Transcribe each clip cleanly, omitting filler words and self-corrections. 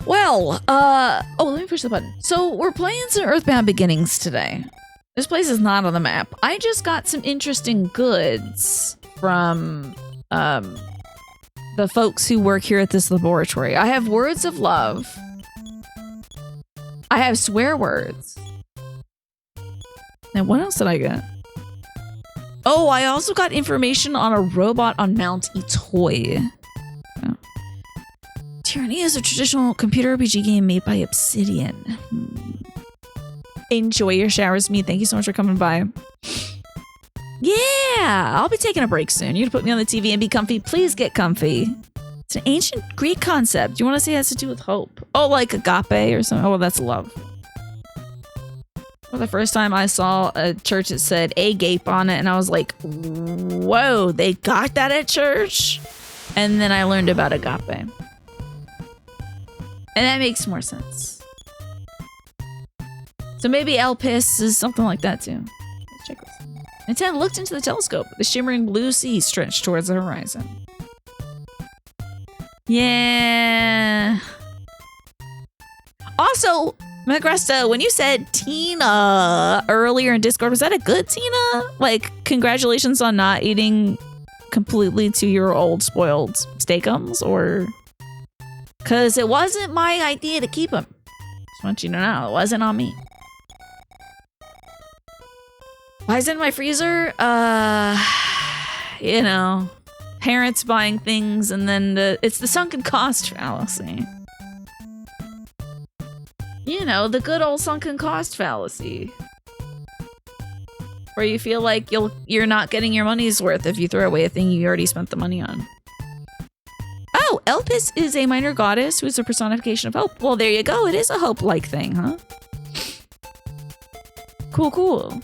Well, oh, let me push the button. So we're playing some Earthbound Beginnings today. This place is not on the map. I just got some interesting goods from, the folks who work here at this laboratory. I have words of love. I have swear words. And what else did I get? Oh, I also got information on a robot on Mt Itoi. Oh. Tyranny is a traditional computer RPG game made by Obsidian. Enjoy your showers, me. Thank you so much for coming by. Yeah, I'll be taking a break soon. You can put me on the TV and be comfy. Please get comfy. It's an ancient Greek concept. You want to say it has to do with hope? Oh, like agape or something? Oh, well, that's love. Well, the first time I saw a church that said agape on it, and I was like, whoa, they got that at church? And then I learned about agape. And that makes more sense. So maybe Elpis is something like that too. Let's check this. Nintendo looked into the telescope. The shimmering blue sea stretched towards the horizon. Yeah. Also, Magresta, when you said Tina earlier in Discord, was that a good Tina? Like, congratulations on not eating completely to your old spoiled steakums, or... Because it wasn't my idea to keep them. Just want you to know, it wasn't on me. Why is it in my freezer? You know, parents buying things, and then it's the sunken cost fallacy. You know, the good old sunken cost fallacy. Where you feel like you're not getting your money's worth if you throw away a thing you already spent the money on. Oh, Elpis is a minor goddess who is a personification of hope. Well, there you go. It is a hope-like thing, huh? Cool, cool.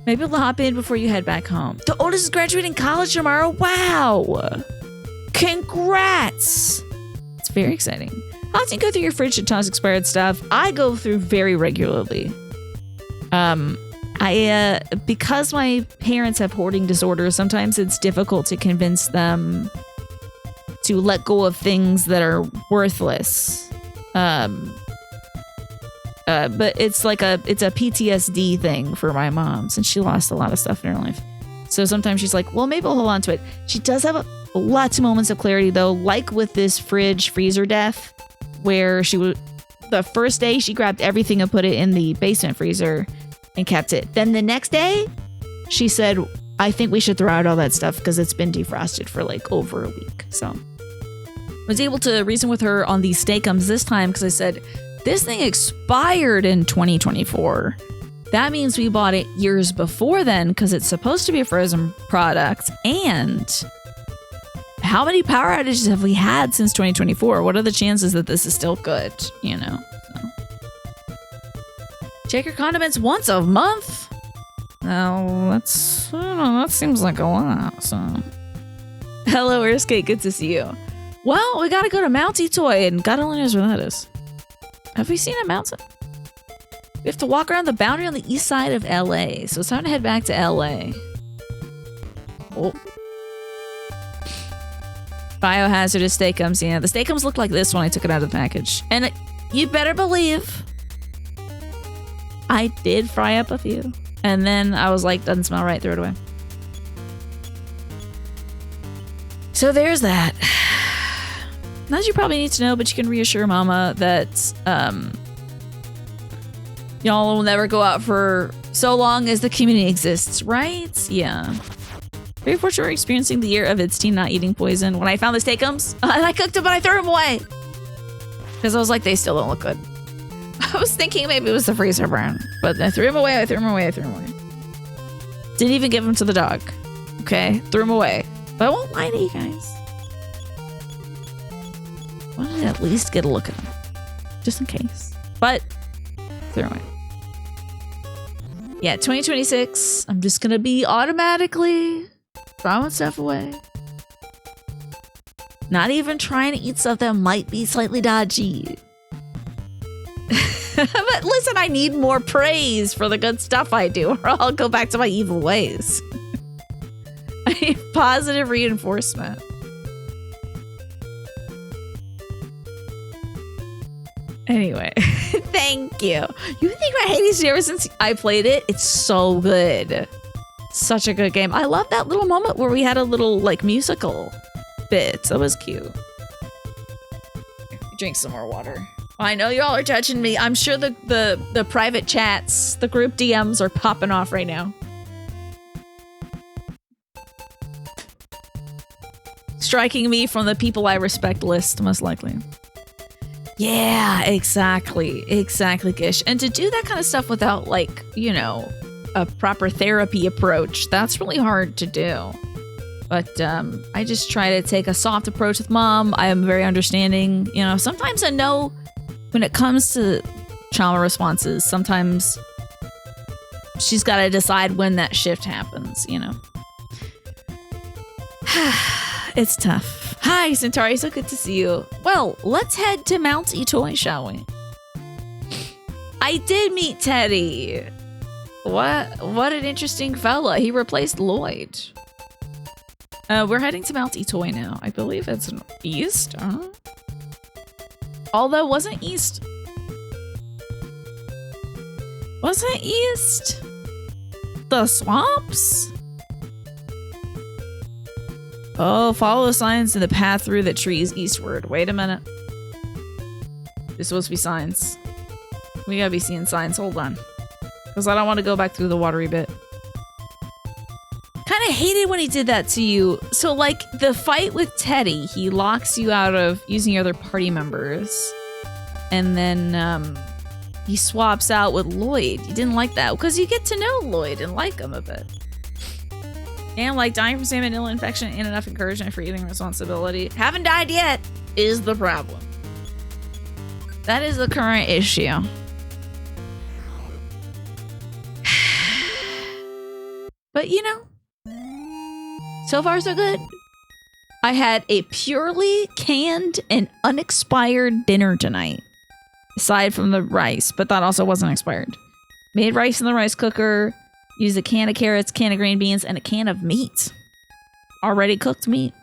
Maybe we'll hop in before you head back home. The oldest is graduating college tomorrow. Wow! Congrats! It's very exciting. How often do you go through your fridge to toss expired stuff? I go through very regularly. Because my parents have hoarding disorders, sometimes it's difficult to convince them to let go of things that are worthless. But it's like it's a PTSD thing for my mom, since she lost a lot of stuff in her life. So sometimes she's like, well, maybe I'll hold on to it. She does have lots of moments of clarity, though, like with this freezer death, where the first day she grabbed everything and put it in the basement freezer and kept it. Then the next day, she said, I think we should throw out all that stuff because it's been defrosted for like over a week. So I was able to reason with her on these steakums this time because I said, this thing expired in 2024. That means we bought it years before then because it's supposed to be a frozen product. And how many power outages have we had since 2024? What are the chances that this is still good? You know? So. Check your condiments once a month? Oh, I don't know, that seems like a lot. So, hello, Earthskate. Good to see you. Well, we gotta go to Mt Itoi, and God only knows where that is. Have we seen a mountain? We have to walk around the boundary on the east side of LA. So it's time to head back to LA. Oh. Biohazardous steakums. Yeah, the steakums look like this when I took it out of the package. And you better believe I did fry up a few. And then I was like, doesn't smell right, threw it away. So there's that. As you probably need to know, but you can reassure Mama that y'all will never go out for so long as the community exists, right? Yeah. Very fortunate we're experiencing the year of its teen not eating poison. When I found the steakums, and I cooked them, but I threw them away. Because I was like, they still don't look good. I was thinking maybe it was the freezer burn, but I threw them away, I threw them away. Didn't even give them to the dog. Okay, threw them away. But I won't lie to you guys. I wanted to at least get a look at them. Just in case. But, threw away. Yeah, 2026, I'm just gonna be automatically throwing stuff away. Not even trying to eat stuff that might be slightly dodgy. But listen, I need more praise for the good stuff I do, or I'll go back to my evil ways. I need positive reinforcement. Anyway, thank you. You think about Hades ever since I played it? It's so good. Such a good game. I love that little moment where we had a little like musical bit. That was cute. Drink some more water. I know y'all are judging me. I'm sure the private chats, the group DMs are popping off right now. Striking me from the people I respect list, most likely. Yeah, exactly. Exactly, Gish. And to do that kind of stuff without, like, you know, a proper therapy approach, that's really hard to do. But I just try to take a soft approach with Mom. I am very understanding. You know, sometimes I know when it comes to trauma responses, sometimes she's got to decide when that shift happens, you know. It's tough. Hi, Centauri. So good to see you. Well, let's head to Mt Itoi, shall we? I did meet Teddy. What an interesting fella. He replaced Lloyd. We're heading to Mt Itoi now. I believe it's east. Although, wasn't east the swamps? Oh, follow the signs in the path through the trees eastward. Wait a minute. There's supposed to be signs. We gotta be seeing signs. Hold on. Because I don't want to go back through the watery bit. Kind of hated when he did that to you. So, like, the fight with Teddy, he locks you out of using other party members. And then, he swaps out with Lloyd. You didn't like that. Because you get to know Lloyd and like him a bit. And like dying from salmonella infection and enough encouragement for eating responsibility. Haven't died yet is the problem. That is the current issue. But you know, so far so good. I had a purely canned and unexpired dinner tonight. Aside from the rice, but that also wasn't expired. Made rice in the rice cooker. Used a can of carrots, can of green beans, and a can of meat. Already cooked meat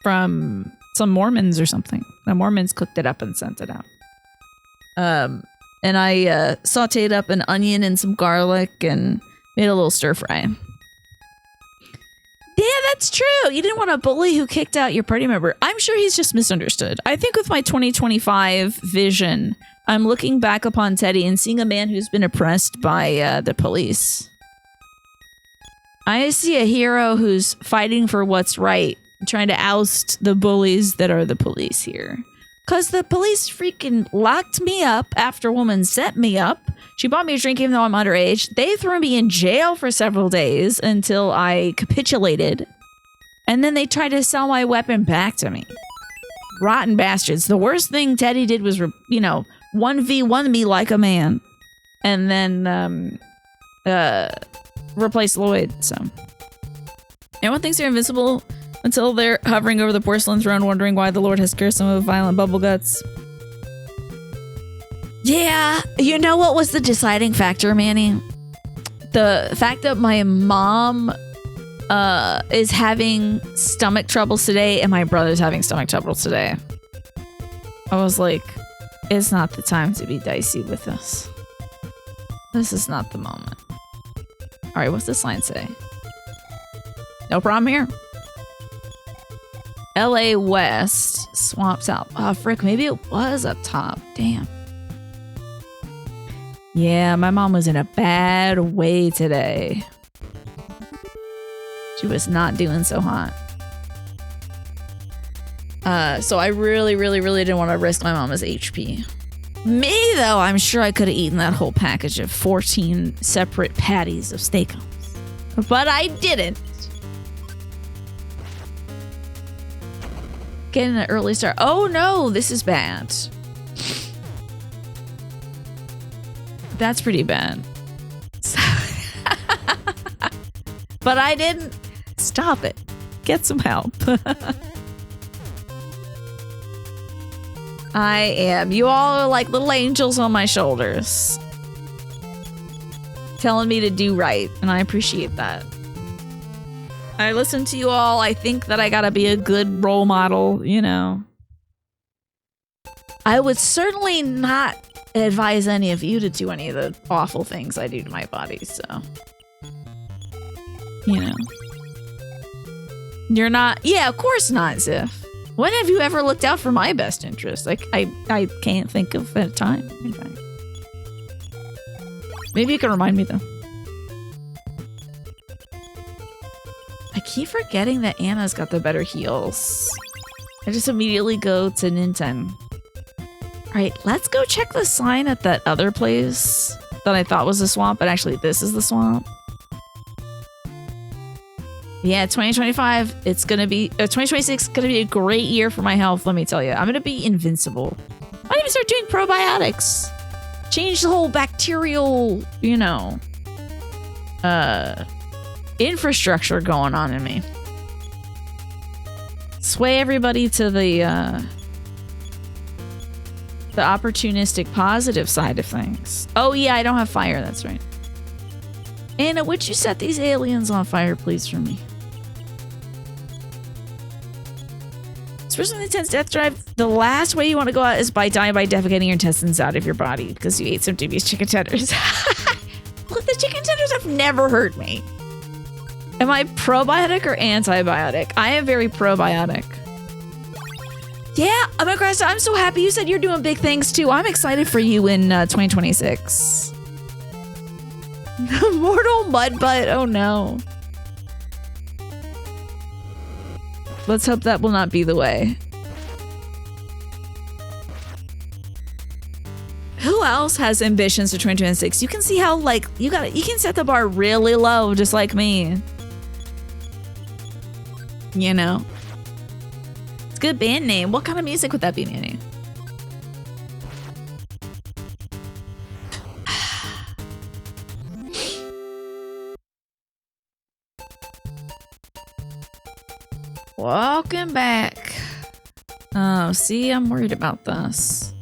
from some Mormons or something. The Mormons cooked it up and sent it out. And I sauteed up an onion and some garlic and made a little stir fry. Yeah, that's true. You didn't want a bully who kicked out your party member. I'm sure he's just misunderstood. I think with my 2025 vision, I'm looking back upon Teddy and seeing a man who's been oppressed by the police. I see a hero who's fighting for what's right, trying to oust the bullies that are the police here. Because the police freaking locked me up after a woman set me up. She bought me a drink even though I'm underage. They threw me in jail for several days until I capitulated. And then they tried to sell my weapon back to me. Rotten bastards. The worst thing Teddy did was, 1v1 me like a man. And then, replace Lloyd, so. Everyone thinks they're invincible until they're hovering over the porcelain throne wondering why the Lord has cursed them with violent bubble guts. Yeah, you know what was the deciding factor, Manny? The fact that my mom is having stomach troubles today and my brother's having stomach troubles today. I was like, it's not the time to be dicey with us. This is not the moment. All right, what's the sign say? No problem here. LA West, Swamps out. Oh, frick, maybe it was up top. Damn. Yeah, my mom was in a bad way today. She was not doing so hot. So I really didn't want to risk my mama's HP. Me, though, I'm sure I could have eaten that whole package of 14 separate patties of steakhouse. But I didn't. Getting an early start. Oh no, this is bad. That's pretty bad. But I didn't. Stop it. Get some help. I am. You all are like little angels on my shoulders. Telling me to do right, and I appreciate that. I listen to you all. I think that I gotta be a good role model, you know. I would certainly not advise any of you to do any of the awful things I do to my body, so. You know. You're not. Yeah, of course not, Ziff. When have you ever looked out for my best interest? Like, I can't think of a time, in fact. Maybe you can remind me, though. I keep forgetting that Anna's got the better heals. I just immediately go to Nintendo. Alright, let's go check the sign at that other place that I thought was the swamp, but actually this is the swamp. Yeah, 2025, it's gonna be, 2026 is gonna be a great year for my health, let me tell you. I'm gonna be invincible. I might even start doing probiotics. Change the whole bacterial, you know, infrastructure going on in me. Sway everybody to the opportunistic positive side of things. Oh yeah, I don't have fire, that's right. Anna, would you set these aliens on fire, please, for me? Especially in the intense death drive, the last way you want to go out is by dying by defecating your intestines out of your body because you ate some dubious chicken tenders. Look, the chicken tenders have never hurt me. Am I probiotic or antibiotic? I am very probiotic. Yeah, Amagrasta, I'm so happy you said you're doing big things too. I'm excited for you in 2026. Mortal Mudbutt, oh no. Let's hope that will not be the way. Who else has ambitions for 2026? You can see how, like, you can set the bar really low, just like me. You know? It's a good band name. What kind of music would that be, Manny? Welcome back. Oh, see, I'm worried about this.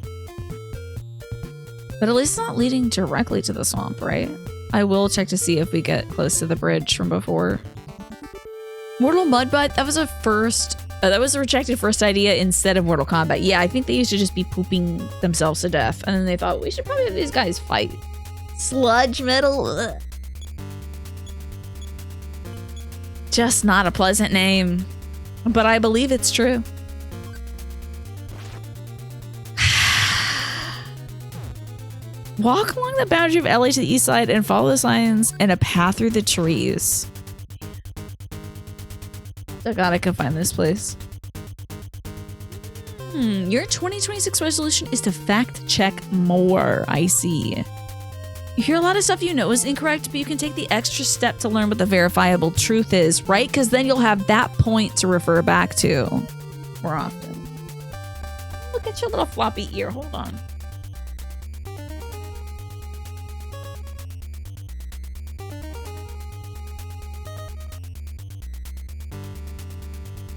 But at least it's not leading directly to the swamp, right? I will check to see if we get close to the bridge from before. Mortal Mudbutt, that was a first... that was a rejected first idea instead of Mortal Kombat. Yeah, I think they used to just be pooping themselves to death. And then they thought, we should probably have these guys fight. Sludge metal. Ugh. Just not a pleasant name. But I believe it's true. Walk along the boundary of LA to the east side and follow the signs and a path through the trees. Oh god, I can find this place. Your 2026 resolution is to fact check more. I see. You hear a lot of stuff you know is incorrect, but you can take the extra step to learn what the verifiable truth is, right? Because then you'll have that point to refer back to more often. Look at your little floppy ear. Hold on.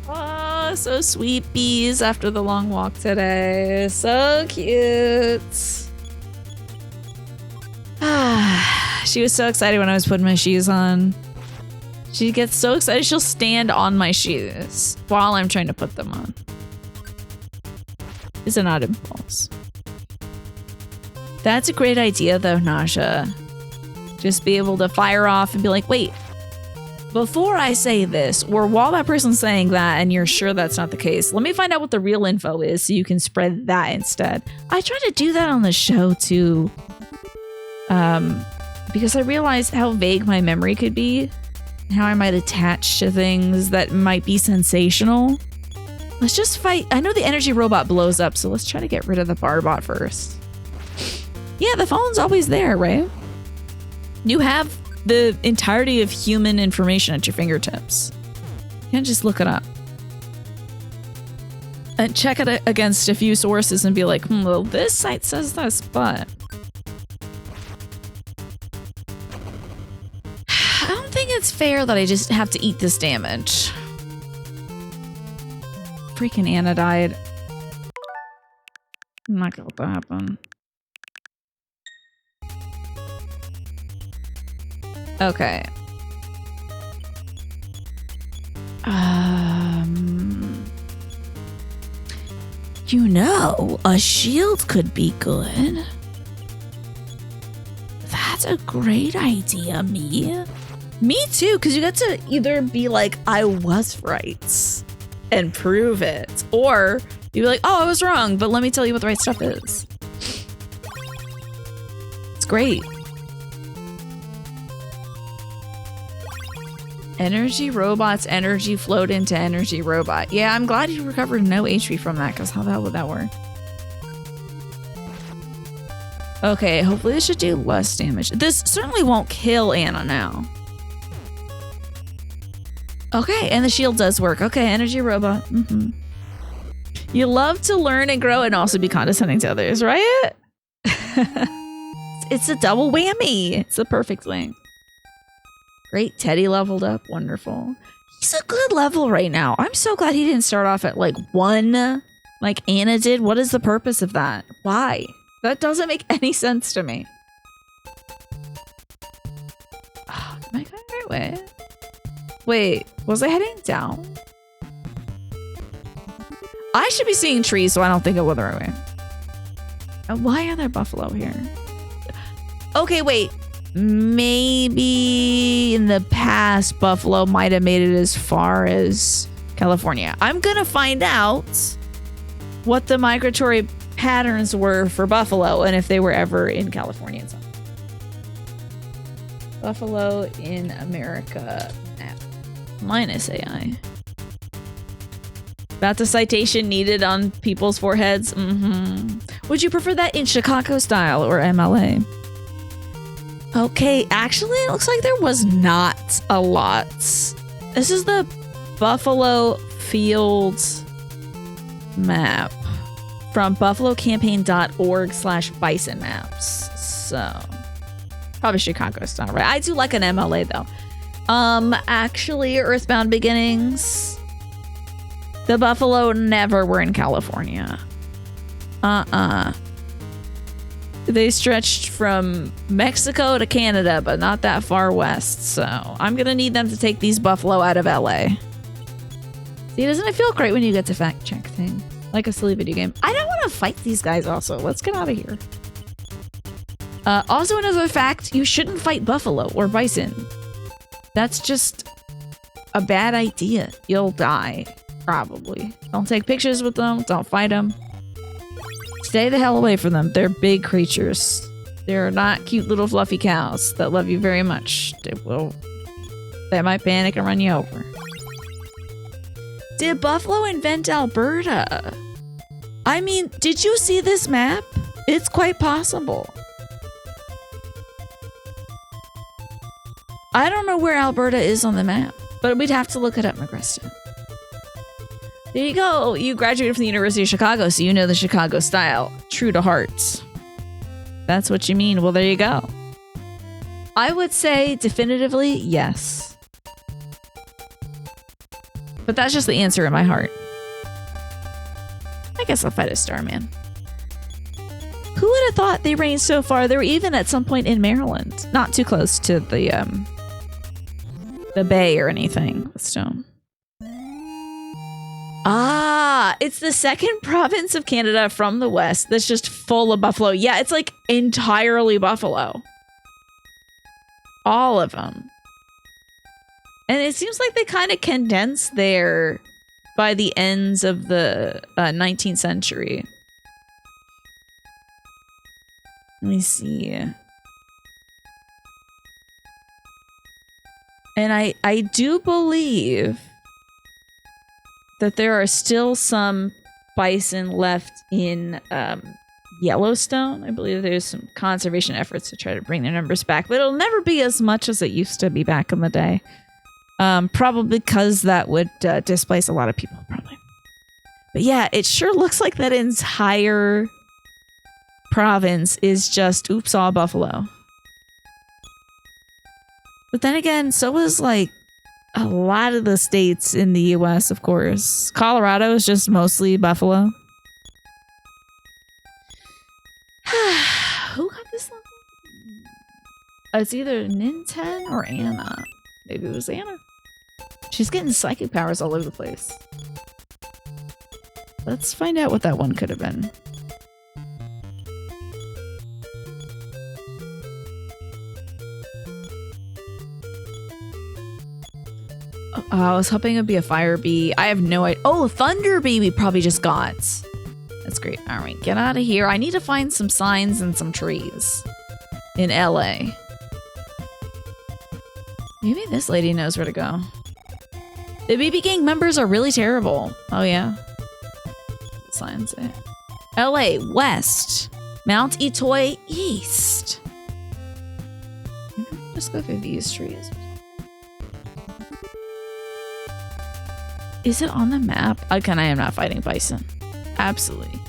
Oh, so sweet bees after the long walk today. So cute. She was so excited when I was putting my shoes on. She gets so excited she'll stand on my shoes while I'm trying to put them on. It's an odd impulse. That's a great idea though, Nasha. Just be able to fire off and be like, wait, before I say this, or while that person's saying that and you're sure that's not the case, let me find out what the real info is so you can spread that instead. I try to do that on the show too. Because I realized how vague my memory could be and how I might attach to things that might be sensational. Let's just fight. I know the energy robot blows up, so let's try to get rid of the barbot first. Yeah, the phone's always there, right? You have the entirety of human information at your fingertips. You can't just look it up. And check it against a few sources and be like, well, this site says this, but... I don't think it's fair that I just have to eat this damage. Freaking Anna died. I'm not gonna let that happen. Okay. You know, a shield could be good. That's a great idea, me. Me too, because you get to either be like, I was right and prove it, or you'd be like, oh, I was wrong, but let me tell you what the right stuff is. It's great. Energy robots, energy flowed into energy robot. Yeah, I'm glad you recovered no HP from that, because how the hell would that work? Okay, hopefully this should do less damage. This certainly won't kill Anna now. Okay, and the shield does work. Okay, energy robot. You love to learn and grow and also be condescending to others, right? It's a double whammy. It's the perfect thing. Great, Teddy leveled up. Wonderful. He's a good level right now. I'm so glad he didn't start off at like 1 like Anna did. What is the purpose of that? Why? That doesn't make any sense to me. Oh, am I going the right way? Wait, was I heading down? I should be seeing trees, so I don't think I went the right way. Why are there buffalo here? Okay, wait. Maybe in the past, buffalo might have made it as far as California. I'm gonna find out what the migratory patterns were for buffalo and if they were ever in California. Buffalo in America map. Minus AI. About the citation needed on people's foreheads. Would you prefer that in Chicago style or MLA? Okay, actually, it looks like there was not a lot. This is the Buffalo Fields map from buffalocampaign.org/bison maps. So, probably Chicago style, right? I do like an MLA though. Actually, Earthbound Beginnings. The buffalo never were in California. They stretched from Mexico to Canada, but not that far west. So I'm gonna need them to take these buffalo out of LA. See, doesn't it feel great when you get to fact check things? Like a silly video game. I don't want to fight these guys also. Let's get out of here. Also another fact, you shouldn't fight buffalo or bison. That's just a bad idea. You'll die, probably. Don't take pictures with them. Don't fight them. Stay the hell away from them. They're big creatures. They're not cute little fluffy cows that love you very much. They might panic and run you over. Did buffalo invent Alberta? I mean, did you see this map? It's quite possible. I don't know where Alberta is on the map, but we'd have to look it up, Magresta. There you go. You graduated from the University of Chicago, so you know the Chicago style. True to heart. That's what you mean. Well, there you go. I would say definitively yes. But that's just the answer in my heart. I guess I'll fight a Starman. Who would have thought they ranged so far? They were even at some point in Maryland. Not too close to the bay or anything. But still. Ah, it's the second province of Canada from the west that's just full of buffalo. Yeah, it's like entirely buffalo. All of them. And it seems like they kind of condensed there by the ends of the 19th century. Let me see. And I do believe that there are still some bison left in Yellowstone. I believe there's some conservation efforts to try to bring their numbers back, but it'll never be as much as it used to be back in the day. Probably because that would displace a lot of people, probably. But yeah, it sure looks like that entire province is just oops all buffalo. But then again, so is like a lot of the states in the US, of course. Colorado is just mostly buffalo. Who got this level? It's either Ninten or Anna. Maybe it was Anna. She's getting psychic powers all over the place. Let's find out what that one could have been. I was hoping it'd be a fire bee. I have no idea. Oh, thunder bee we probably just got. That's great. All right, get out of here. I need to find some signs and some trees in LA. Maybe this lady knows where to go. The BB Gang members are really terrible. Oh, yeah. Signs say LA West, Mt Itoi East. Just go through these trees. Is it on the map? Again, I am not fighting bison. Absolutely.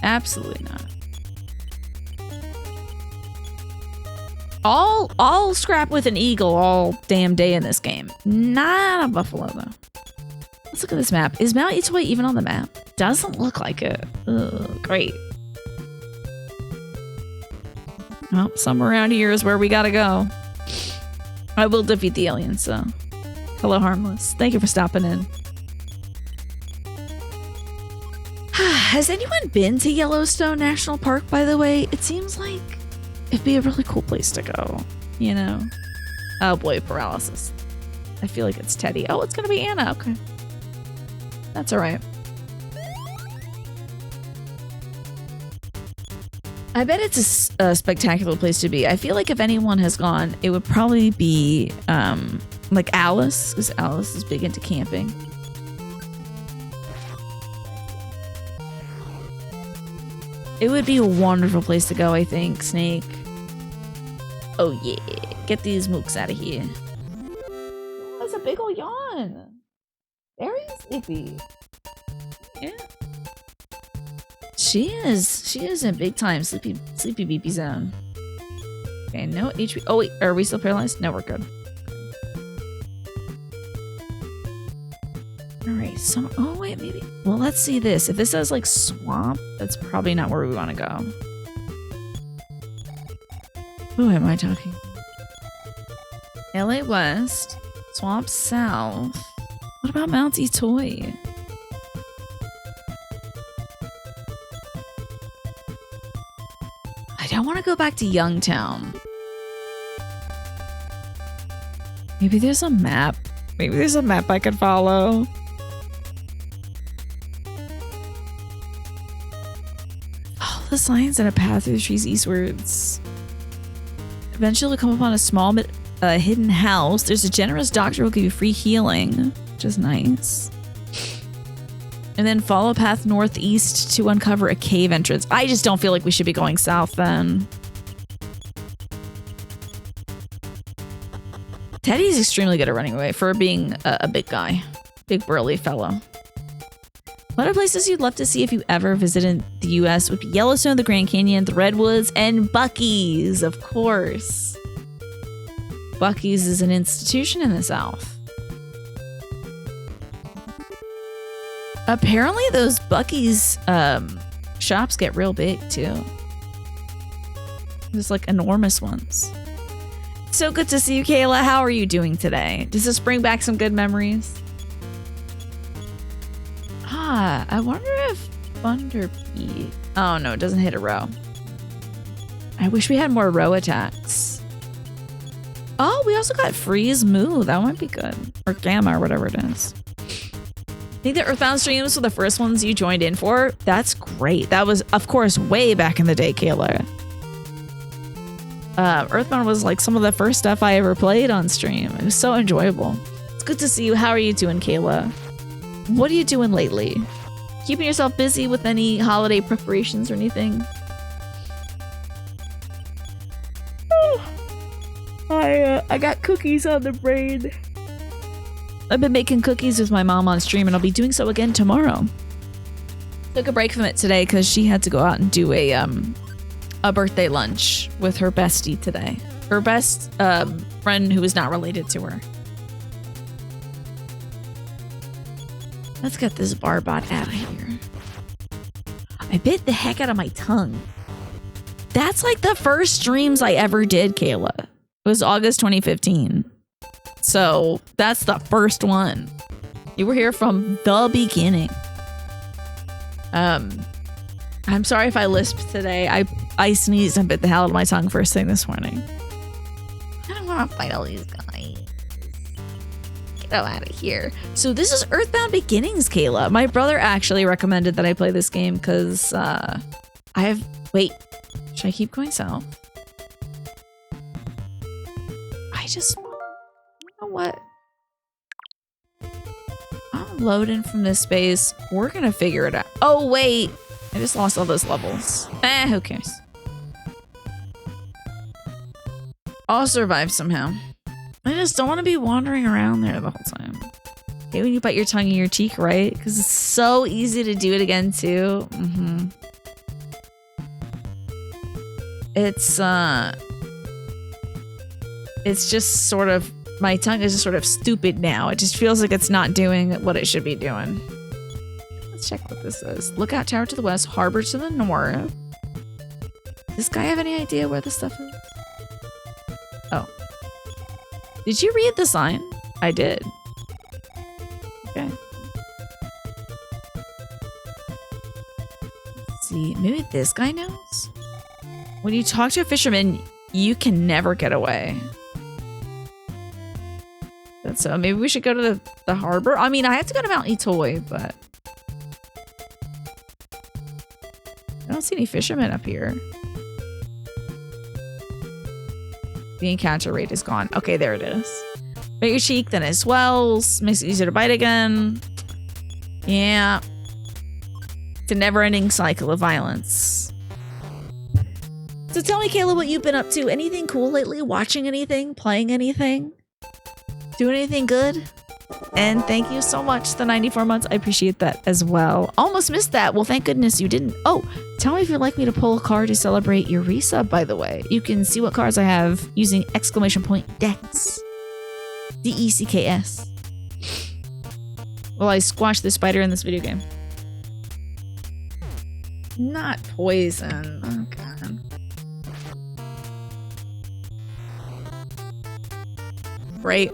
Absolutely not. I'll scrap with an eagle all damn day in this game. Not a buffalo, though. Let's look at this map. Is Mt Itoi even on the map? Doesn't look like it. Ugh, great. Well, somewhere around here is where we gotta go. I will defeat the aliens, so. Hello, Harmless. Thank you for stopping in. Has anyone been to Yellowstone National Park, by the way? It seems like it'd be a really cool place to go, you know? Oh boy, paralysis. I feel like it's Teddy. Oh, it's gonna be Anna. Okay. That's all right. I bet it's a spectacular place to be. I feel like if anyone has gone, it would probably be like Alice, because Alice is big into camping. It would be a wonderful place to go, I think, Snake. Oh yeah, get these mooks out of here. Oh, that's a big ol' yawn. Very sleepy. Yeah. She is in big time sleepy beepy zone. Okay, no HP. Oh wait, are we still paralyzed? No, we're good. Alright, so oh wait, maybe. Well, let's see this. If this says like swamp, that's probably not where we want to go. Who am I talking? LA West, Swamp South. What about Mt Itoi? I don't want to go back to Youngtown. Maybe there's a map. Maybe there's a map I could follow. Oh, the signs and a path through the trees eastwards. Eventually come upon a small hidden house. There's a generous doctor who will give you free healing, which is nice. And then follow a path northeast to uncover a cave entrance. I just don't feel like we should be going south then. Teddy's extremely good at running away for being a big guy. Big burly fellow. What are places you'd love to see if you ever visited the US would be Yellowstone, the Grand Canyon, the Redwoods, and Buc-ee's, of course. Buc-ee's is an institution in the South. Apparently those Buc-ee's shops get real big too. There's like enormous ones. So good to see you, Kayla. How are you doing today? Does this bring back some good memories? Ah, I wonder if Thunder Pea... Oh no, it doesn't hit a row. I wish we had more row attacks. Oh, we also got Freeze Moo. That might be good. Or Gamma or whatever it is. I think the Earthbound streams were the first ones you joined in for. That's great. That was, of course, way back in the day, Kayla. Earthbound was like some of the first stuff I ever played on stream. It was so enjoyable. It's good to see you. How are you doing, Kayla? What are you doing lately? Keeping yourself busy with any holiday preparations or anything? I got cookies on the brain. I've been making cookies with my mom on stream, and I'll be doing so again tomorrow. Took a break from it today because she had to go out and do a birthday lunch with her bestie today. Her best friend who is not related to her. Let's get this Barbot out of here. I bit the heck out of my tongue. That's like the first streams I ever did, Kayla. It was August 2015. So that's the first one. You were here from the beginning. I'm sorry if I lisped today. I sneezed and bit the hell out of my tongue first thing this morning. I don't want to fight all these guys. Get out of here. So this is Earthbound Beginnings, Kayla. My brother actually recommended that I play this game because wait, should I keep going south? You know what? I'm loading from this space. We're gonna figure it out. Oh, wait. I just lost all those levels. Who cares? I'll survive somehow. I just don't want to be wandering around there the whole time. Okay, when you bite your tongue in your cheek, right? Because it's so easy to do it again, too. It's just sort of, my tongue is just sort of stupid now. It just feels like it's not doing what it should be doing. Let's check what this is. Lookout Tower to the west, harbor to the north. Does this guy have any idea where this stuff is? Oh. Did you read the sign? I did. Okay. Let's see, maybe this guy knows? When you talk to a fisherman, you can never get away. So maybe we should go to the harbor. I mean, I have to go to Mt Itoi, but I don't see any fishermen up here. The encounter rate is gone. Okay, there it is. Bite your cheek, then it swells. Makes it easier to bite again. Yeah. It's a never-ending cycle of violence. So tell me, Kayla, what you've been up to. Anything cool lately? Watching anything? Playing anything? Doing anything good? And thank you so much, the 94 months. I appreciate that as well. Almost missed that. Well, thank goodness you didn't. Oh, tell me if you'd like me to pull a card to celebrate your resub, by the way. You can see what cards I have using !DECKS. DECKS. Well, I squashed the spider in this video game. Not poison. Oh, God. Right.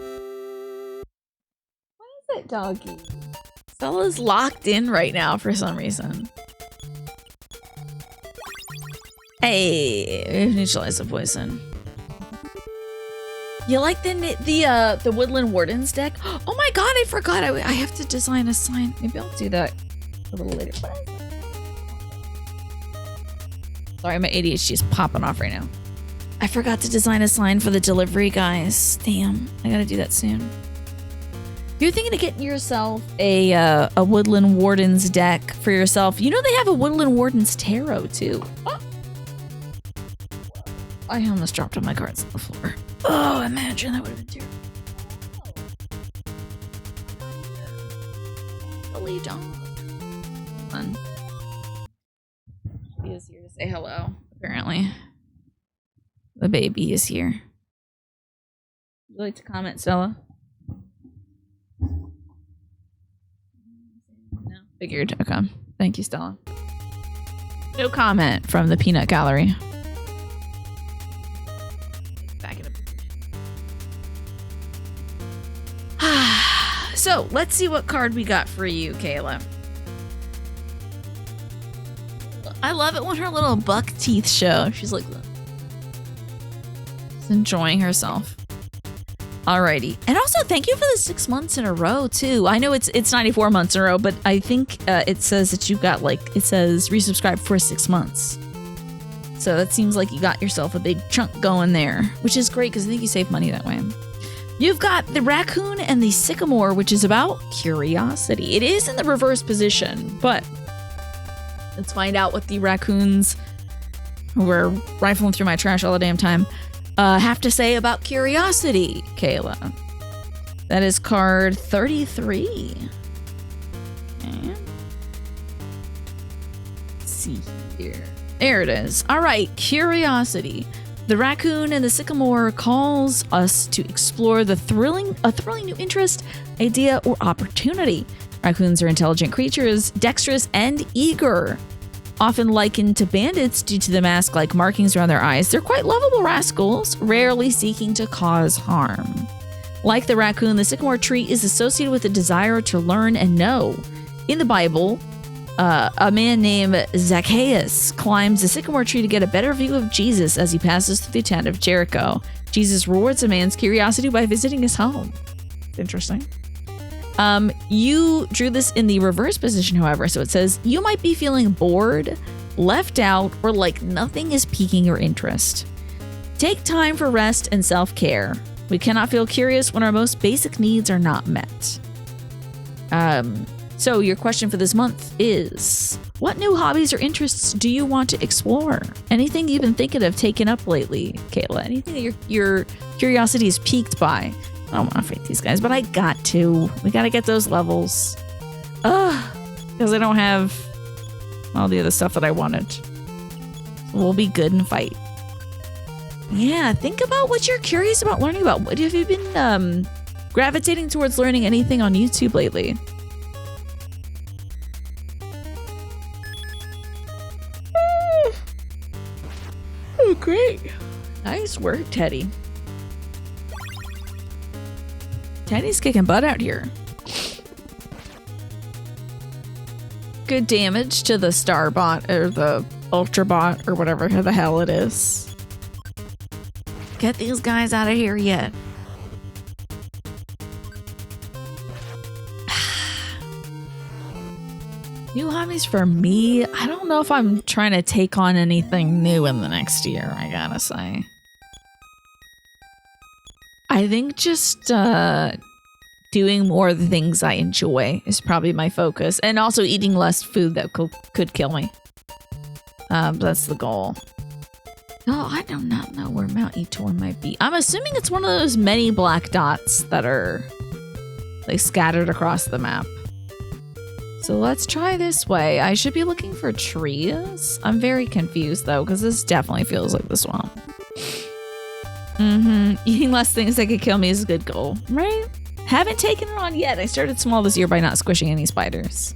It, doggy. Stella's locked in right now for some reason. Hey, we've neutralized the poison. You like the Woodland Wardens deck? Oh my god, I forgot. I have to design a sign. Maybe I'll do that a little later. Sorry, my ADHD is popping off right now. I forgot to design a sign for the delivery guys. Damn, I gotta do that soon. If you're thinking of getting yourself a Woodland Wardens deck for yourself, you know they have a Woodland Wardens Tarot too. Oh. I almost dropped all my cards on the floor. Oh, imagine that would have been terrible. Holy John. He is here to say hello, apparently. The baby is here. Would you like to comment, Stella? No. Figured. Okay. Thank you, Stella. No comment from the Peanut Gallery. Back it up. So, let's see what card we got for you, Kayla. I love it when her little buck teeth show. She's like, she's enjoying herself. Alrighty. And also, thank you for the 6 months in a row, too. I know it's 94 months in a row, but I think it says that you got, like, it says resubscribe for 6 months. So that seems like you got yourself a big chunk going there, which is great because I think you save money that way. You've got the raccoon and the sycamore, which is about curiosity. It is in the reverse position, but let's find out what the raccoons, who are rifling through my trash all the damn time, have to say about curiosity, Kayla. That is card 33. Okay. Let's see here. There it is. All right, curiosity. The raccoon and the sycamore calls us to explore a thrilling new interest, idea, or opportunity. Raccoons are intelligent creatures, dexterous and eager. Often likened to bandits due to the mask-like markings around their eyes, they're quite lovable rascals, rarely seeking to cause harm. Like the raccoon, the sycamore tree is associated with a desire to learn and know. In the Bible, A man named Zacchaeus climbs a sycamore tree to get a better view of Jesus as he passes through the town of Jericho. Jesus rewards a man's curiosity by visiting his home. Interesting. You drew this in the reverse position, however, so it says, you might be feeling bored, left out, or like nothing is piquing your interest. Take time for rest and self-care. We cannot feel curious when our most basic needs are not met. So your question for this month is, what new hobbies or interests do you want to explore? Anything you've been thinking of taking up lately, Kayla? Anything that your curiosity is piqued by? I don't want to fight these guys, but I got to. We got to get those levels. Because I don't have all the other stuff that I wanted. We'll be good and fight. Yeah, think about what you're curious about learning about. What have you been gravitating towards learning anything on YouTube lately? Oh, great. Nice work, Teddy. Teddy's kicking butt out here. Good damage to the Starbot or the Ultrabot or whatever the hell it is. Get these guys out of here yet. New hobbies for me? I don't know if I'm trying to take on anything new in the next year, I gotta say. I think just doing more of the things I enjoy is probably my focus. And also eating less food that could kill me. That's the goal. No, I do not know where Mt Itoi might be. I'm assuming it's one of those many black dots that are like scattered across the map. So let's try this way. I should be looking for trees. I'm very confused though, because this definitely feels like the swamp. Eating less things that could kill me is a good goal, right? Haven't taken it on yet. I started small this year by not squishing any spiders.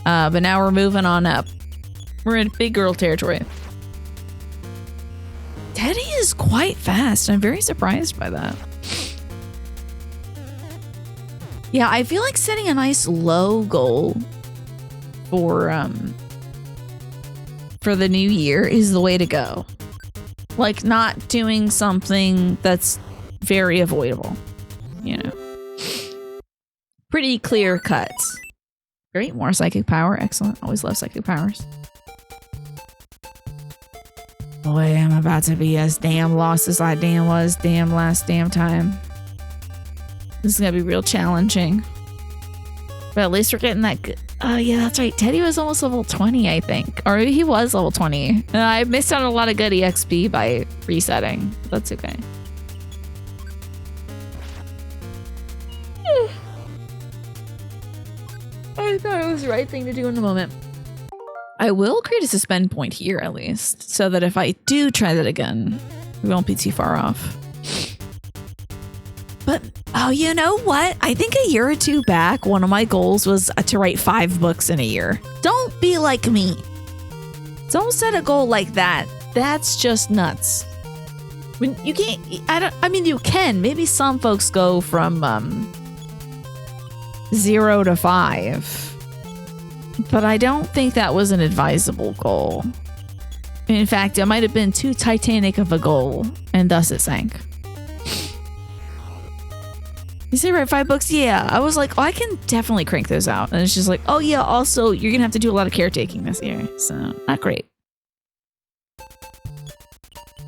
But now we're moving on up. We're in big girl territory. Teddy is quite fast. I'm very surprised by that. Yeah, I feel like setting a nice low goal for the new year is the way to go. Like not doing something that's very avoidable, you know. Pretty clear cuts. Great, more psychic power. Excellent. Always love psychic powers. Boy, I'm about to be as damn lost as I damn was last time. This is gonna be real challenging. But at least we're getting that good. Oh yeah, that's right. Teddy was almost level 20, I think. Or maybe he was level 20. I missed out on a lot of good EXP by resetting. That's okay. I thought it was the right thing to do in the moment. I will create a suspend point here at least, so that if I do try that again, we won't be too far off. But, oh, you know what? I think a year or two back, one of my goals was to write 5 books in a year. Don't be like me. Don't set a goal like that. That's just nuts. When you can't, I mean, you can. Maybe some folks go from 0 to 5. But I don't think that was an advisable goal. In fact, it might have been too titanic of a goal, and thus it sank. You say write 5 books? Yeah. I was like, oh, I can definitely crank those out. And it's just like, oh yeah, also, you're going to have to do a lot of caretaking this year. So, not great.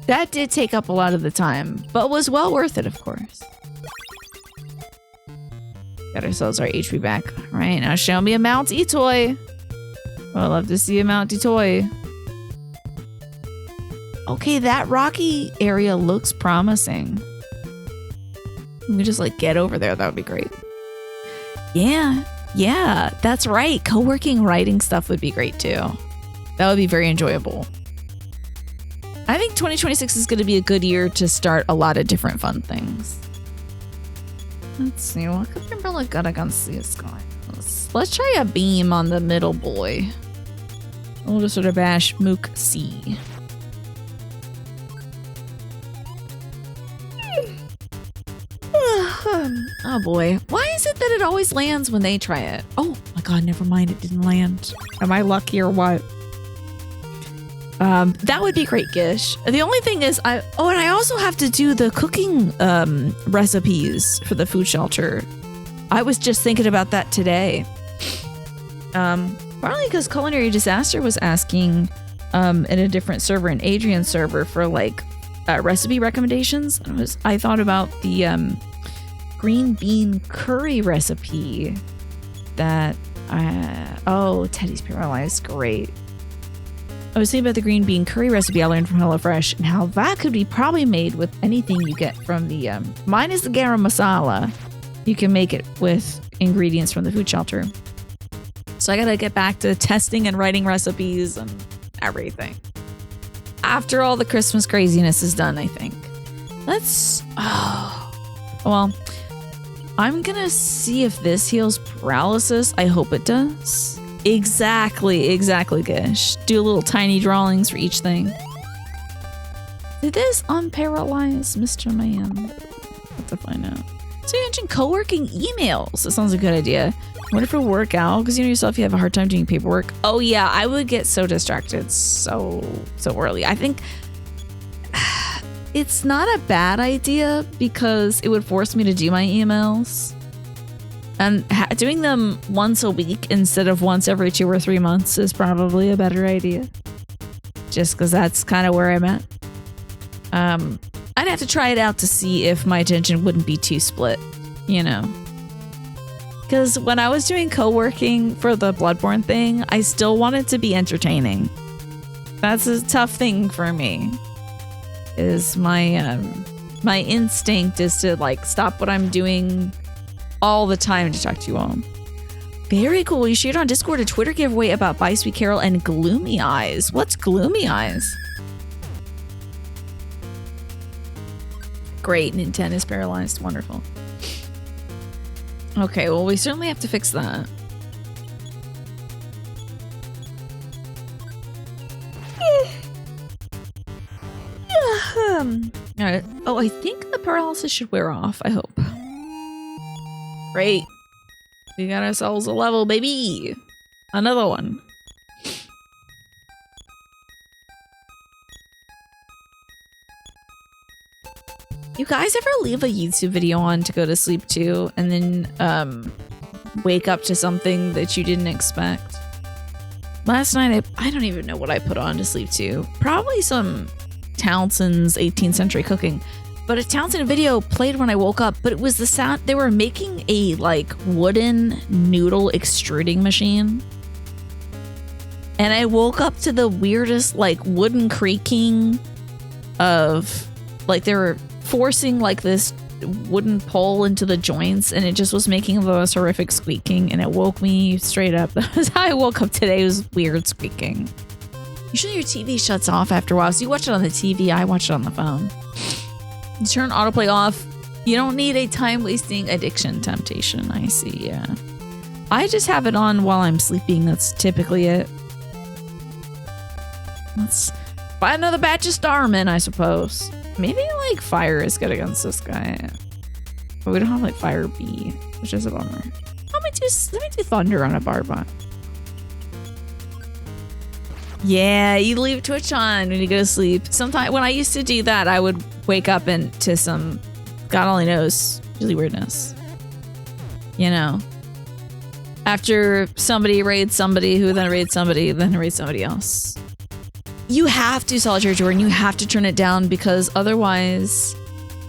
That did take up a lot of the time, but was well worth it, of course. Got ourselves our HP back. All right, now show me a Mt Itoi. Oh, I'd love to see a Mt Itoi. Okay, that rocky area looks promising. We just like get over there. That would be great. Yeah, that's right. Co-working writing stuff would be great too. That would be very enjoyable. I think 2026 is going to be a good year to start a lot of different fun things. Let's see, what could be really good against these guys? Let's try a beam on the middle boy. We'll just sort of bash Mook C. Oh boy. Why is it that it always lands when they try it? Oh my God, never mind. It didn't land. Am I lucky or what? That would be great, Gish. The only thing is and I also have to do the cooking recipes for the food shelter. I was just thinking about that today. Partly because Culinary Disaster was asking in a different server, an Adrian server, for like recipe recommendations. I thought about the green bean curry recipe that Teddy's paralyzed. Great. I was thinking about the green bean curry recipe I learned from HelloFresh and how that could be probably made with anything you get from the mine is the garam masala. You can make it with ingredients from the food shelter. So I gotta get back to testing and writing recipes and everything. After all the Christmas craziness is done, I think. I'm gonna see if this heals paralysis. I hope it does. Exactly, Gish. Do little tiny drawings for each thing. Did this unparalyze Mr. Man? Have to find out. So you mentioned co-working emails. That sounds a good idea. What if it work out? Because you know yourself, you have a hard time doing paperwork. Oh yeah, I would get so distracted so early. I think it's not a bad idea because it would force me to do my emails. And doing them once a week instead of once every 2 or 3 months is probably a better idea. Just because that's kind of where I'm at. I'd have to try it out to see if my attention wouldn't be too split, you know. Because when I was doing co-working for the Bloodborne thing, I still wanted to be entertaining. That's a tough thing for me. Is my instinct is to like stop what I'm doing all the time to talk to you all. Very cool. You shared on Discord a Twitter giveaway about Bye Sweet Carol and Gloomy Eyes. What's Gloomy Eyes? Great. Nintendo is paralyzed. Wonderful. Okay, well, we certainly have to fix that. All right. Oh, I think the paralysis should wear off. I hope. Great. We got ourselves a level, baby. Another one. You guys ever leave a YouTube video on to go to sleep to and then wake up to something that you didn't expect? Last night, I don't even know what I put on to sleep to. Probably some Townsend's 18th century cooking. But a Townsend video played when I woke up, but it was the sound. They were making a like wooden noodle extruding machine. And I woke up to the weirdest like wooden creaking of like they were forcing like this wooden pole into the joints and it just was making the most horrific squeaking and it woke me straight up. That was how I woke up today. It was weird squeaking. Usually your TV shuts off after a while, so you watch it on the TV, I watch it on the phone. You turn autoplay off. You don't need a time-wasting addiction temptation. I see, yeah. I just have it on while I'm sleeping. That's typically it. Let's buy another batch of Starman, I suppose. Maybe like fire is good against this guy. But we don't have like fire B, which is a bummer. Let me do thunder on a barbot. Yeah, you leave Twitch on when you go to sleep. Sometimes when I used to do that, I would wake up into some God only knows really weirdness. You know. After somebody raids somebody who then raids somebody, then raids somebody else. You have to solitary Jordan, you have to turn it down because otherwise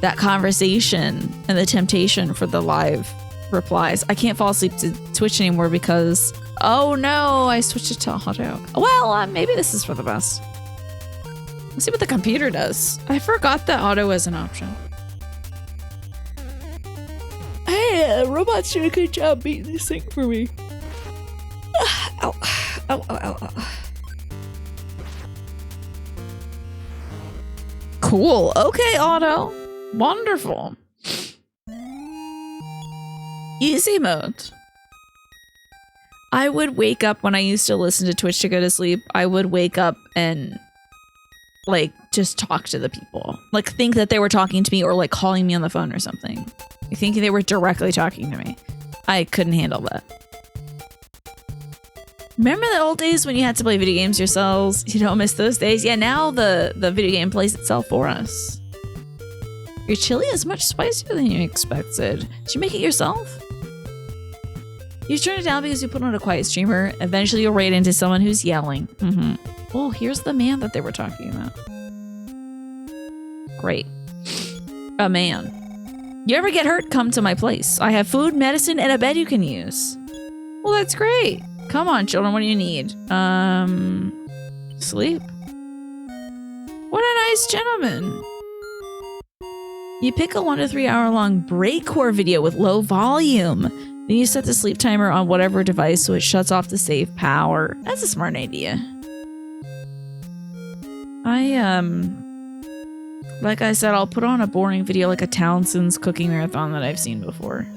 that conversation and the temptation for the live replies. I can't fall asleep to Twitch anymore because, oh no, I switched it to auto. Well, maybe this is for the best. Let's see what the computer does. I forgot that auto is an option. Hey, robot's doing a good job beating this thing for me. Ow, ow, ow, ow. Cool. Okay, auto. Wonderful. Easy mode. I would wake up when I used to listen to Twitch to go to sleep. I would wake up and like just talk to the people. Like think that they were talking to me or like calling me on the phone or something. I think they were directly talking to me. I couldn't handle that. Remember the old days when you had to play video games yourselves? You don't miss those days? Yeah, now the video game plays itself for us. Your chili is much spicier than you expected. Did you make it yourself? You turn it down because you put on a quiet streamer. Eventually you'll raid into someone who's yelling. Oh, here's the man that they were talking about. Great. A man. You ever get hurt? Come to my place. I have food, medicine, and a bed you can use. Well, that's great. Come on, children. What do you need? Sleep. What a nice gentleman. You pick a 1 to 3 hour long breakcore video with low volume. Then you set the sleep timer on whatever device so it shuts off to save power. That's a smart idea. Like I said, I'll put on a boring video like a Townsend's cooking marathon that I've seen before.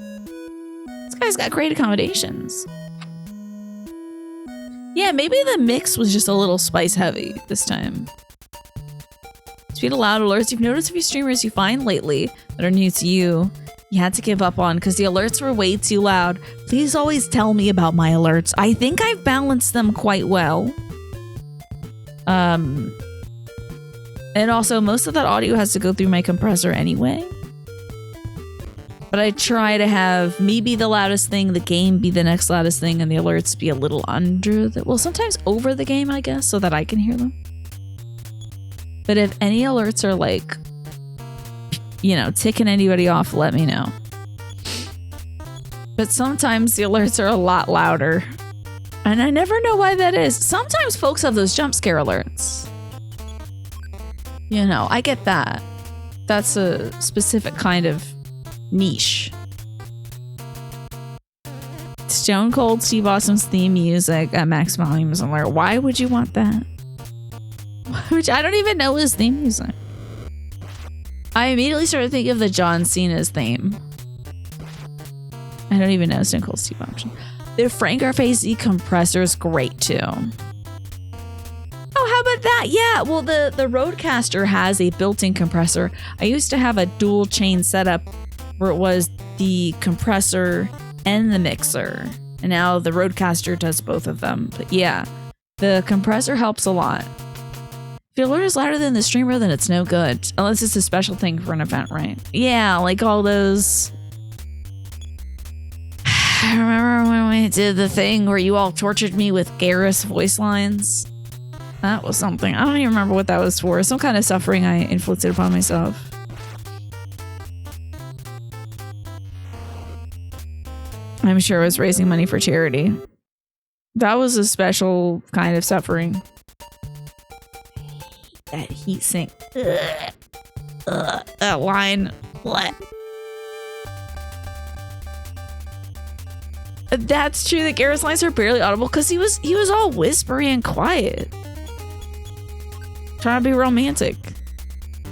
This guy's got great accommodations. Yeah, maybe the mix was just a little spice heavy this time. Speed allowed alerts. You've noticed a few streamers you find lately that are new to you had to give up on because the alerts were way too loud. Please always tell me about my alerts. I think I've balanced them quite well. And also, most of that audio has to go through my compressor anyway. But I try to have me be the loudest thing, the game be the next loudest thing, and the alerts be a little under the... Well, sometimes over the game, I guess, so that I can hear them. But if any alerts are like, you know, ticking anybody off, let me know. But sometimes the alerts are a lot louder. And I never know why that is. Sometimes folks have those jump scare alerts. You know, I get that. That's a specific kind of niche. Stone Cold Steve Austin's theme music at max volume is alert. Why would you want that? Which I don't even know his theme music. I immediately started thinking of the John Cena's theme. I don't even know Stone Cold Steve Austin. The Frank RFAC compressor is great too. Oh, how about that? Yeah, well, the Rodecaster has a built-in compressor. I used to have a dual chain setup where it was the compressor and the mixer. And now the Rodecaster does both of them. But yeah, the compressor helps a lot. If your alert is louder than the streamer, then it's no good. Unless it's a special thing for an event, right? Yeah, like all those... I remember when we did the thing where you all tortured me with Garrus voice lines. That was something. I don't even remember what that was for. Some kind of suffering I inflicted upon myself. I'm sure I was raising money for charity. That was a special kind of suffering. That heat sink. That line. What? That's true that Garrett's lines are barely audible because he was all whispery and quiet. Trying to be romantic.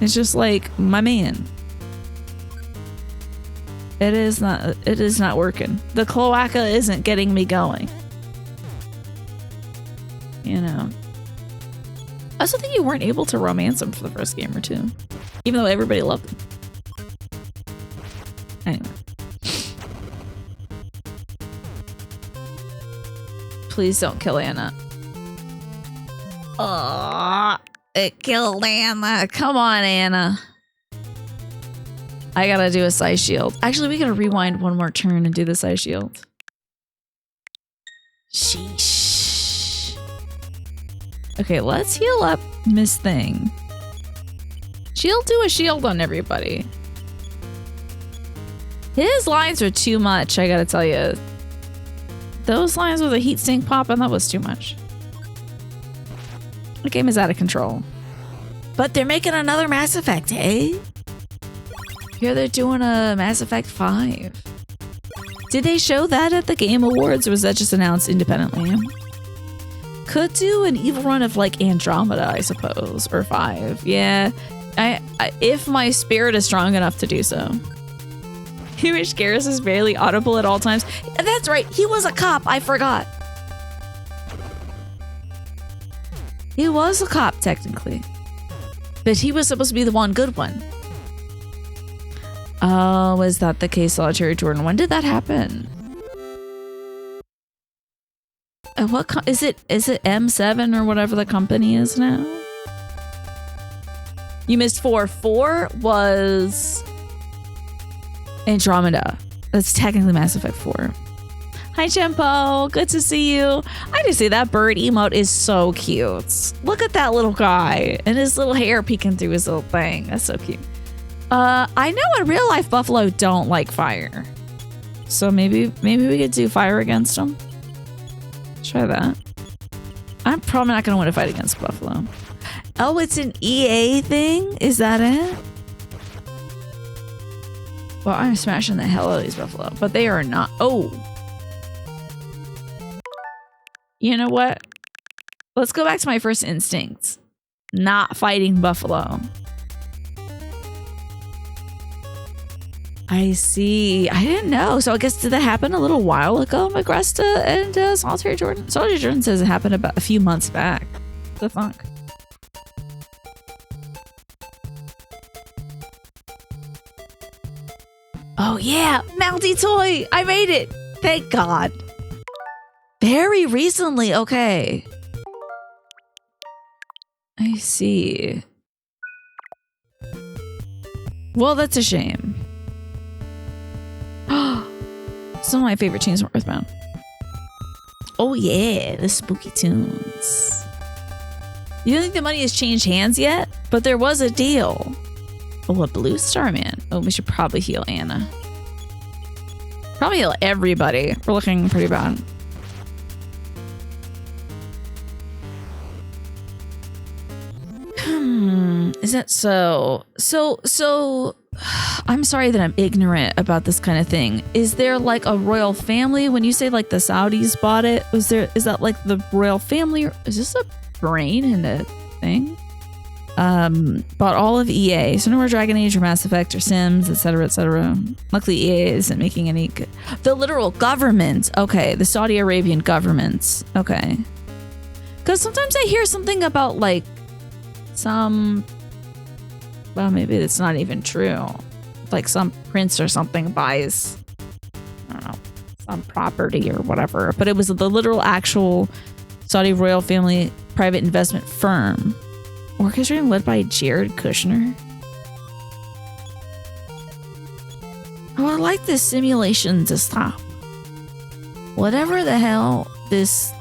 It's just like, my man. It is not working. The cloaca isn't getting me going. You know. I also think you weren't able to romance him for the first game or two. Even though everybody loved him. Anyway. Please don't kill Anna. Oh, it killed Anna. Come on, Anna. I gotta do a side shield. Actually, we gotta rewind one more turn and do the side shield. Sheesh. Okay, let's heal up Miss Thing. She'll do a shield on everybody. His lines are too much, I gotta tell you. Those lines with a heat sink popping, that was too much. The game is out of control. But they're making another Mass Effect, eh? Here they're doing a Mass Effect 5. Did they show that at the Game Awards, or was that just announced independently? Could do an evil run of like Andromeda, I suppose, or 5. Yeah, I if my spirit is strong enough to do so. You wish Garrus is barely audible at all times. That's right, he was a cop, I forgot. He was a cop, technically. But he was supposed to be the one good one. Oh, is that the case, Solitary Jordan? When did that happen? Is it M7 or whatever the company is now? You missed 4. 4 was Andromeda. That's technically Mass Effect 4. Hi, Jempo. Good to see you. I just say that bird emote is so cute. Look at that little guy and his little hair peeking through his little thing. That's so cute. I know in real life buffalo don't like fire, so maybe we could do fire against them. Try that. I'm probably not gonna win a fight against buffalo. Oh, it's an EA thing? Is that it? Well, I'm smashing the hell out of these buffalo, but they are not. Oh. You know what? Let's go back to my first instincts. Not fighting buffalo. I see. I didn't know. So I guess did that happen a little while ago, Magresta and Solitary Jordan? Solitary Jordan says it happened about a few months back. The fuck? Oh yeah, Mt Itoi! I made it! Thank God. Very recently, okay. I see. Well, that's a shame. Some of my favorite tunes from Earthbound. Oh yeah, the spooky tunes. You don't think the money has changed hands yet? But there was a deal. Oh, a blue star man. Oh, we should probably heal Anna. Probably heal everybody. We're looking pretty bad. Is that so? So, I'm sorry that I'm ignorant about this kind of thing. Is there like a royal family? When you say like the Saudis bought it, is that like the royal family? Or is this a brain in a thing? Bought all of EA. So no more Dragon Age or Mass Effect or Sims, etc., etc. Luckily, EA isn't making any good. The literal government. Okay, the Saudi Arabian government. Okay. Because sometimes I hear something about like well, maybe it's not even true. Like some prince or something buys, I don't know, some property or whatever. But it was the literal actual Saudi royal family private investment firm. Orchestrated and led by Jared Kushner. I would like this simulation to stop. Whatever the hell this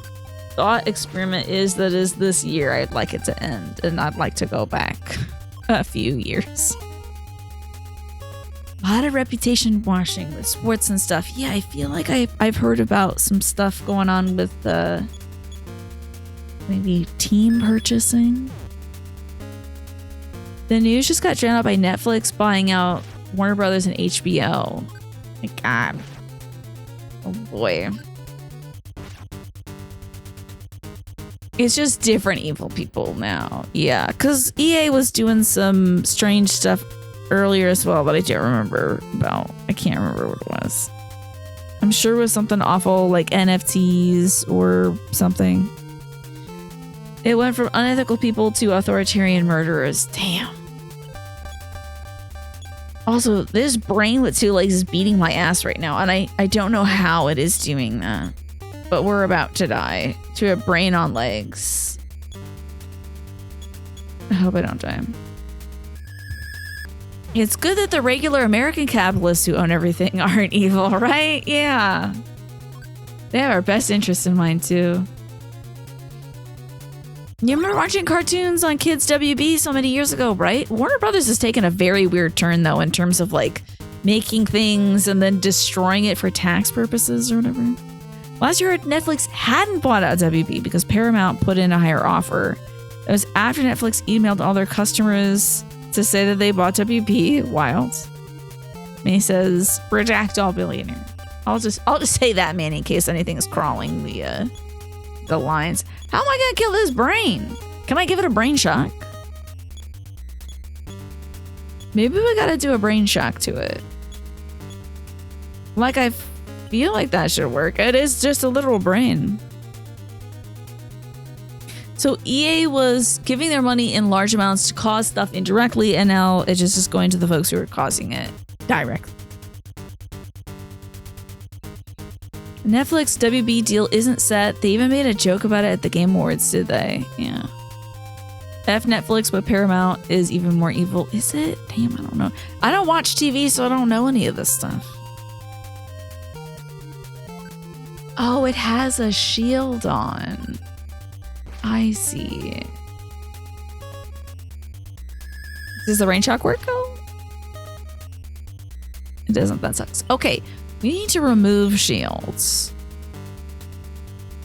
thought experiment is that is this year, I'd like it to end. And I'd like to go back a few years. A lot of reputation washing with sports and stuff. Yeah, I feel like I've heard about some stuff going on with maybe team purchasing. The news just got drowned out by Netflix buying out Warner Brothers and HBO. My God. Oh boy. It's just different evil people now. Yeah, because EA was doing some strange stuff earlier as well, but I can't remember about. I can't remember what it was. I'm sure it was something awful like NFTs or something. It went from unethical people to authoritarian murderers. Damn. Also, this brain with 2 legs is beating my ass right now, and I don't know how it is doing that. But we're about to die to a brain on legs. I hope I don't die. It's good that the regular American capitalists who own everything aren't evil, right? Yeah. They have our best interests in mind, too. You remember watching cartoons on Kids WB so many years ago, right? Warner Brothers has taken a very weird turn, though, in terms of, like, making things and then destroying it for tax purposes or whatever. Last year, Netflix hadn't bought out WB because Paramount put in a higher offer. It was after Netflix emailed all their customers to say that they bought WB. Wild. And he says, redact all billionaire. I'll just say that, man, in case anything is crawling the lines. How am I gonna kill this brain? Can I give it a brain shock? Maybe we gotta do a brain shock to it. Like, I feel like that should work. It is just a literal brain. So EA was giving their money in large amounts to cause stuff indirectly, and now it's just going to the folks who are causing it directly. Netflix WB deal isn't set. They even made a joke about it at the Game Awards, did they? Yeah. F Netflix, but Paramount is even more evil. Is it? Damn, I don't know. I don't watch TV, so I don't know any of this stuff. Oh, it has a shield on. I see. Does the rain shock work though? It doesn't. That sucks. Okay, we need to remove shields.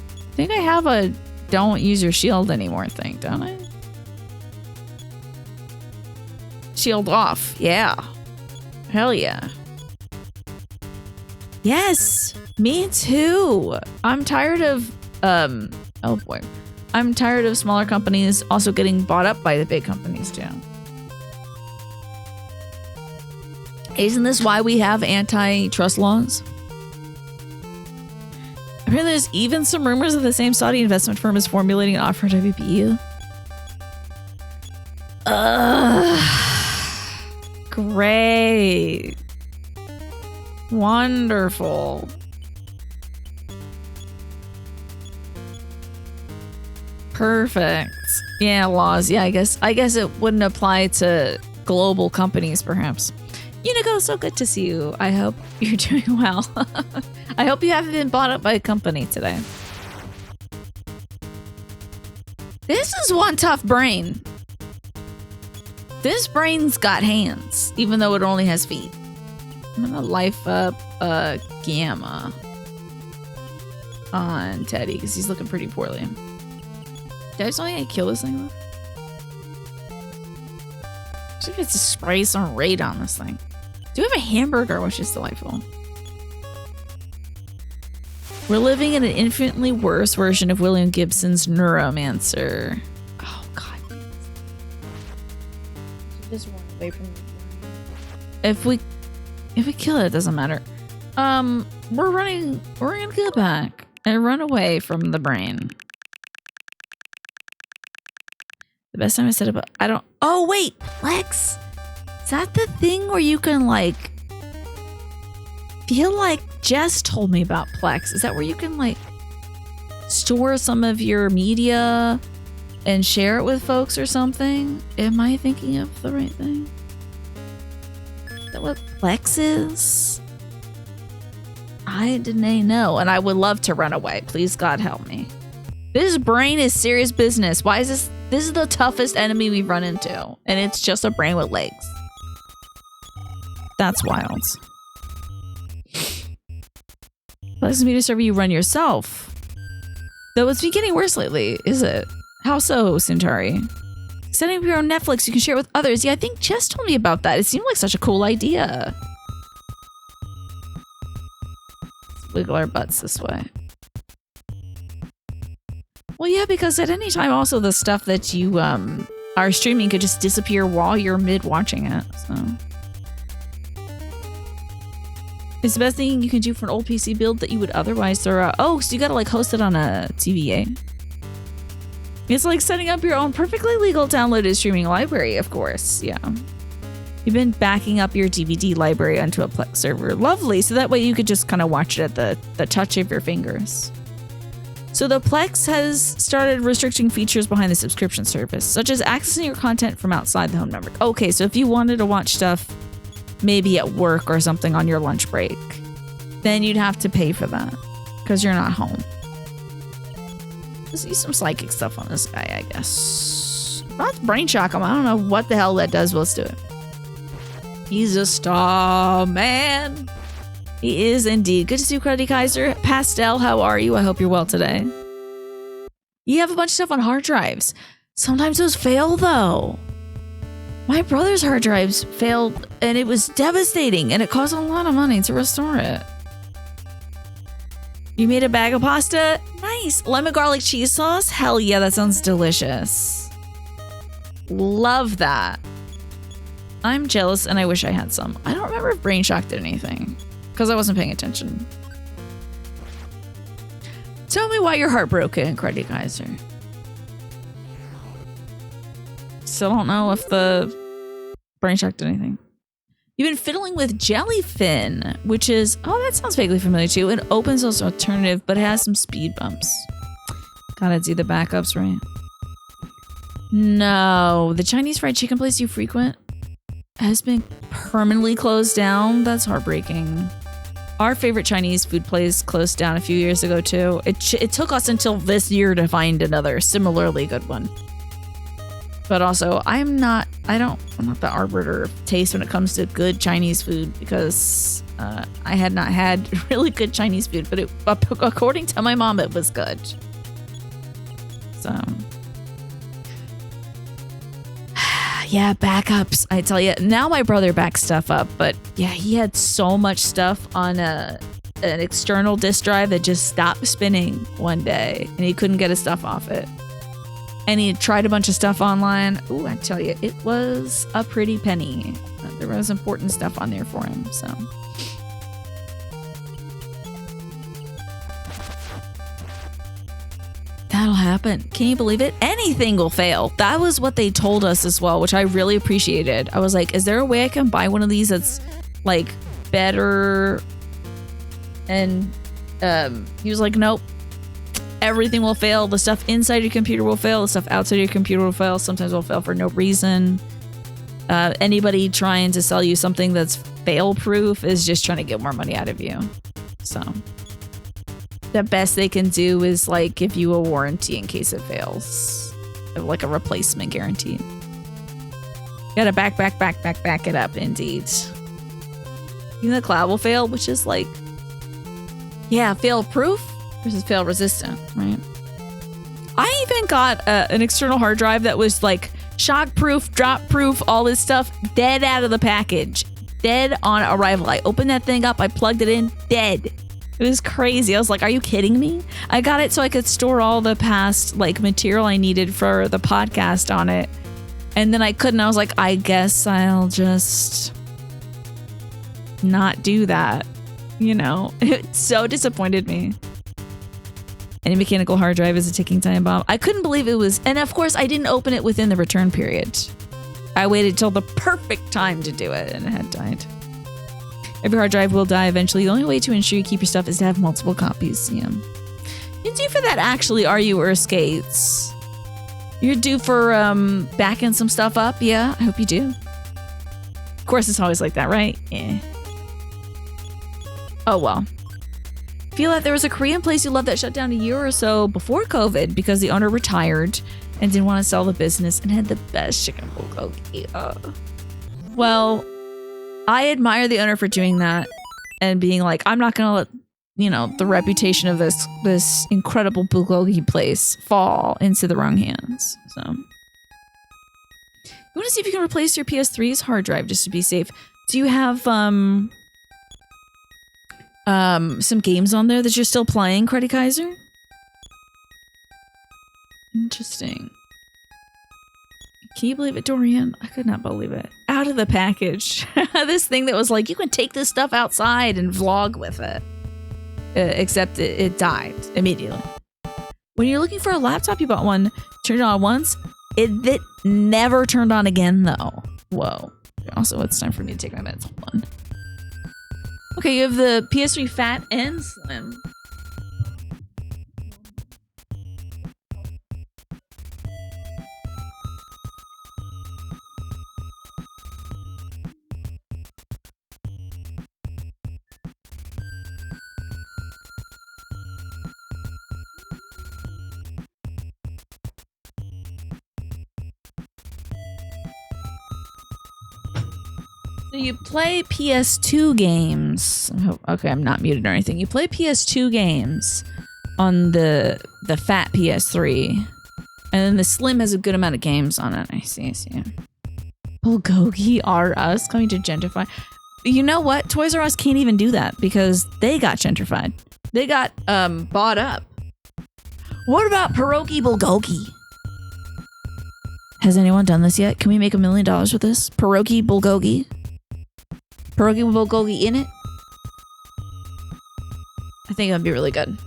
I think I have a don't use your shield anymore thing, don't I? Shield off. Yeah. Hell yeah. Yes, me too. I'm tired of oh boy. I'm tired of smaller companies also getting bought up by the big companies too. Isn't this why we have antitrust laws? Apparently there's even some rumors that the same Saudi investment firm is formulating an offer to WPU. Great. Wonderful. Perfect. Yeah, laws. Yeah, I guess it wouldn't apply to global companies, perhaps. Unico, so good to see you. I hope you're doing well. I hope you haven't been bought up by a company today. This is one tough brain. This brain's got hands, even though it only has feet. I'm gonna life up Gamma on Teddy because he's looking pretty poorly. Did I just only kill this thing though? I should get to spray some raid on this thing. Do we have a hamburger, which is delightful? We're living in an infinitely worse version of William Gibson's Neuromancer. Oh God. Just run away from me. If we kill it, it doesn't matter. We're gonna go back and run away from the brain. The best time I set up, oh wait, Plex. Is that the thing where you can like, feel like Jess told me about Plex. Is that where you can like store some of your media and share it with folks or something? Am I thinking of the right thing? Is that what Plex is? I didn't know, and I would love to run away. Please, God, help me. This brain is serious business. Why is this? This is the toughest enemy we've run into, and it's just a brain with legs. That's wild. Plex is me to serve you run yourself. Though it's been getting worse lately, is it? How so, Centauri? Setting up your own Netflix, you can share it with others. Yeah, I think Jess told me about that. It seemed like such a cool idea. Let's wiggle our butts this way. Well, yeah, because at any time, also the stuff that you are streaming could just disappear while you're mid-watching it. So it's the best thing you can do for an old PC build that you would otherwise throw out. Oh, so you gotta like host it on a TVA. It's like setting up your own perfectly legal downloaded streaming library, of course. Yeah. You've been backing up your DVD library onto a Plex server. Lovely. So that way you could just kind of watch it at the touch of your fingers. So the Plex has started restricting features behind the subscription service, such as accessing your content from outside the home network. Okay, so if you wanted to watch stuff maybe at work or something on your lunch break, then you'd have to pay for that because you're not home. Let's use some psychic stuff on this guy, I guess. Let's brain shock him. I don't know what the hell that does, but let's do it. He's a star man. He is indeed. Good to see you, Cruddy Kaiser. Pastel, how are you? I hope you're well today. You have a bunch of stuff on hard drives. Sometimes those fail, though. My brother's hard drives failed, and it was devastating, and it cost a lot of money to restore it. You made a bag of pasta? Nice. Lemon garlic cheese sauce? Hell yeah, that sounds delicious. Love that. I'm jealous, and I wish I had some. I don't remember if Brain Shock did anything, because I wasn't paying attention. Tell me why you're heartbroken, Cruddy Kaiser. Still don't know if the Brain Shock did anything. You've been fiddling with Jellyfin, which is, oh, that sounds vaguely familiar too. An open source alternative, but it has some speed bumps. Gotta do the backups, right? No, the Chinese fried chicken place you frequent has been permanently closed down. That's heartbreaking. Our favorite Chinese food place closed down a few years ago too. It took us until this year to find another similarly good one. But also, I'm not the arbiter of taste when it comes to good Chinese food because I had not had really good Chinese food, but according to my mom, it was good. So, yeah, backups. I tell you, now my brother backs stuff up, but yeah, he had so much stuff on an external disk drive that just stopped spinning one day, and he couldn't get his stuff off it. And he had tried a bunch of stuff online. Ooh, I tell you, it was a pretty penny. There was important stuff on there for him, so. That'll happen. Can you believe it? Anything will fail. That was what they told us as well, which I really appreciated. I was like, is there a way I can buy one of these that's like better? And he was like, nope. Everything will fail. The stuff inside your computer will fail. The stuff outside your computer will fail. Sometimes it'll fail for no reason. Anybody trying to sell you something that's fail-proof is just trying to get more money out of you. So the best they can do is like give you a warranty in case it fails, like a replacement guarantee. You gotta back it up. Indeed. Even the cloud will fail, which is like, yeah, fail-proof versus fail resistant, right? I even got an external hard drive that was like shock proof, drop proof, all this stuff, dead out of the package, dead on arrival. I opened that thing up, I plugged it in, dead. It was crazy. I was like, are you kidding me? I got it so I could store all the past like material I needed for the podcast on it. And then I couldn't. I was like, I guess I'll just not do that. You know, it so disappointed me. Any mechanical hard drive is a ticking time bomb. I couldn't believe it was, and of course I didn't open it within the return period. I waited till the perfect time to do it and it had died. Every hard drive will die eventually. The only way to ensure you keep your stuff is to have multiple copies. Yeah. You're due for that actually, are you, Earth Skates? You're due for backing some stuff up? Yeah, I hope you do. Of course it's always like that, right? Yeah. Oh well. Feel like there was a Korean place you loved that shut down a year or so before COVID because the owner retired and didn't want to sell the business and had the best chicken bulgogi. Well, I admire the owner for doing that and being like, I'm not gonna let, you know, the reputation of this incredible bulgogi place fall into the wrong hands. So you want to see if you can replace your PS3's hard drive just to be safe. Do you have some games on there that you're still playing, Creddy Kaiser? Interesting. Can you believe it, Dorian? I could not believe it. Out of the package. This thing that was like, you can take this stuff outside and vlog with it. Except it died immediately. When you're looking for a laptop, you bought one, turned it on once. It never turned on again, though. Whoa. Also, it's time for me to take my meds. Hold on. Okay, you have the PS3 Fat and Slim. So you play PS2 games. Okay, I'm not muted or anything. You play PS2 games on the fat PS3. And then the Slim has a good amount of games on it. I see. Bulgogi R Us coming to gentrify. You know what? Toys R Us can't even do that because they got gentrified. They got bought up. What about Pierogi Bulgogi? Has anyone done this yet? Can we make $1 million with this? Pierogi Bulgogi? Pierogi bulgogi in it? I think it would be really good.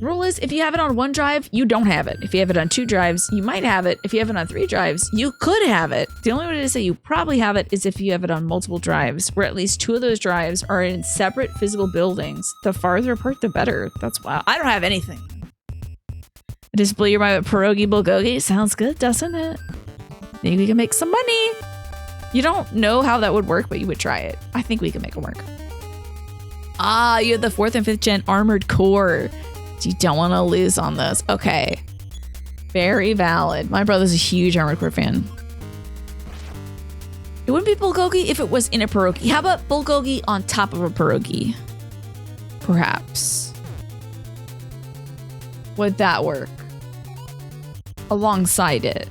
Roll is, if you have it on 1 drive, you don't have it. If you have it on 2 drives, you might have it. If you have it on 3 drives, you could have it. The only way to say you probably have it is if you have it on multiple drives, where at least 2 of those drives are in separate physical buildings. The farther apart, the better. That's wild. I don't have anything. I just blew your mind with pierogi bulgogi. Sounds good, doesn't it? Maybe we can make some money. You don't know how that would work, but you would try it. I think we can make it work. Ah, you have the 4th and 5th gen armored core. You don't want to lose on this. Okay. Very valid. My brother's a huge armored core fan. It wouldn't be bulgogi if it was in a pierogi. How about bulgogi on top of a pierogi? Perhaps. Would that work? Alongside it.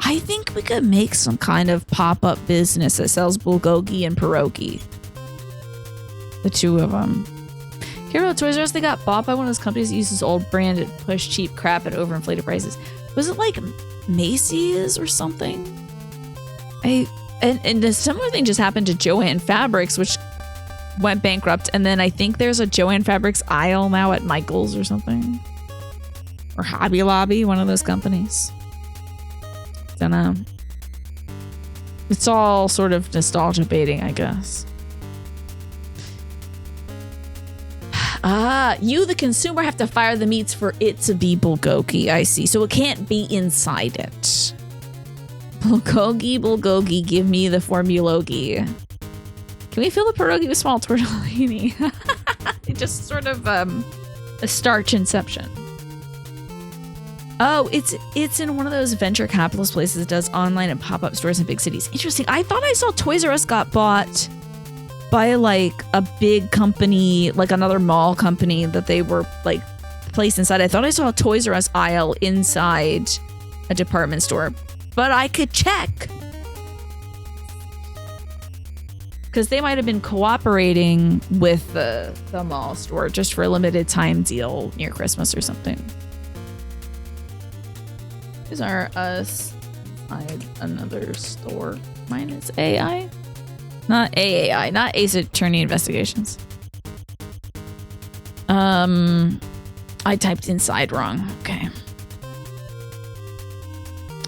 I think we could make some kind of pop-up business that sells bulgogi and pierogi. The 2 of them. Here at Toys R Us, they got bought by one of those companies that uses old brand and push cheap crap at overinflated prices. Was it like Macy's or something? And a similar thing just happened to Joann Fabrics, which went bankrupt. And then I think there's a Joann Fabrics aisle now at Michael's or something. Or Hobby Lobby, one of those companies. Don't know. It's all sort of nostalgia baiting, I guess. Ah, you, the consumer, have to fire the meats for it to be bulgogi. I see. So it can't be inside it. Bulgogi, give me the formulogi. Can we fill the pierogi with small tortellini? Just sort of a starch inception. Oh, it's in one of those venture capitalist places that does online and pop-up stores in big cities. Interesting. I thought I saw Toys R Us got bought by like a big company, like another mall company that they were like placed inside. I thought I saw a Toys R Us aisle inside a department store, but I could check. Because they might have been cooperating with the mall store just for a limited time deal near Christmas or something. These are us inside another store. Mine is AI. Not AAI, not Ace Attorney Investigations. I typed inside wrong. Okay.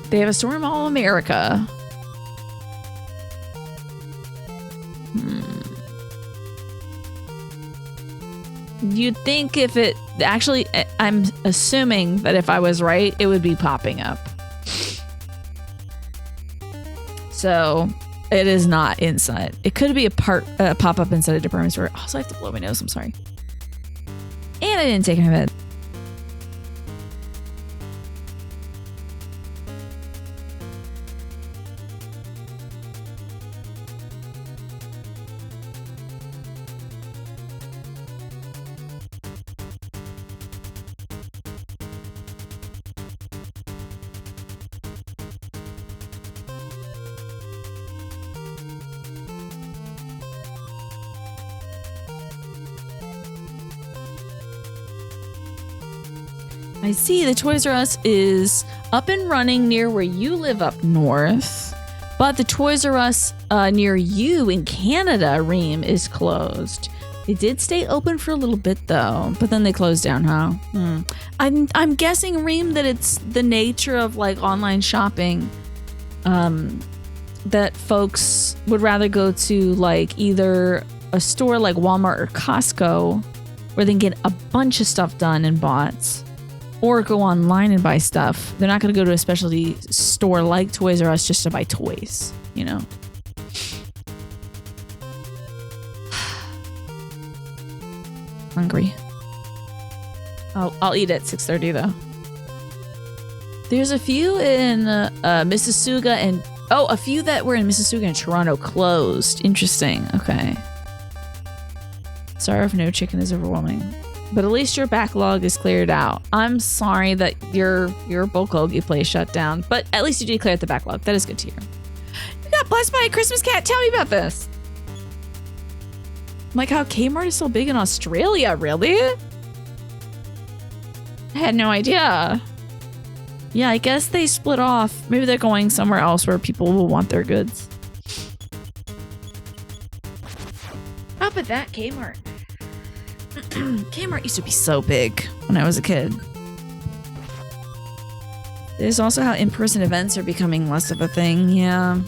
They have a store in Mall of America. You'd think if it... Actually, I'm assuming that if I was right, it would be popping up. So... It is not inside. It could be a pop-up inside a department store. Also, I have to blow my nose. I'm sorry. And I didn't take my med. I see the Toys R Us is up and running near where you live up north, but the Toys R Us near you in Canada, Reem, is closed. They did stay open for a little bit though, but then they closed down, huh? I'm guessing, Reem, that it's the nature of like online shopping, that folks would rather go to like either a store like Walmart or Costco, where they can get a bunch of stuff done and bought, or go online and buy stuff. They're not going to go to a specialty store like Toys R Us just to buy toys, you know? Hungry. I'll eat at 6:30 though. There's a few in Mississauga and... Oh, a few that were in Mississauga and Toronto closed. Interesting. Okay. Sorry if no chicken is overwhelming. But at least your backlog is cleared out. I'm sorry that your bulgogi place shut down, but at least you did clear out the backlog. That is good to hear. You got blessed by a Christmas cat. Tell me about this. Like how Kmart is so big in Australia, really? I had no idea. Yeah, I guess they split off. Maybe they're going somewhere else where people will want their goods. Up at that Kmart. Kmart used to be so big when I was a kid. There's also how in-person events are becoming less of a thing. Yeah.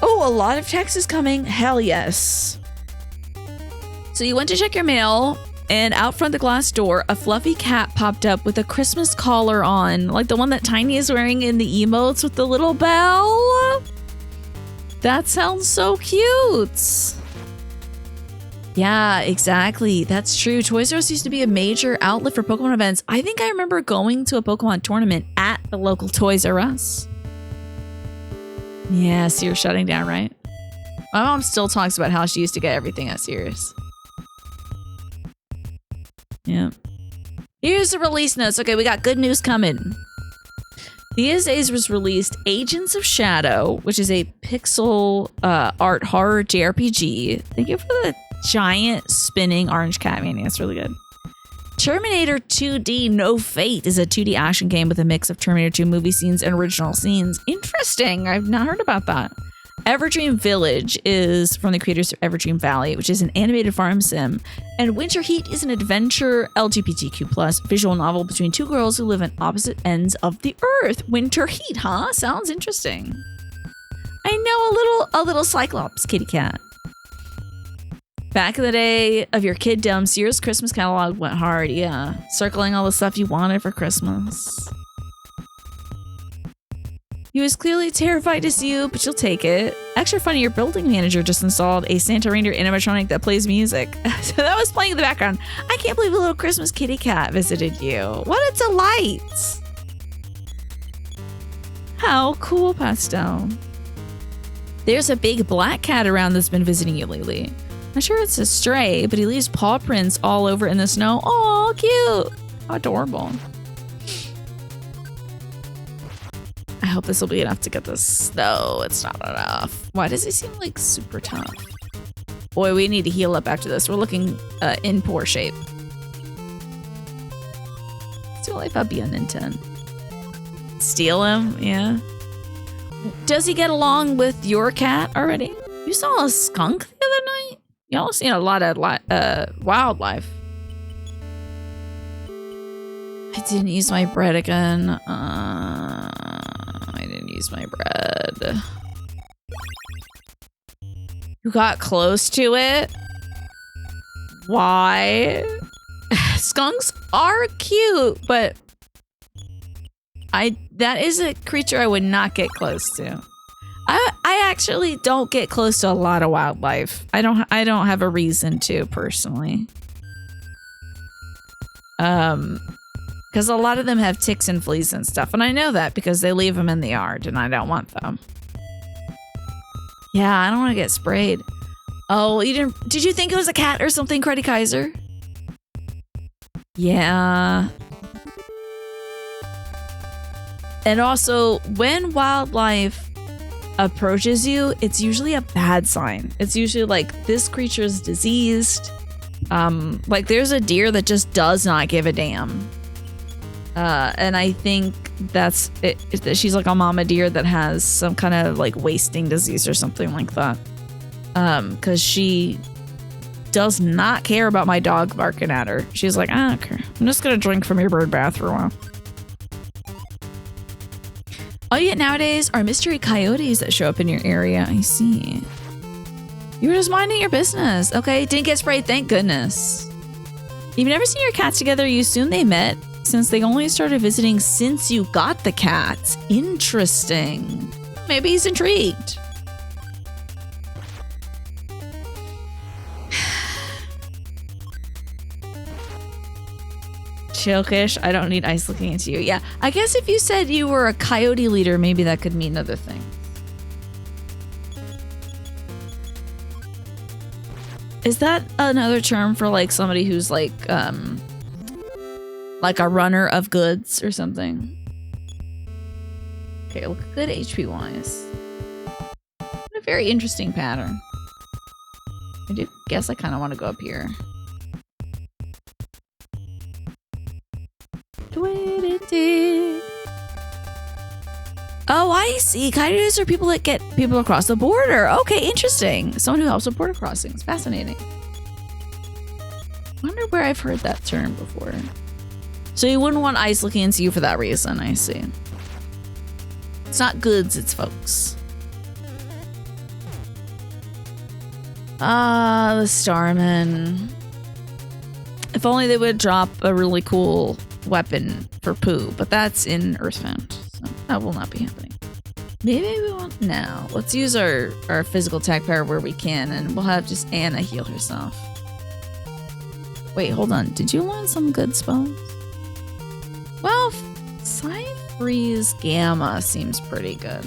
Oh, a lot of text is coming. Hell yes. So you went to check your mail, and out front the glass door, a fluffy cat popped up with a Christmas collar on, like the one that Tiny is wearing in the emotes with the little bell. That sounds so cute. Yeah, exactly. That's true. Toys R Us used to be a major outlet for Pokemon events. I think I remember going to a Pokemon tournament at the local Toys R Us. Yeah, so you're shutting down, right? My mom still talks about how she used to get everything at Sears. Yeah. Here's the release notes. Okay, we got good news coming. These days was released Agents of Shadow, which is a pixel art horror JRPG. Thank you for the giant spinning orange cat mania. It's really good. Terminator 2D No Fate is a 2D action game with a mix of Terminator 2 movie scenes and original scenes. Interesting. I've not heard about that. Everdream Village is from the creators of Everdream Valley, which is an animated farm sim. And Winter Heat is an adventure LGBTQ+ visual novel between two girls who live on opposite ends of the earth. Winter Heat, huh? Sounds interesting. I know a little Cyclops kitty cat. Back in the day of your kiddom, Sears Christmas catalog went hard, yeah. Circling all the stuff you wanted for Christmas. He was clearly terrified to see you, but you'll take it. Extra funny, your building manager just installed a Santa reindeer animatronic that plays music. So that was playing in the background. I can't believe a little Christmas kitty cat visited you. What a delight. How cool, Pastel. There's a big black cat around that's been visiting you lately. I'm sure it's a stray, but he leaves paw prints all over in the snow. Oh, cute. How adorable. I hope this will be enough to get this. No, it's not enough. Why does he seem like super tough? Boy, we need to heal up after this. We're looking in poor shape. Let's do a life puppy on Nintendo. Steal him? Yeah. Does he get along with your cat already? You saw a skunk the other night? Y'all seen a lot of wildlife. I didn't use my bread again. I didn't use my bread. You got close to it? Why? Skunks are cute, but that is a creature I would not get close to. I actually don't get close to a lot of wildlife. I don't have a reason to personally. Because a lot of them have ticks and fleas and stuff, and I know that because they leave them in the yard, and I don't want them. Yeah, I don't want to get sprayed. Oh, you didn't? Did you think it was a cat or something, Cruddy Kaiser? Yeah. And also, when wildlife approaches you, it's usually a bad sign. It's usually like, this creature is diseased. Like there's a deer that just does not give a damn. And I think that's it. She's like a mama deer that has some kind of like wasting disease or something like that. Because she does not care about my dog barking at her. She's like, I don't care. I'm just gonna drink from your bird bath for a while. All you get nowadays are mystery coyotes that show up in your area. I see. You were just minding your business. Okay, didn't get sprayed, thank goodness. You've never seen your cats together, you assume they met since they only started visiting since you got the cats. Interesting. Maybe he's intrigued. Chilkish, I don't need ice looking into you. Yeah, I guess if you said you were a coyote leader, maybe that could mean other things. Is that another term for like somebody who's like a runner of goods or something? Okay, look good HP wise. A very interesting pattern. I do guess I kind of want to go up here. Oh, I see. Coyotes are people that get people across the border. Okay, interesting. Someone who helps with border crossings. Fascinating. I wonder where I've heard that term before. So you wouldn't want ICE looking into you for that reason, I see. It's not goods, it's folks. Ah, the Starmen. If only they would drop a really cool weapon for poo, but that's in Earthbound, so that will not be happening. Maybe we won't now. Let's use our physical attack power where we can, and we'll have just Anna heal herself. Wait, hold on. Did you learn some good spells? Well, Psy Freeze Gamma seems pretty good.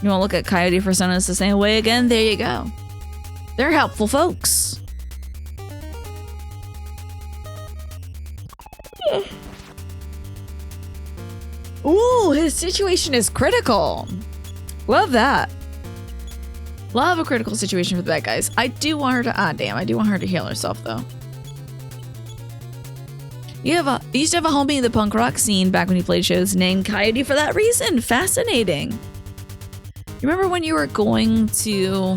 You want to look at Coyote Personas the same way again? There you go. They're helpful folks. Ooh, his situation is critical. Love that. Love a critical situation for the bad guys. I do want her to... Ah, damn. I do want her to heal herself, though. You used to have a homie in the punk rock scene back when you played shows named Coyote for that reason. Fascinating. You remember when you were going to...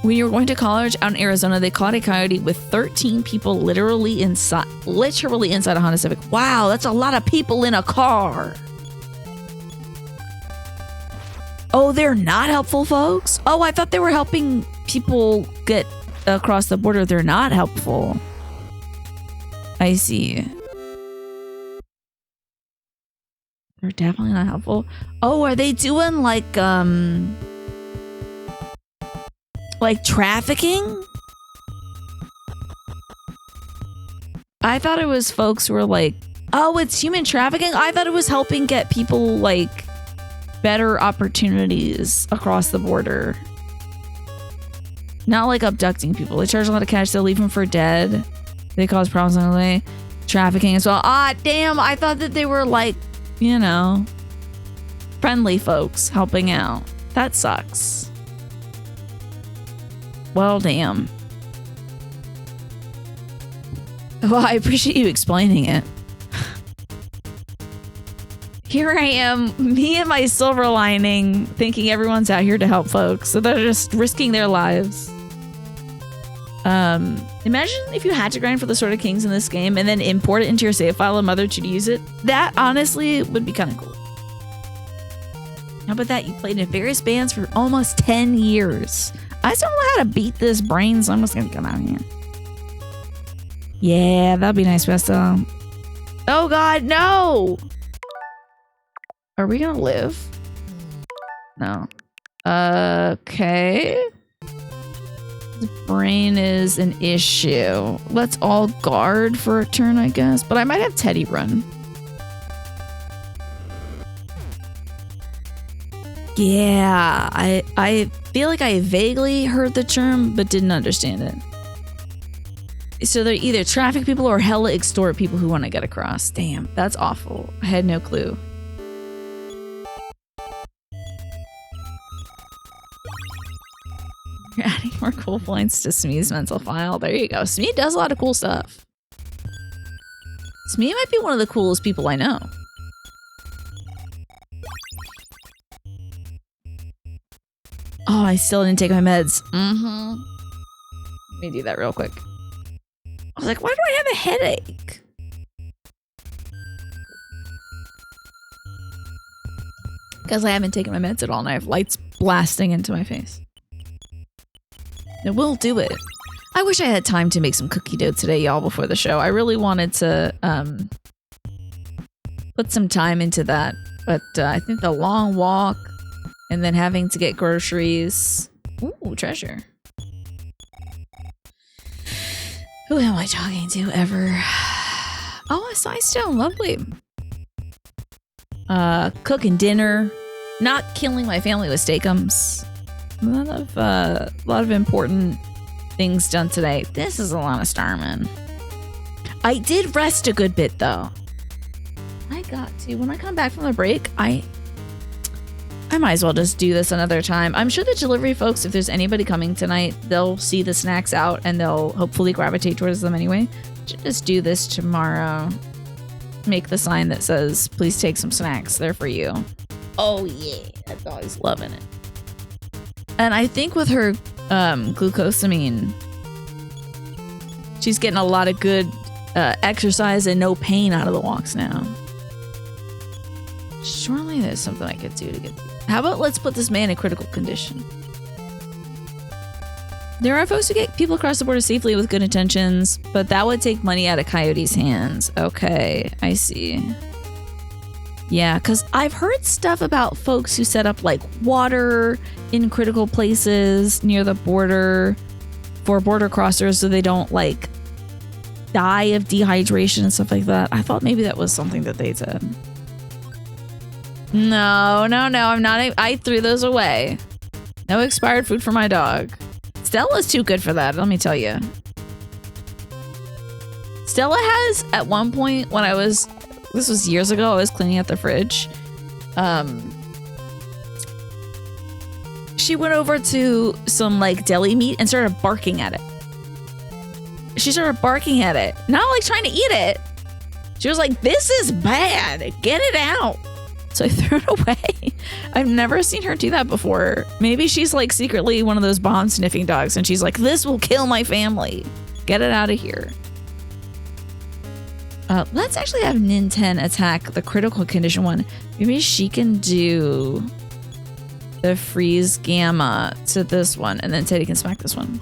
when you were going to college out in Arizona, they caught a coyote with 13 people literally inside a Honda Civic. Wow, that's a lot of people in a car. Oh, they're not helpful, folks? Oh, I thought they were helping people get across the border. They're not helpful. I see. They're definitely not helpful. Oh, are they doing like trafficking? I thought it was folks who were like, oh, it's human trafficking? I thought it was helping get people like better opportunities across the border. Not like abducting people. They charge a lot of cash. They'll leave them for dead. They cause problems on the way. Trafficking as well. Ah, damn. I thought that they were like, you know, friendly folks helping out. That sucks. Well, damn. Well, I appreciate you explaining it. Here I am, me and my silver lining, thinking everyone's out here to help folks. So they're just risking their lives. Imagine if you had to grind for the Sword of Kings in this game and then import it into your save file and mother to use it. That honestly would be kind of cool. How about that? You played in various bands for almost 10 years. I still don't know how to beat this brain, so I'm just gonna come out here. Yeah, that'd be nice, Vesta. Oh god, no! Are we gonna live? No. Okay. The brain is an issue. Let's all guard for a turn, I guess. But I might have Teddy run. Yeah, I feel like I vaguely heard the term, but didn't understand it. So they're either traffic people or hella extort people who want to get across. Damn, that's awful. I had no clue. You're adding more cool points to Smee's mental file. There you go. Smee does a lot of cool stuff. Smee might be one of the coolest people I know. Oh, I still didn't take my meds. Let me do that real quick. I was like, why do I have a headache? Because I haven't taken my meds at all and I have lights blasting into my face. It will do it. I wish I had time to make some cookie dough today, y'all, before the show. I really wanted to put some time into that. But I think the long walk and then having to get groceries. Ooh, treasure. Who am I talking to ever? Oh, a side stone. Lovely. Cooking dinner. Not killing my family with steakums. A lot of important things done today. This is a lot of Starman. I did rest a good bit though. I got to. When I come back from the break, I might as well just do this another time. I'm sure the delivery folks, if there's anybody coming tonight, they'll see the snacks out and they'll hopefully gravitate towards them anyway. should just do this tomorrow. Make the sign that says, please take some snacks. They're for you. Oh, yeah. That dog's loving it. And I think with her glucosamine, she's getting a lot of good exercise and no pain out of the walks now. Surely there's something I could do to get... How about let's put this man in critical condition? There are folks who get people across the border safely with good intentions, but that would take money out of Coyote's hands. Okay, I see. Yeah, because I've heard stuff about folks who set up like water in critical places near the border for border crossers so they don't like die of dehydration and stuff like that. I thought maybe that was something that they did. No, I'm not. I threw those away. No expired food for my dog. Stella's too good for that, let me tell you. Stella has, at one point when this was years ago, I was cleaning out the fridge. She went over to some like deli meat and started barking at it. She started barking at it, not like trying to eat it. She was like, this is bad, get it out. So I threw it away. I've never seen her do that before. Maybe she's like secretly one of those bomb sniffing dogs and she's like, this will kill my family. Get it out of here. Let's actually have Ninten attack the critical condition one. Maybe she can do the freeze gamma to this one and then Teddy can smack this one.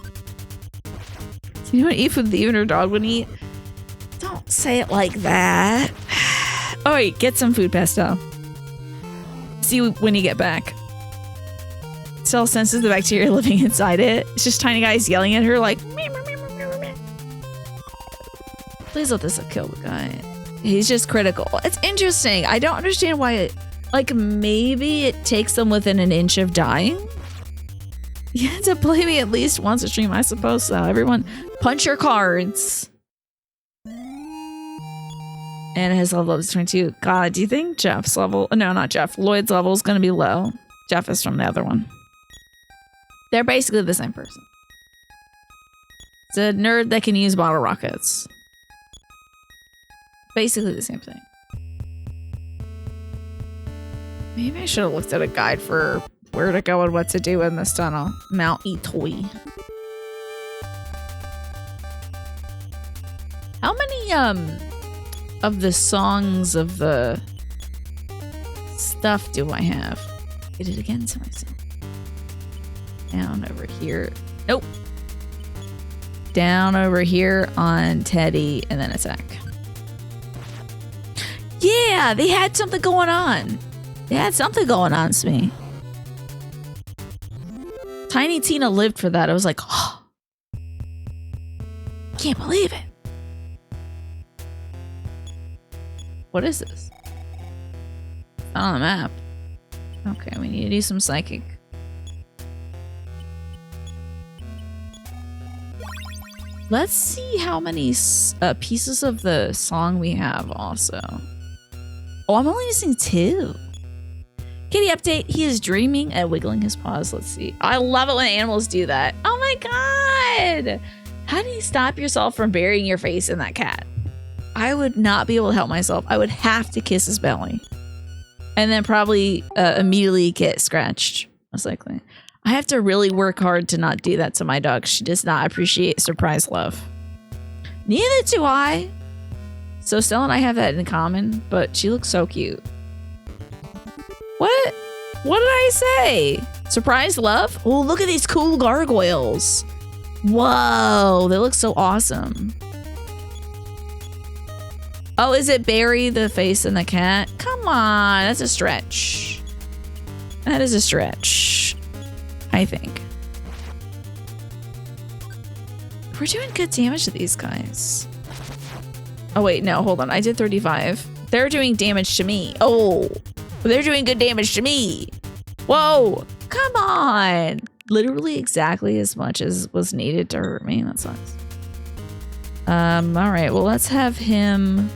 You know what eat food even her dog would eat? Don't say it like that. Oh wait, get some food, Pastel. See when you get back. Cell senses the bacteria living inside it. It's just tiny guys yelling at her like, meh, meh, meh, meh, meh, meh. Please let this kill the guy. He's just critical. It's interesting. I don't understand why it, like maybe it takes them within an inch of dying. You have to play me at least once a stream, I suppose so. Everyone punch your cards. And his level is 22. God, do you think Jeff's level... No, not Jeff. Lloyd's level is going to be low. Jeff is from the other one. They're basically the same person. It's a nerd that can use bottle rockets. Basically the same thing. Maybe I should have looked at a guide for where to go and what to do in this tunnel. Mt Itoi. How many, of the songs of the stuff do I have? Get it again to myself. Down over here. Nope. Down over here on Teddy and then attack. Yeah, they had something going on. They had something going on, Smee. Tiny Tina lived for that. I was like, oh, can't believe it. What is this? It's not on the map. Okay, we need to do some psychic. Let's see how many pieces of the song we have also. Oh, I'm only missing 2. Kitty update. He is dreaming and wiggling his paws. Let's see. I love it when animals do that. Oh my god. How do you stop yourself from burying your face in that cat? I would not be able to help myself. I would have to kiss his belly. And then probably immediately get scratched. Most likely. I have to really work hard to not do that to my dog. She does not appreciate surprise love. Neither do I. So Stella and I have that in common, but she looks so cute. What? What did I say? Surprise love? Oh, look at these cool gargoyles. Whoa, they look so awesome. Oh, is it Barry the face and the cat? Come on, that's a stretch. That is a stretch, I think. We're doing good damage to these guys. Oh wait, no, hold on. I did 35. They're doing damage to me. Oh, they're doing good damage to me. Whoa, come on. Literally exactly as much as was needed to hurt me. That sucks. All right, well, let's have him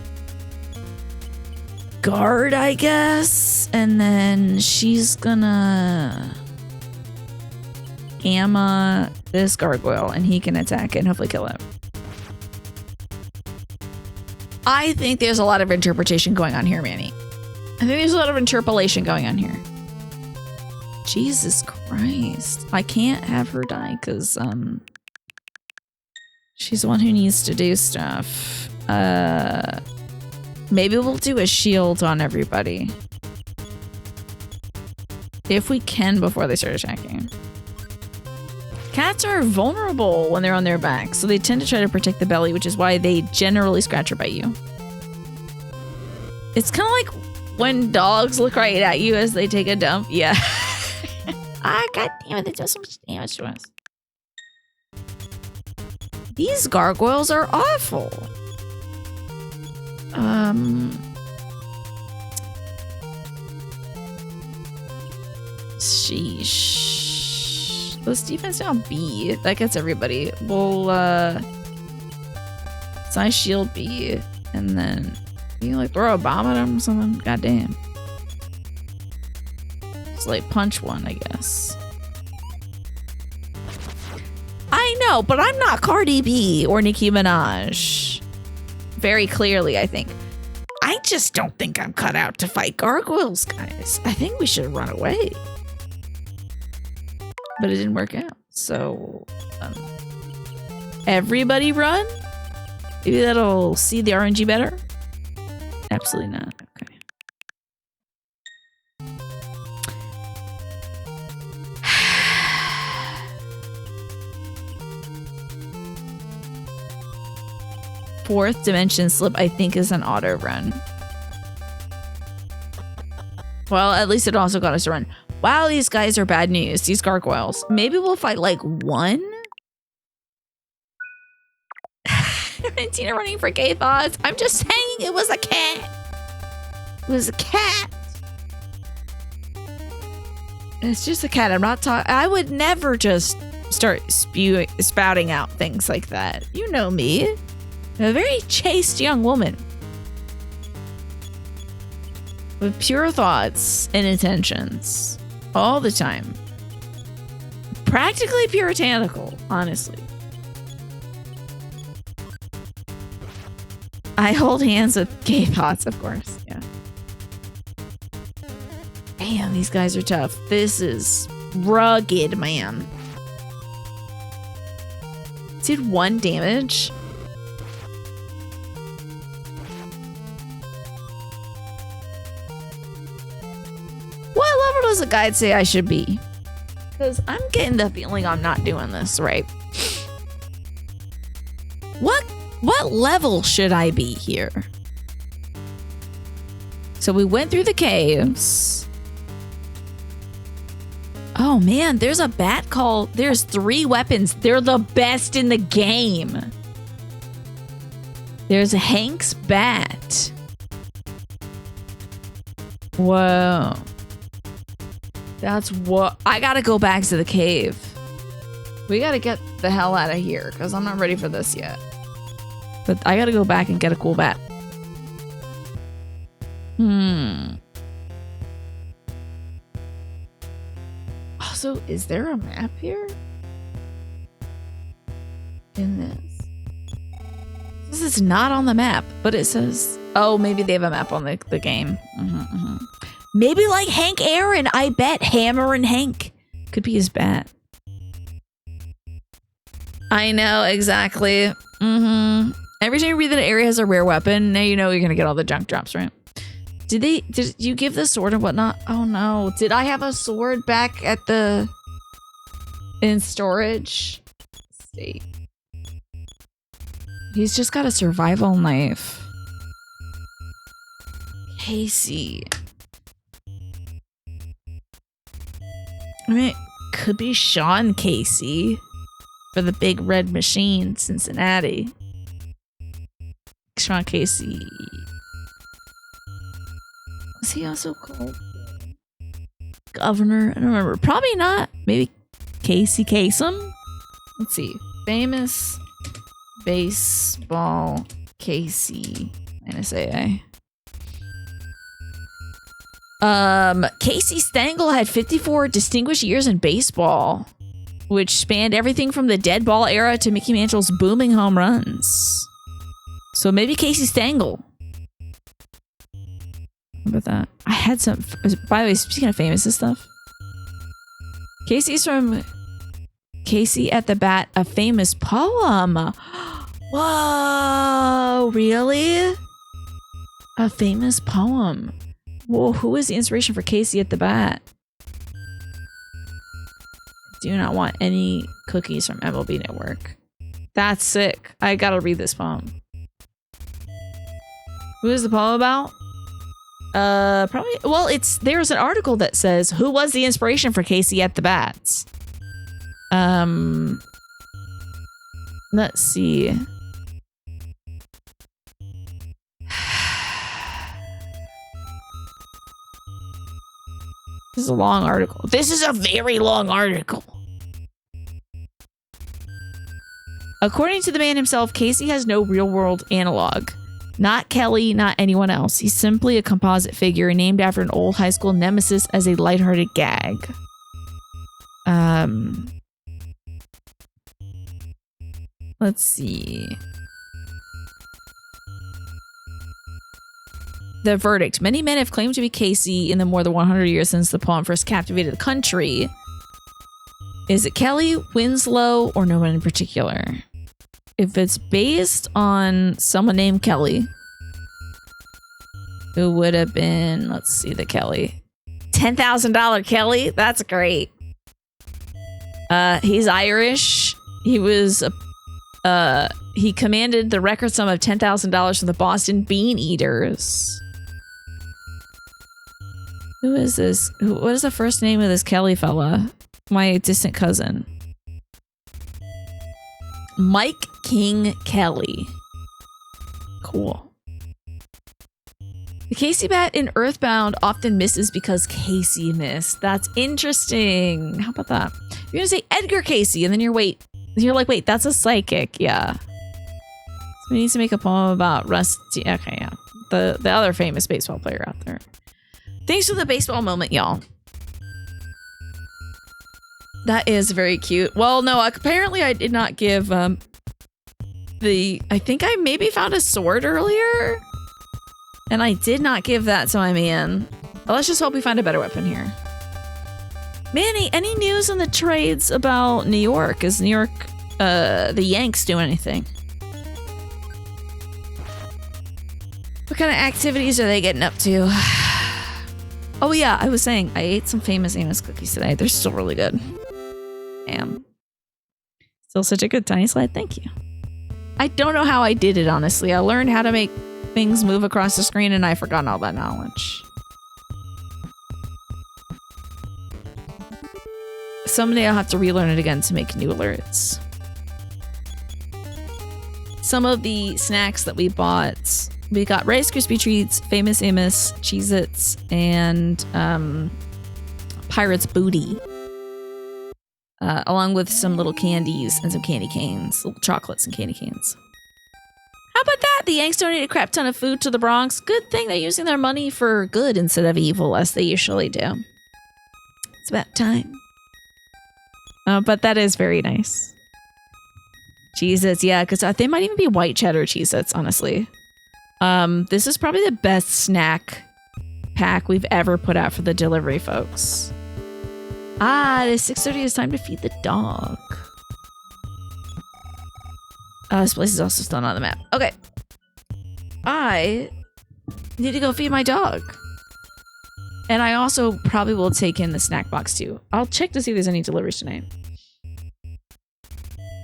guard, I guess. And then she's gonna gamma this gargoyle and he can attack it and hopefully kill it. I think there's a lot of interpretation going on here, Manny. I think there's a lot of interpolation going on here. Jesus Christ. I can't have her die because she's the one who needs to do stuff. Maybe we'll do a shield on everybody. If we can before they start attacking. Cats are vulnerable when they're on their back, so they tend to try to protect the belly, which is why they generally scratch or bite you. It's kind of like when dogs look right at you as they take a dump. Yeah. Ah, god damn it, they do so much damage to us. These gargoyles are awful. Sheesh. Let's defense down B. That gets everybody. We'll size shield B, and then you like throw a bomb at him or something. God damn. Just like punch one, I guess. I know, but I'm not Cardi B or Nicki Minaj. Very clearly, I think. I just don't think I'm cut out to fight gargoyles, guys. I think we should run away. But it didn't work out. So, everybody run? Maybe that'll see the RNG better? Absolutely not. Okay. Fourth dimension slip, I think, is an auto run. Well, at least it also got us to run. Wow, these guys are bad news. These gargoyles. Maybe we'll fight like one? Tina running for gay thoughts. I'm just saying it was a cat. It was a cat. It's just a cat. I'm not talking. I would never just start spouting out things like that. You know me. A very chaste young woman. With pure thoughts and intentions. All the time. Practically puritanical, honestly. I hold hands with gay thoughts, of course. Yeah. Damn, these guys are tough. This is rugged, man. Did 1 damage. What level does the guide say I should be? Because I'm getting the feeling I'm not doing this right. What level should I be here? So we went through the caves. Oh man, there's a bat call. There's 3 weapons. They're the best in the game. There's Hank's bat. Whoa. That's what. I gotta go back to the cave. We gotta get the hell out of here because I'm not ready for this yet. But I gotta go back and get a cool bat. Also, is there a map here? In this? This is not on the map, but it says... Oh, maybe they have a map on the game. Maybe like Hank Aaron. I bet Hammer and Hank could be his bat. I know, exactly. Every time you read that an area has a rare weapon, now you know you're gonna get all the junk drops, right? Did you give the sword and whatnot? Oh no. Did I have a sword back at in storage? Let's see. He's just got a survival knife. Casey. I mean, it could be Sean Casey for the Big Red Machine, Cincinnati. Sean Casey. Was he also called Governor? I don't remember. Probably not. Maybe Casey Kasem? Let's see. Famous baseball Casey NSAA. Casey Stengel had 54 distinguished years in baseball, which spanned everything from the dead ball era to Mickey Mantle's booming home runs. So maybe Casey Stengel. How about that? I had some... By the way, speaking of famous and stuff. Casey's from... Casey at the Bat, a famous poem. Whoa, really? A famous poem. Whoa, who was the inspiration for Casey at the Bat? Do not want any cookies from MLB Network. That's sick. I gotta read this poem. Who is the poem about? Probably. Well, there's an article that says who was the inspiration for Casey at the Bats. Let's see. This is a long article. This is a very long article. According to the man himself, Casey has no real-world analog. Not Kelly, not anyone else. He's simply a composite figure named after an old high school nemesis as a lighthearted gag. Let's see. The verdict. Many men have claimed to be Casey in the more than 100 years since the poem first captivated the country. Is it Kelly, Winslow, or no one in particular? If it's based on someone named Kelly, who would have been, let's see, the Kelly. $10,000 Kelly? That's great. He's Irish. He was, he commanded the record sum of $10,000 from the Boston Bean Eaters. Who is this? What is the first name of this Kelly fella? My distant cousin. Mike King Kelly. Cool. The Casey Bat in Earthbound often misses because Casey missed. That's interesting. How about that? You're gonna say Edgar Casey, and then you're like, wait, that's a psychic. Yeah. So we need to make a poem about Rusty. Okay, yeah. The other famous baseball player out there. Thanks for the baseball moment, y'all. That is very cute. Well, no, apparently I did not give I think I maybe found a sword earlier. And I did not give that to my man. Well, let's just hope we find a better weapon here. Manny, any news on the trades about New York? Is New York, the Yanks doing anything? What kind of activities are they getting up to? Oh yeah, I was saying, I ate some famous Amos cookies today. They're still really good. Damn. Still such a good tiny slide. Thank you. I don't know how I did it, honestly. I learned how to make things move across the screen and I've forgotten all that knowledge. Someday I'll have to relearn it again to make new alerts. Some of the snacks that we bought, we got Rice Krispie Treats, Famous Amos, Cheez-Its, and Pirate's Booty. Along with some little candies and some candy canes, little chocolates and candy canes. How about that? The Yanks donated a crap ton of food to the Bronx. Good thing they're using their money for good instead of evil, as they usually do. It's about time. But that is very nice. Cheez-Its, yeah, because they might even be white cheddar Cheez-Its, honestly. This is probably the best snack pack we've ever put out for the delivery folks. It is 6:30. It's time to feed the dog. This place is also still not on the map. Okay. I need to go feed my dog. And I also probably will take in the snack box too. I'll check to see if there's any deliveries tonight.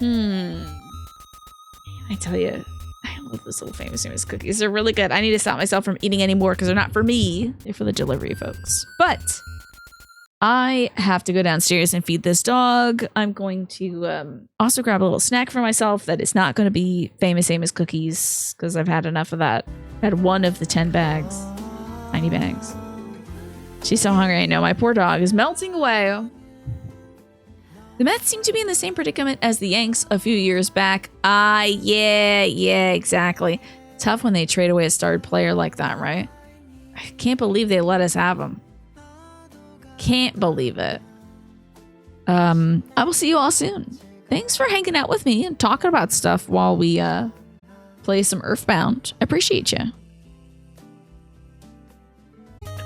I tell you, I love those little Famous Amos cookies. They're really good. I need to stop myself from eating any more because they're not for me. They're for the delivery folks. But I have to go downstairs and feed this dog. I'm going to also grab a little snack for myself that is not going to be Famous Amos cookies because I've had enough of that. I had one of the 10 bags. Tiny bags. She's so hungry. I know. My poor dog is melting away. The Mets seem to be in the same predicament as the Yanks a few years back. Yeah, exactly. Tough when they trade away a starred player like that, right? I can't believe they let us have him. Can't believe it. I will see you all soon. Thanks for hanging out with me and talking about stuff while we play some Earthbound. I appreciate you.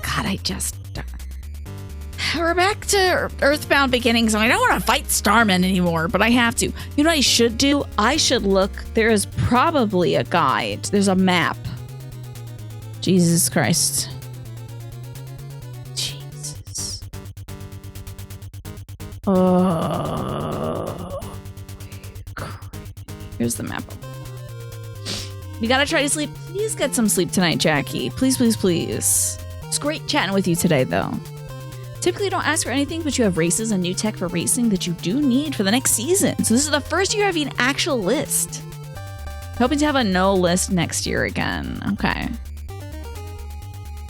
God, we're back to Earthbound beginnings, and I don't want to fight Starman anymore, but I have to. You know what I should do? I should look. There is probably a guide. There's a map. Jesus Christ. Jesus. Oh. Here's the map. You gotta try to sleep. Please get some sleep tonight, Jackie. Please, please, please. It's great chatting with you today, though. Typically, don't ask for anything, but you have races and new tech for racing that you do need for the next season. So this is the first year having an actual list. Hoping to have a no list next year again. Okay.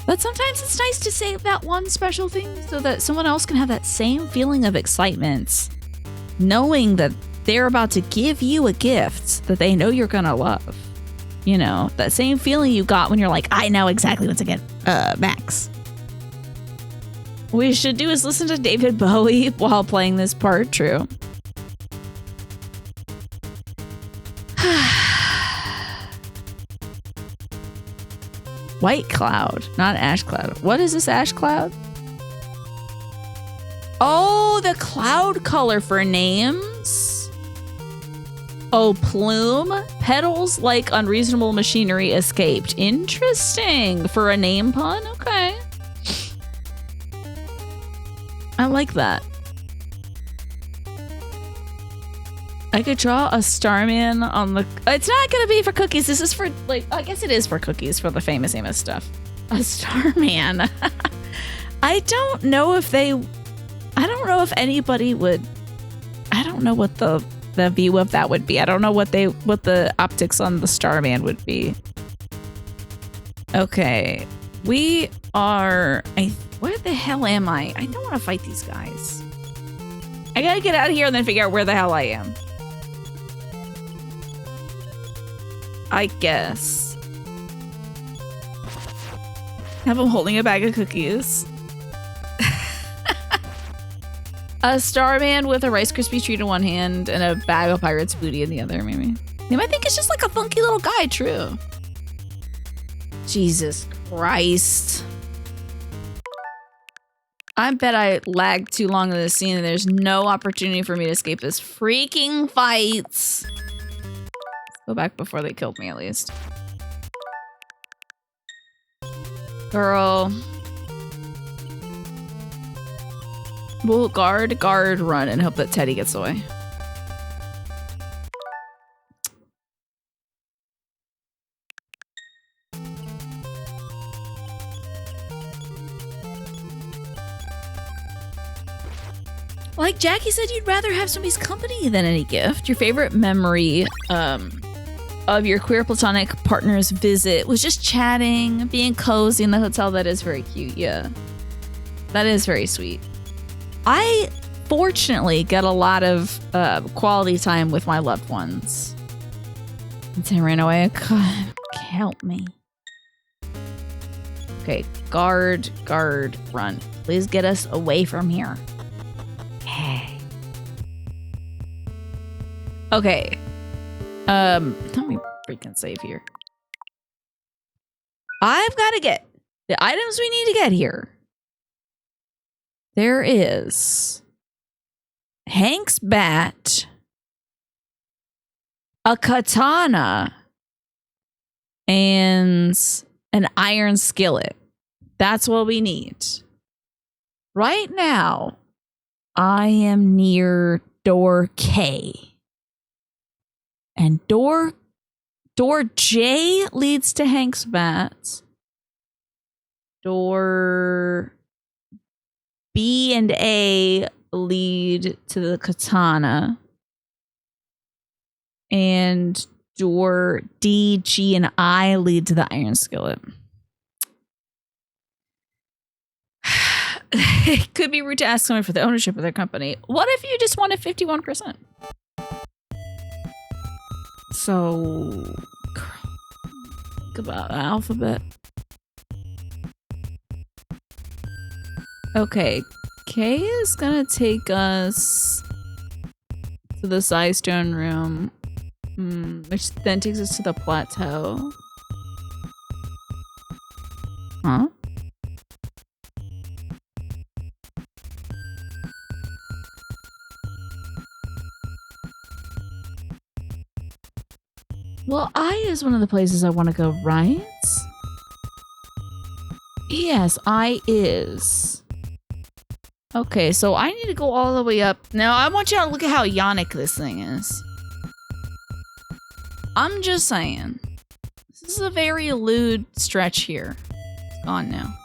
But sometimes it's nice to save that one special thing so that someone else can have that same feeling of excitement, knowing that they're about to give you a gift that they know you're gonna love. You know, that same feeling you got when you're like, I know exactly what to get Max. What we should do is listen to David Bowie while playing this part. True. White cloud, not ash cloud. What is this ash cloud? Oh, the cloud color for names. Oh, plume. Petals like unreasonable machinery escaped. Interesting. For a name pun? Okay. I like that. I could draw a Starman on the... It's not going to be for cookies. This is for, like... I guess it is for cookies, for the famous Amos stuff. A Starman. I don't know if they... I don't know if anybody would... I don't know what the view of that would be. I don't know what the optics on the Starman would be. Okay. We are... Where the hell am I? I don't want to fight these guys. I gotta get out of here and then figure out where the hell I am. I guess. Have him holding a bag of cookies. A Starman with a Rice Krispie treat in one hand and a bag of Pirate's booty in the other, maybe. You might think it's just like a funky little guy, true. Jesus Christ. I bet I lagged too long in this scene and there's no opportunity for me to escape this freaking fight. Let's go back before they killed me, at least. Girl. We'll guard, run, and hope that Teddy gets away. Like Jackie said, you'd rather have somebody's company than any gift. Your favorite memory of your queer platonic partner's visit was just chatting, being cozy in the hotel. That is very cute, yeah. That is very sweet. I fortunately get a lot of quality time with my loved ones. And they ran away. God, help me. Okay, guard, run. Please get us away from here. Okay. Let me freaking save here. I've got to get the items we need to get here. There is Hank's bat, a katana, and an iron skillet. That's what we need. Right now, I am near door K. And door J leads to Hank's bat. Door B and A lead to the katana. And door D, G, and I lead to the iron skillet. It could be rude to ask someone for the ownership of their company. What if you just wanted 51%? So, think about the alphabet. Okay, K is gonna take us to the Side Stone room. Which then takes us to the plateau. Huh? Well, I is one of the places I want to go, right? Yes, I is. Okay, so I need to go all the way up. Now, I want you to look at how yonic this thing is. I'm just saying. This is a very lewd stretch here. It's gone now.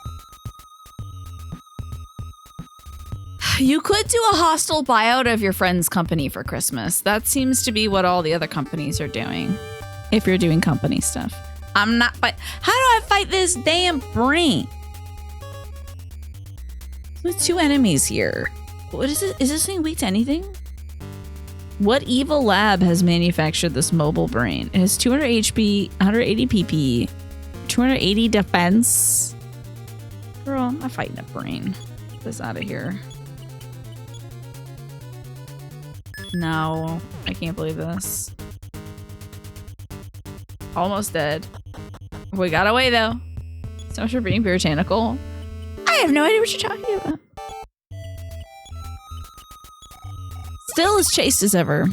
You could do a hostile buyout of your friend's company for Christmas. That seems to be what all the other companies are doing. If you're doing company stuff. I'm not fight. How do I fight this damn brain? With 2 enemies here. What is it? Is this thing weak to anything? What evil lab has manufactured this mobile brain? It has 200 HP, 180 PP, 280 defense. Girl, I'm not fighting a brain. Get this out of here. No, I can't believe this. Almost dead. We got away though. So much for being puritanical. I have no idea what you're talking about. Still as chaste as ever.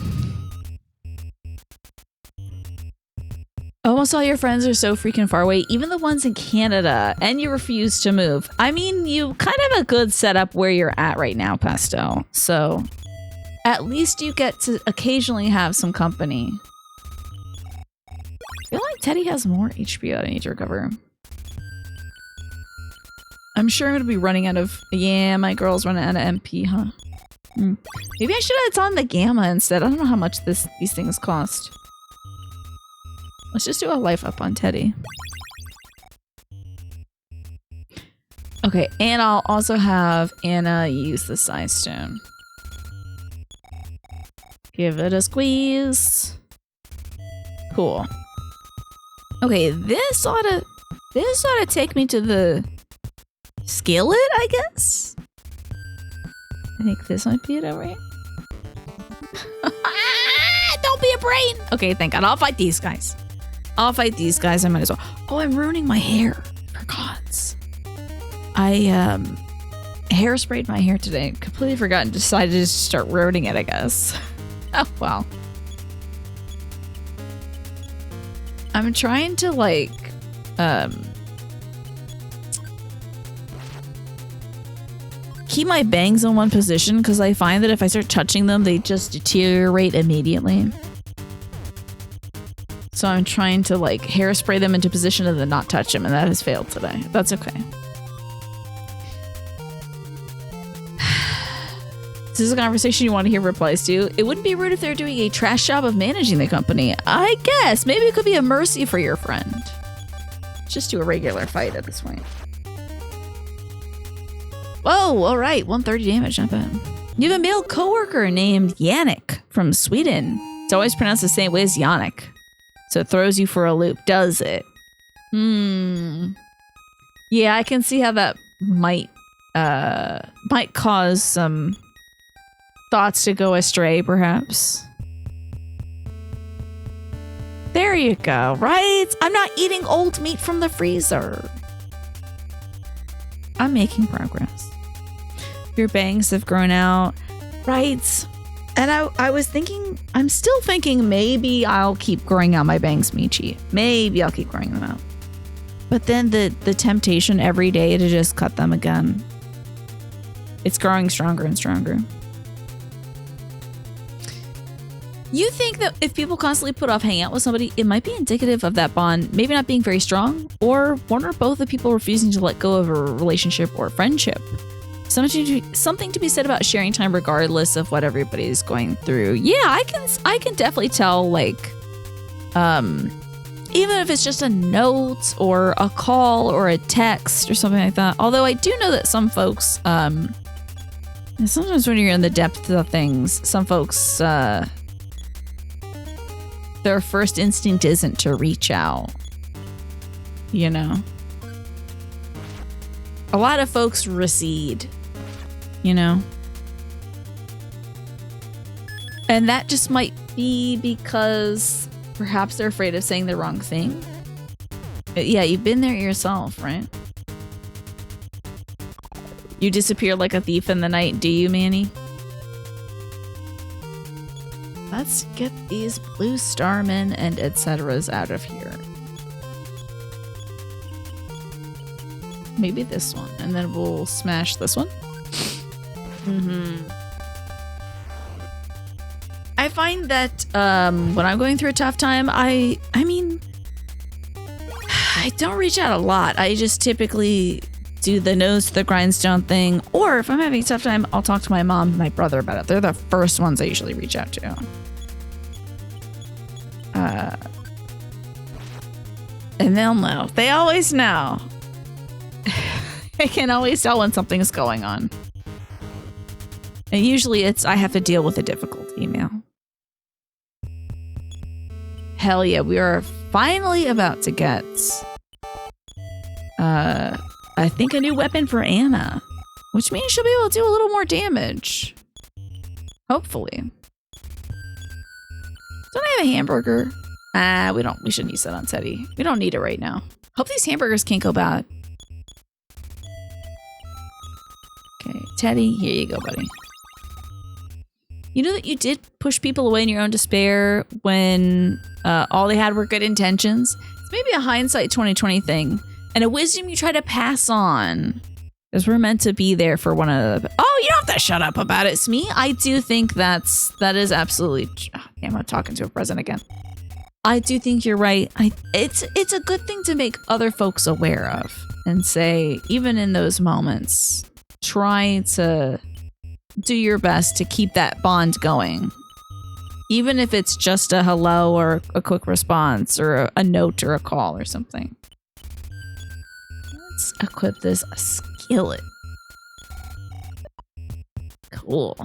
Almost all your friends are so freaking far away, even the ones in Canada, and you refuse to move. I mean, you kind of have a good setup where you're at right now, Pastel. So at least you get to occasionally have some company. I feel like Teddy has more HP I need to recover. I'm sure I'm going to be running out of... Yeah, my girl's running out of MP, huh? Maybe I should have done the Gamma instead. I don't know how much these things cost. Let's just do a life up on Teddy. Okay, and I'll also have Anna use the Size Stone. Give it a squeeze. Cool. Okay, this ought to take me to the skillet, I guess? I think this might be it over here. Don't be a brain! Okay, thank God. I'll fight these guys. I might as well. Oh, I'm ruining my hair. For gods. I, hairsprayed my hair today. Completely forgot and decided to just start ruining it, I guess. Oh, well. I'm trying to, like, keep my bangs in one position because I find that if I start touching them, they just deteriorate immediately. So I'm trying to, like, hairspray them into position and then not touch them, and that has failed today. That's okay. This is a conversation you want to hear replies to. It wouldn't be rude if they're doing a trash job of managing the company. I guess. Maybe it could be a mercy for your friend. Just do a regular fight at this point. Whoa, all right. 130 damage, not bad. You have a male coworker named Yannick from Sweden. It's always pronounced the same way as Yannick. So it throws you for a loop, does it? Yeah, I can see how that might cause some thoughts to go astray, perhaps. There you go, right? I'm not eating old meat from the freezer. I'm making progress. Your bangs have grown out, right? And I was thinking, I'm still thinking maybe I'll keep growing out my bangs, Michi. Maybe I'll keep growing them out. But then the temptation every day to just cut them again. It's growing stronger and stronger. You think that if people constantly put off hanging out with somebody, it might be indicative of that bond maybe not being very strong, or one or both of people refusing to let go of a relationship or friendship. Something to be said about sharing time regardless of what everybody's going through. Yeah, I can definitely tell, like, even if it's just a note or a call or a text or something like that. Although I do know that some folks, sometimes when you're in the depths of things, some folks, their first instinct isn't to reach out, you know? A lot of folks recede, you know? And that just might be because perhaps they're afraid of saying the wrong thing. Yeah, you've been there yourself, right? You disappear like a thief in the night, do you, Manny? Let's get these blue starmen and etceteras out of here. Maybe this one, and then we'll smash this one. I find that when I'm going through a tough time, I mean, I don't reach out a lot. I just typically do the nose to the grindstone thing, or if I'm having a tough time, I'll talk to my mom and my brother about it. They're the first ones I usually reach out to. And they'll know. They always know. I can always tell when something's going on. And usually it's I have to deal with a difficult email. Hell yeah, we are finally about to get I think a new weapon for Anna, which means she'll be able to do a little more damage. Hopefully. Don't I have a hamburger? We shouldn't use that on Teddy. We don't need it right now. Hope these hamburgers can't go bad. Okay, Teddy, here you go, buddy. You know that you did push people away in your own despair when all they had were good intentions? It's maybe a hindsight 2020 thing, and a wisdom you try to pass on. Because we're meant to be there for one another. Oh, you don't have to shut up about it, Smee. I do think that is absolutely... I'm not talking to a present again. I do think you're right. It's a good thing to make other folks aware of. And say, even in those moments, try to do your best to keep that bond going. Even if it's just a hello or a quick response or a note or a call or something. Let's equip this skillet. Cool.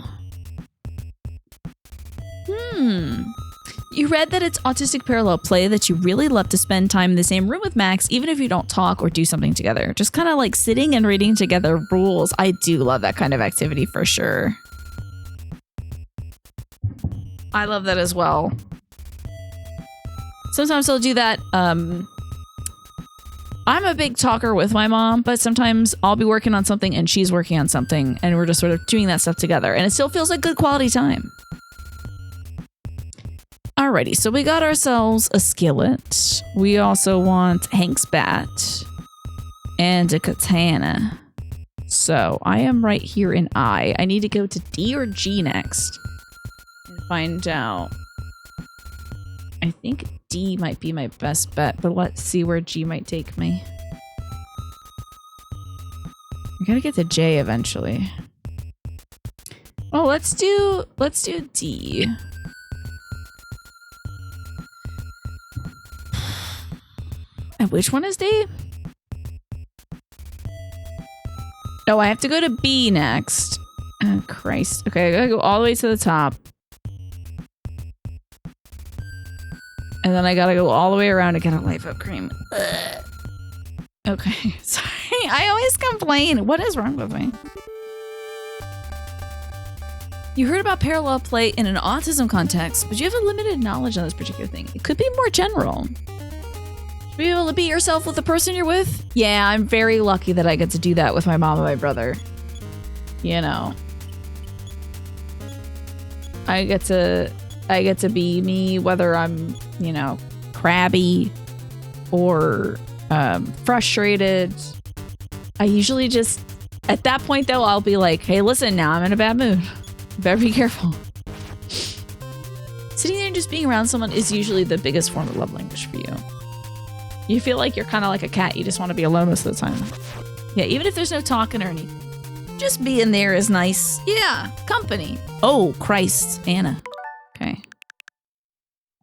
You read that it's autistic parallel play that you really love to spend time in the same room with Max, even if you don't talk or do something together. Just kind of like sitting and reading together rules. I do love that kind of activity for sure. I love that as well. Sometimes I'll do that. I'm a big talker with my mom, but sometimes I'll be working on something and she's working on something and we're just sort of doing that stuff together. And it still feels like good quality time. Alrighty, so we got ourselves a skillet. We also want Hank's bat and a katana. So I am right here in I. I need to go to D or G next and find out. I think D might be my best bet, but let's see where G might take me. I gotta get to J eventually. Oh, let's do D. And which one is D? Oh, I have to go to B next. Oh, Christ. Okay, I gotta go all the way to the top. And then I gotta go all the way around to get a life up cream. Ugh. Okay, sorry. I always complain. What is wrong with me? You heard about parallel play in an autism context, but you have a limited knowledge on this particular thing. It could be more general. Be able to be yourself with the person you're with? Yeah, I'm very lucky that I get to do that with my mom and my brother. You know. I get to be me, whether I'm, you know, crabby or frustrated. I usually just, at that point though, I'll be like, hey, listen, now I'm in a bad mood. Better be careful. Sitting there and just being around someone is usually the biggest form of love language for you. You feel like you're kind of like a cat. You just want to be alone most of the time. Yeah, even if there's no talking or anything. Just being there is nice. Yeah, company. Oh, Christ. Anna. Okay.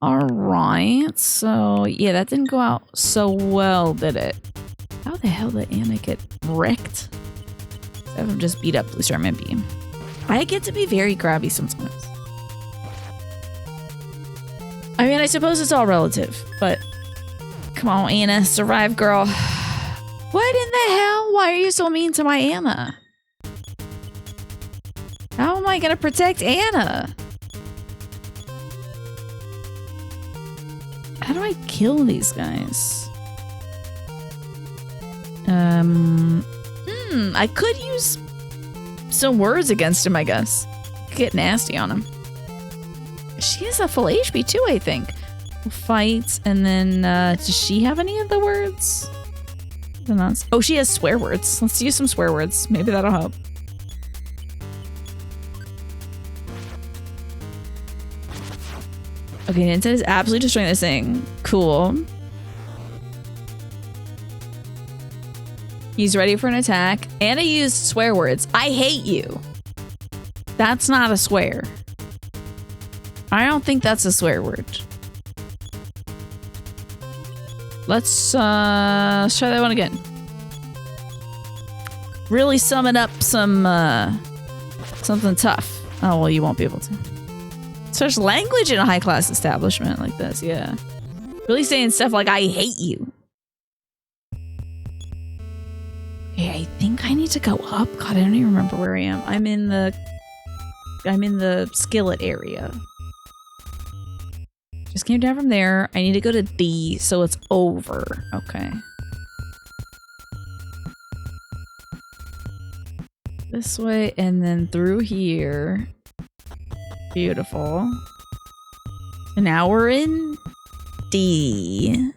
All right. So, yeah, that didn't go out so well, did it? How the hell did Anna get wrecked? Instead of just beat up Blue Star Beam. I get to be very grabby sometimes. I mean, I suppose it's all relative, but... Come on, Anna. Survive, girl. What in the hell? Why are you so mean to my Anna? How am I going to protect Anna? How do I kill these guys? I could use some words against him, I guess. Get nasty on him. She has a full HP too, I think. Fight, and then does she have any of the words? Oh, she has swear words. Let's use some swear words. Maybe that'll help. Okay, Ninja is absolutely destroying this thing. Cool. He's ready for an attack. And I used swear words. I hate you. That's not a swear. I don't think that's a swear word. Let's try that one again. Really summon up some something tough. Oh, well, you won't be able to. Such language in a high-class establishment like this, yeah. Really saying stuff like, I hate you. Okay, I think I need to go up. God, I don't even remember where I am. I'm in the skillet area. Just came down from there. I need to go to D, so it's over. Okay. This way, and then through here. Beautiful. So now we're in D.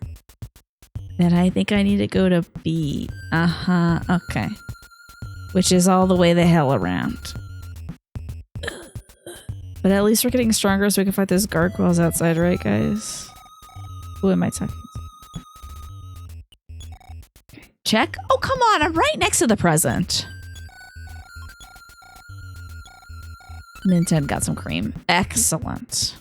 Then I think I need to go to B. Uh-huh, okay. Which is all the way the hell around. But at least we're getting stronger so we can fight those gargoyles outside, right, guys? Who am I talking to? Okay. Check. Oh, come on. I'm right next to the present. Nintendo got some cream. Excellent.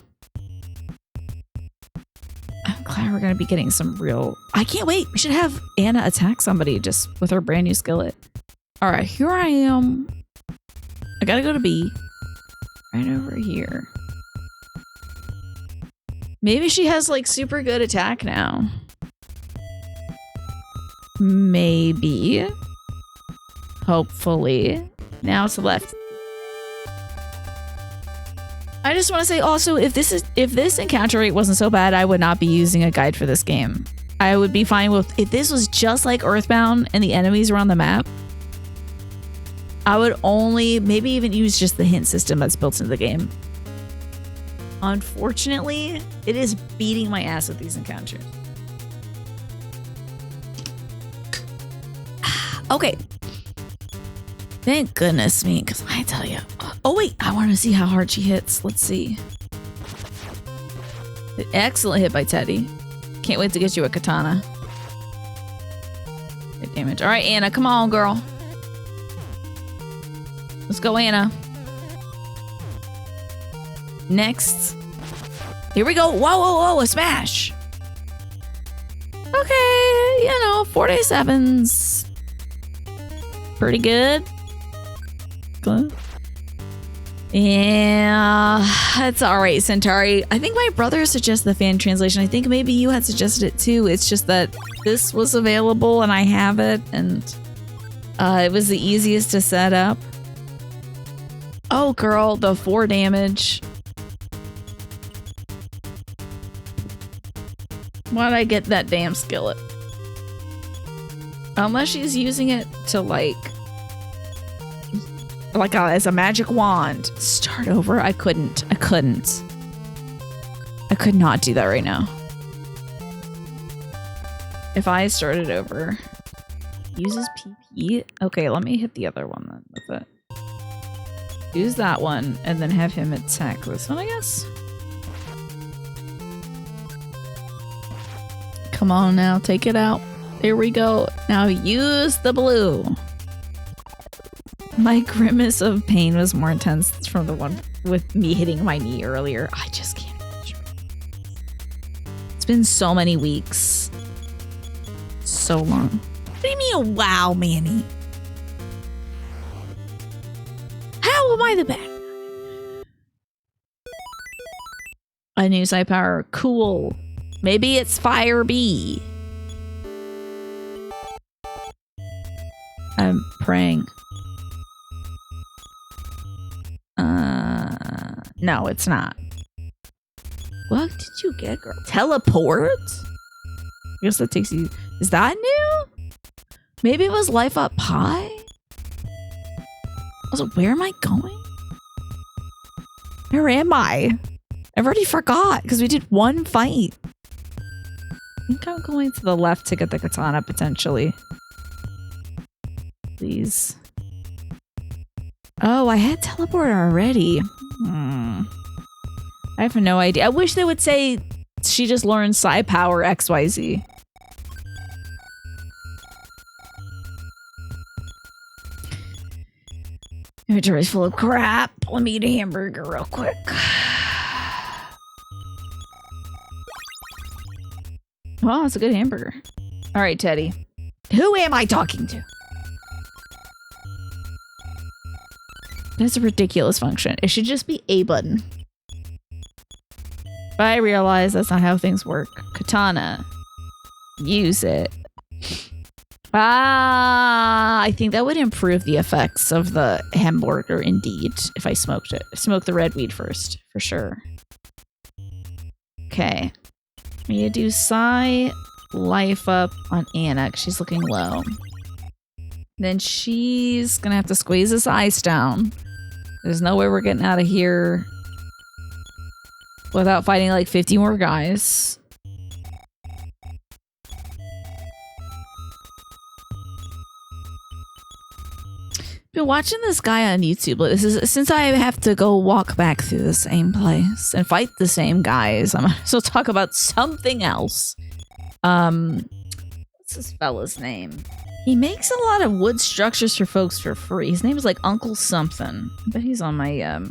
I'm glad we're going to be getting some real... I can't wait. We should have Anna attack somebody just with her brand new skillet. All right, here I am. I got to go to B. Right over here. Maybe she has like super good attack now. Maybe. Hopefully. Now to the left. I just want to say also, if this encounter rate wasn't so bad, I would not be using a guide for this game. I would be fine with if this was just like Earthbound and the enemies were on the map. I would only maybe even use just the hint system that's built into the game. Unfortunately, it is beating my ass with these encounters. Okay. Thank goodness me, because I tell you. Oh wait, I want to see how hard she hits. Let's see. Excellent hit by Teddy. Can't wait to get you a katana. Good damage. All right, Anna, come on, girl. Let's go, Anna. Next. Here we go. Whoa, whoa, whoa, a smash. Okay, you know, 47's pretty good. Good. Yeah, that's all right, Centauri. I think my brother suggested the fan translation. I think maybe you had suggested it too. It's just that this was available and I have it, and it was the easiest to set up. Oh, girl, the 4 damage. Why'd I get that damn skillet? Unless she's using it to like as a magic wand. Start over? I couldn't. I could not do that right now. If I started over. Uses PP? Okay, let me hit the other one then with it. Use that one, and then have him attack this one, I guess. Come on now, take it out. There we go. Now use the blue. My grimace of pain was more intense from the one with me hitting my knee earlier. I just can't imagine. It's been so many weeks. So long. What do you mean, wow, Manny? How am I the bad guy? A new side power. Cool. Maybe it's Fire B. I'm praying. No, it's not. What did you get, girl? Teleport? I guess that takes you... Is that new? Maybe it was Life Up Pie? Also, where am I going? Where am I? I've already forgot because we did one fight. I think I'm going to the left to get the katana, potentially. Please. Oh, I had teleport already. I have no idea. I wish they would say she just learned Psi Power XYZ. Inventory's full of crap. Let me eat a hamburger real quick. Oh, it's a good hamburger. All right, Teddy. Who am I talking to? That's a ridiculous function. It should just be A button. But I realize that's not how things work. Katana. Use it. I think that would improve the effects of the hamburger indeed if I smoked it. Smoke the red weed first, for sure. Okay. I'm gonna do Psi Life Up on Anna because she's looking low. Then she's gonna have to squeeze his ice down. There's no way we're getting out of here without fighting like 50 more guys. Been watching this guy on YouTube. This is since I have to go walk back through the same place and fight the same guys. I'm so talk about something else. What's this fella's name? He makes a lot of wood structures for folks for free. His name is like Uncle something. I bet he's on my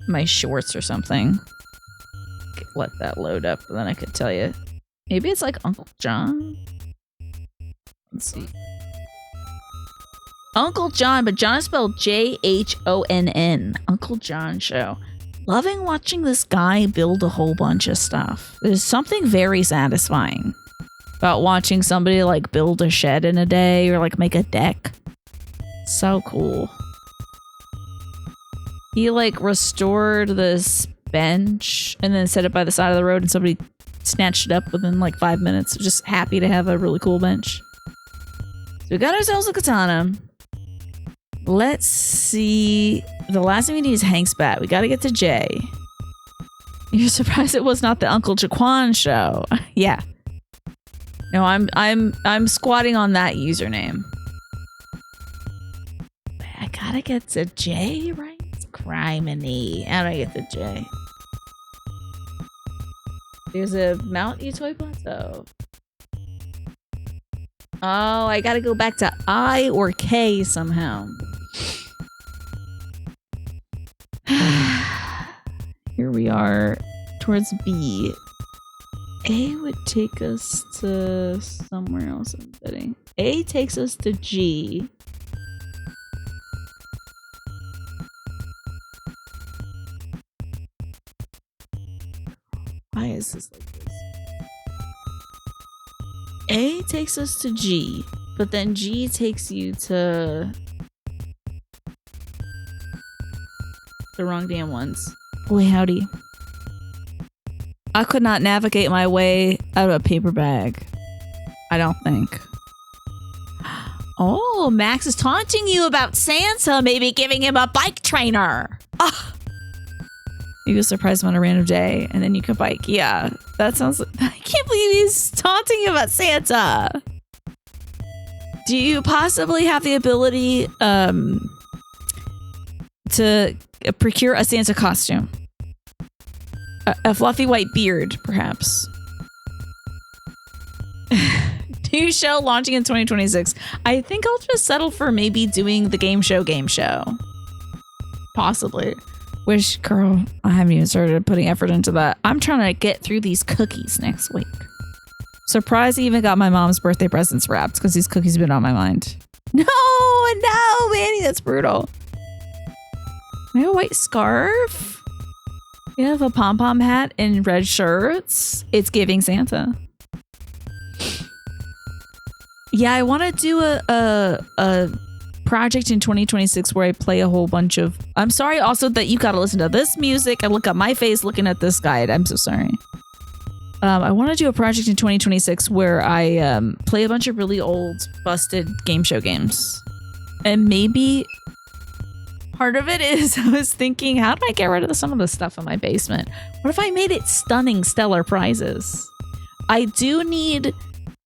my shorts or something. Let that load up, and then I could tell you. Maybe it's like Uncle John. Let's see. Uncle John, but John is spelled Johonn. Uncle John Show. Loving watching this guy build a whole bunch of stuff. There's something very satisfying about watching somebody like build a shed in a day or like make a deck. So cool. He like restored this bench and then set it by the side of the road and somebody snatched it up within like 5 minutes. Just happy to have a really cool bench. So we got ourselves a katana. Let's see. The last thing we need is Hank's bat. We got to get to Jay. You're surprised it was not the Uncle Jaquan show. Yeah. No, I'm squatting on that username. I gotta get to Jay, right? Criminy. How do I get to Jay? There's a Mt Itoi plateau. Oh, I gotta go back to I or K somehow. Here we are towards B. A would take us to somewhere else, I'm betting. A takes us to G. Why is this like this? A takes us to G, but then G takes you to the wrong damn ones. Boy, howdy. I could not navigate my way out of a paper bag. I don't think. Oh, Max is taunting you about Santa maybe giving him a bike trainer. Ah. You get surprised on a random day and then you can bike. Yeah, that sounds... I can't believe he's taunting you about Santa. Do you possibly have the ability to procure a Santa costume? A fluffy white beard, perhaps. New show launching in 2026. I think I'll just settle for maybe doing the game show. Possibly. Which, girl, I haven't even started putting effort into that. I'm trying to get through these cookies next week. Surprised I even got my mom's birthday presents wrapped because these cookies have been on my mind. No, Manny, that's brutal. I have a white scarf. You have a pom-pom hat and red shirts. It's giving Santa. Yeah, I want to do a project in 2026 where I play a whole bunch of... I'm sorry also that you gotta listen to this music and look at my face looking at this guide. I'm so sorry. I want to do a project in 2026 where I play a bunch of really old, busted game show games. And maybe part of it is I was thinking, how do I get rid of some of the stuff in my basement? What if I made it stunning, stellar prizes? I do need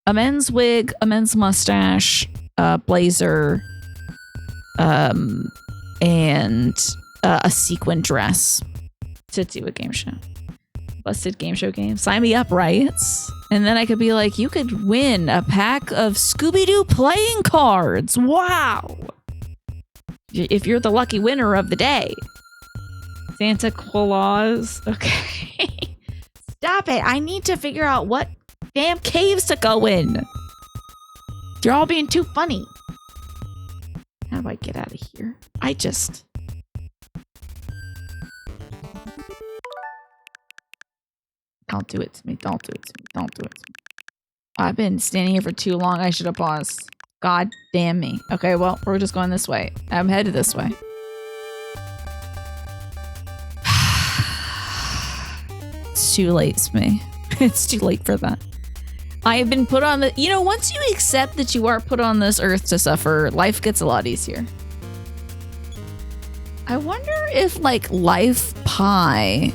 a men's wig, a men's mustache, a blazer, and a sequin dress to do a game show. Busted game show game. Sign me up, right? And then I could be like, you could win a pack of Scooby-Doo playing cards. Wow. If you're the lucky winner of the day. Santa Claus. Okay. Stop it. I need to figure out what damn caves to go in. You're all being too funny. How do I get out of here? Don't do it to me. Don't do it to me. Don't do it to me. I've been standing here for too long. I should have paused. God damn me. Okay, well, we're just going this way. I'm headed this way. It's too late for me. It's too late for that. I have been put on the... You know, once you accept that you are put on this earth to suffer, life gets a lot easier. I wonder if, like, life pie...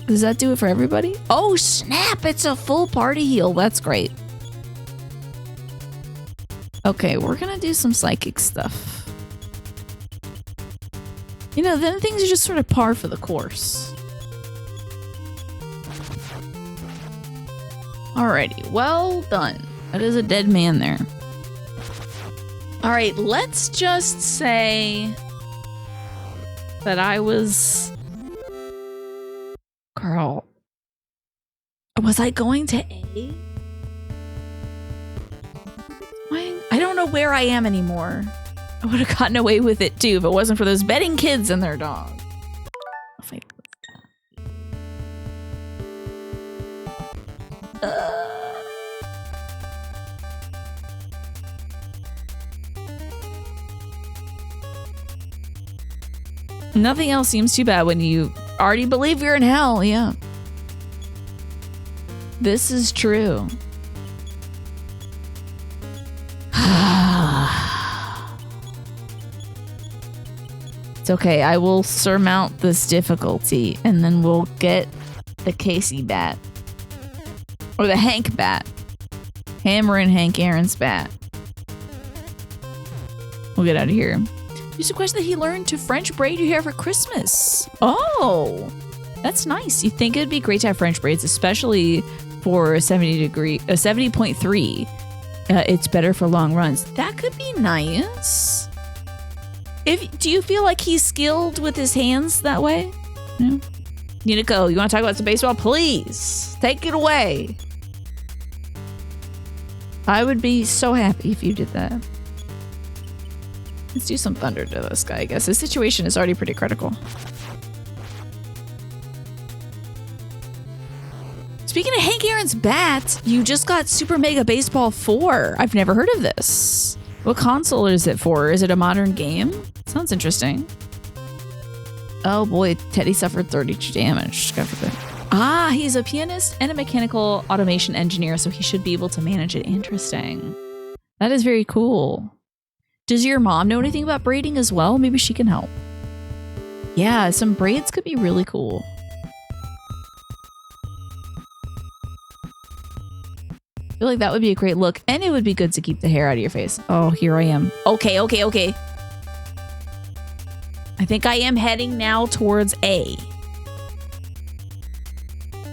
Does that do it for everybody? Oh, snap! It's a full party heal. That's great. Okay, we're gonna do some psychic stuff. You know, then things are just sort of par for the course. Alrighty, well done. That is a dead man there. Alright, let's just say that I was... Girl, was I going to A? I don't know where I am anymore. I would have gotten away with it too if it wasn't for those betting kids and their dog. Nothing else seems too bad when you already believe you're in hell, yeah. This is true. It's okay, I will surmount this difficulty and then we'll get the Casey bat. Or the Hank bat. Hammer and Hank Aaron's bat. We'll get out of here. There's a question that he learned to French braid your hair for Christmas. Oh, that's nice. You think it'd be great to have French braids, especially for 70.3. It's better for long runs. That could be nice. Do you feel like he's skilled with his hands that way? No. Unico, you want to talk about some baseball? Please take it away. I would be so happy if you did that. Let's do some thunder to this guy, I guess. His situation is already pretty critical. Speaking of Hank Aaron's bat, you just got Super Mega Baseball 4. I've never heard of this. What console is it for? Is it a modern game? Sounds interesting. Oh boy, Teddy suffered 32 damage. God forbid. Ah, he's a pianist and a mechanical automation engineer, so he should be able to manage it. Interesting. That is very cool. Does your mom know anything about braiding as well? Maybe she can help. Yeah, some braids could be really cool. I feel like that would be a great look, and it would be good to keep the hair out of your face. Oh, here I am. Okay. I think I am heading now towards A.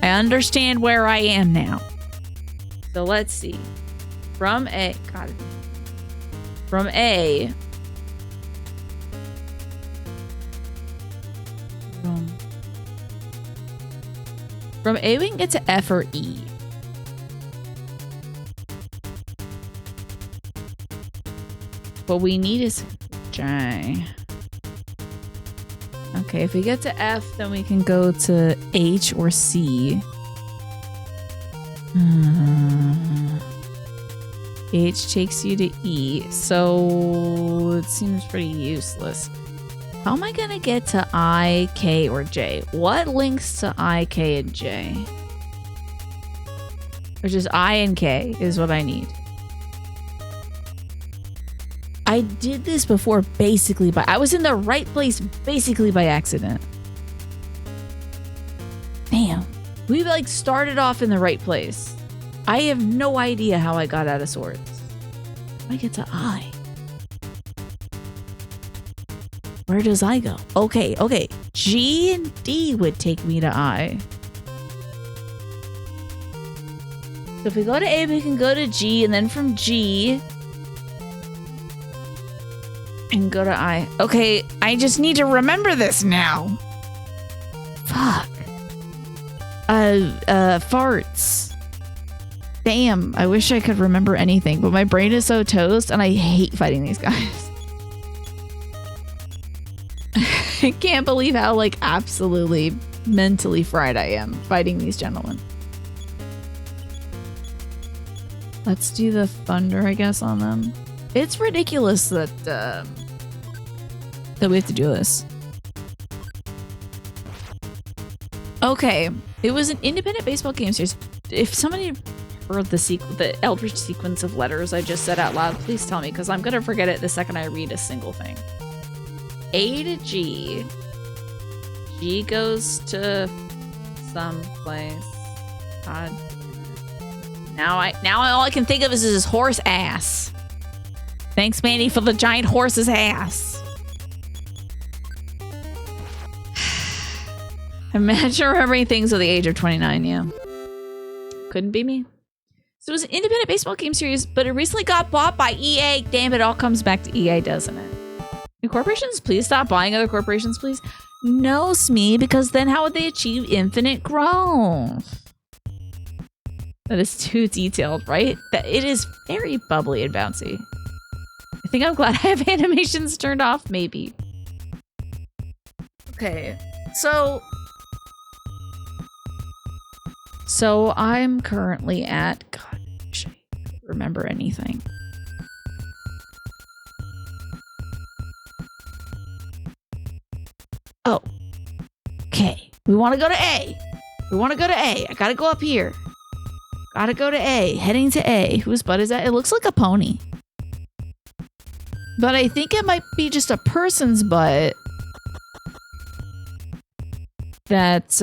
I understand where I am now. So let's see. From A. God. From A. From A, we can get to F or E. What we need is J. Okay, if we get to F, then we can go to H or C. H takes you to E, so it seems pretty useless. How am I gonna get to I, K, or J? What links to I, K, and J? Or just I and K is what I need. I did this before basically I was in the right place basically by accident. Damn. We like started off in the right place. I have no idea how I got out of swords. I get to I. Where does I go? Okay. G and D would take me to I. So if we go to A, we can go to G, and then from G and go to I. Okay, I just need to remember this now. Fuck. Farts. Damn, I wish I could remember anything, but my brain is so toast and I hate fighting these guys. I can't believe how like absolutely mentally fried I am fighting these gentlemen. Let's do the thunder, I guess, on them. It's ridiculous that we have to do this. Okay, it was an independent baseball game series. If somebody heard the Eldritch sequence of letters I just said out loud, please tell me, because I'm gonna forget it the second I read a single thing. A to G. G goes to someplace. God. Now all I can think of is his horse ass. Thanks, Manny, for the giant horse's ass. Imagine remembering things at the age of 29, yeah. Couldn't be me. So it was an independent baseball game series, but it recently got bought by EA. Damn, it all comes back to EA, doesn't it? New corporations, please stop buying other corporations, please. No, Smee, because then how would they achieve infinite growth? That is too detailed, right? That it is very bubbly and bouncy. I think I'm glad I have animations turned off, maybe. Okay, so I'm currently at, God, I wish I could remember anything. Oh, okay. We want to go to A. I gotta go up here. Gotta go to A. Heading to A. Whose butt is that? It looks like a pony. But I think it might be just a person's butt that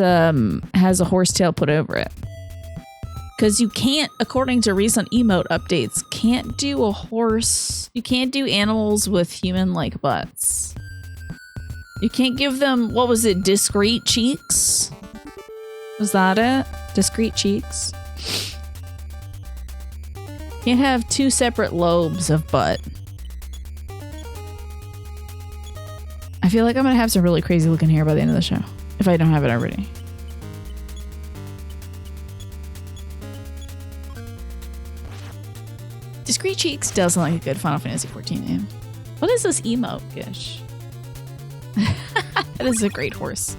has a horsetail put over it. Because you can't, according to recent emote updates, can't do a horse. You can't do animals with human-like butts. You can't give them, what was it, discrete cheeks? Was that it? Discrete cheeks? Can't have two separate lobes of butt. I feel like I'm gonna have some really crazy looking hair by the end of the show, if I don't have it already. Discrete cheeks does sound like a good Final Fantasy XIV name. What is this emote, Gish? That is a great horse.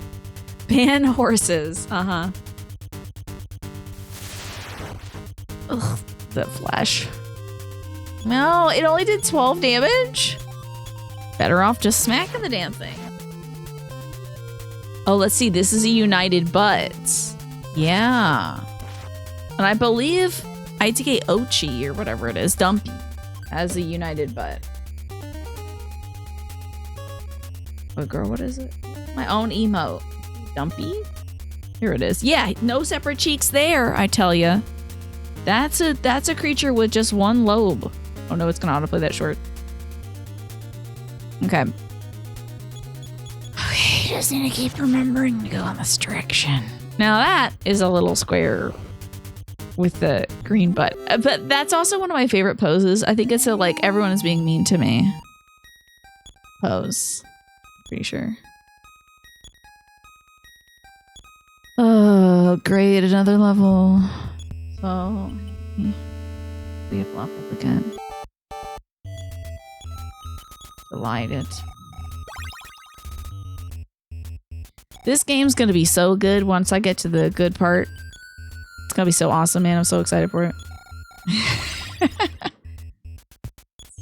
Ban horses. Uh-huh. Ugh, that flash. No, it only did 12 damage? Better off just smacking the damn thing. Oh, let's see. This is a united butt. Yeah. And I believe ITK Ochi or whatever it is, Dumpy, has a united butt. Oh, girl, what is it? My own emote. Dumpy? Here it is. Yeah, no separate cheeks there, I tell ya. That's a creature with just one lobe. Oh no, it's gonna autoplay that short. Okay. Okay, just need to keep remembering to go on this direction. Now that is a little square with the green butt. But that's also one of my favorite poses. I think it's a like everyone is being mean to me pose. Pretty sure. Oh, great, another level. So we have leveled again. Delighted. This game's gonna be so good once I get to the good part. It's gonna be so awesome, man. I'm so excited for it.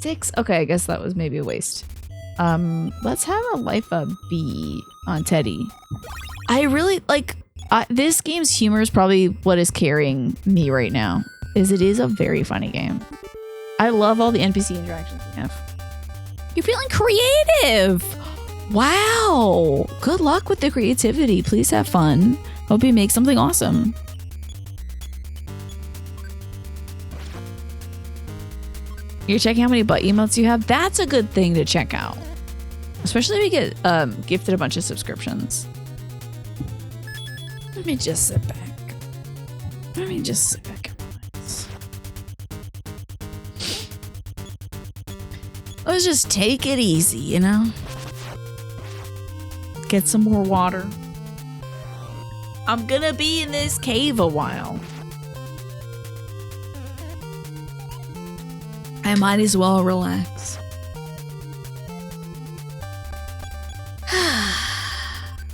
6? Okay, I guess that was maybe a waste. Let's have a life of B on Teddy. I really like this game's humor is probably what is carrying me right now. It is a very funny game. I love all the NPC interactions we have. You're feeling creative. Wow. Good luck with the creativity. Please have fun. Hope you make something awesome. You're checking how many butt emotes you have? That's a good thing to check out. Especially if you get gifted a bunch of subscriptions. Let me just sit back. Let me just sit back and relax. Let's just take it easy, you know? Get some more water. I'm gonna be in this cave a while. I might as well relax.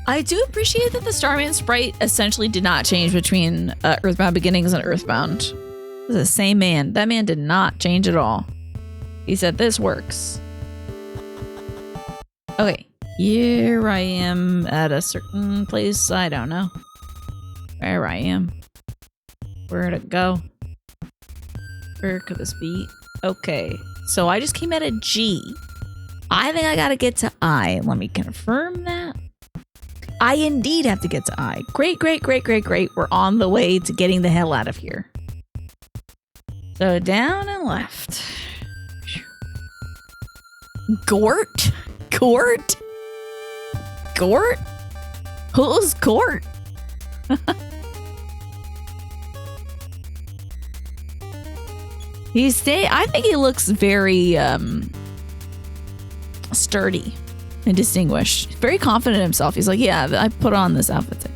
I do appreciate that the Starman sprite essentially did not change between Earthbound Beginnings and Earthbound. It was the same man. That man did not change at all. He said, this works. Okay, here I am at a certain place. I don't know where I am. Where'd it go? Where could this be? Okay, so I just came at a G. I think I gotta get to I. Let me confirm that. I indeed have to get to I. Great, great, great, great, great. We're on the way to getting the hell out of here. So down and left. Gort? Gort? Gort? Who's Gort? I think he looks very sturdy and distinguished. Very confident in himself. He's like, yeah, I put on this outfit.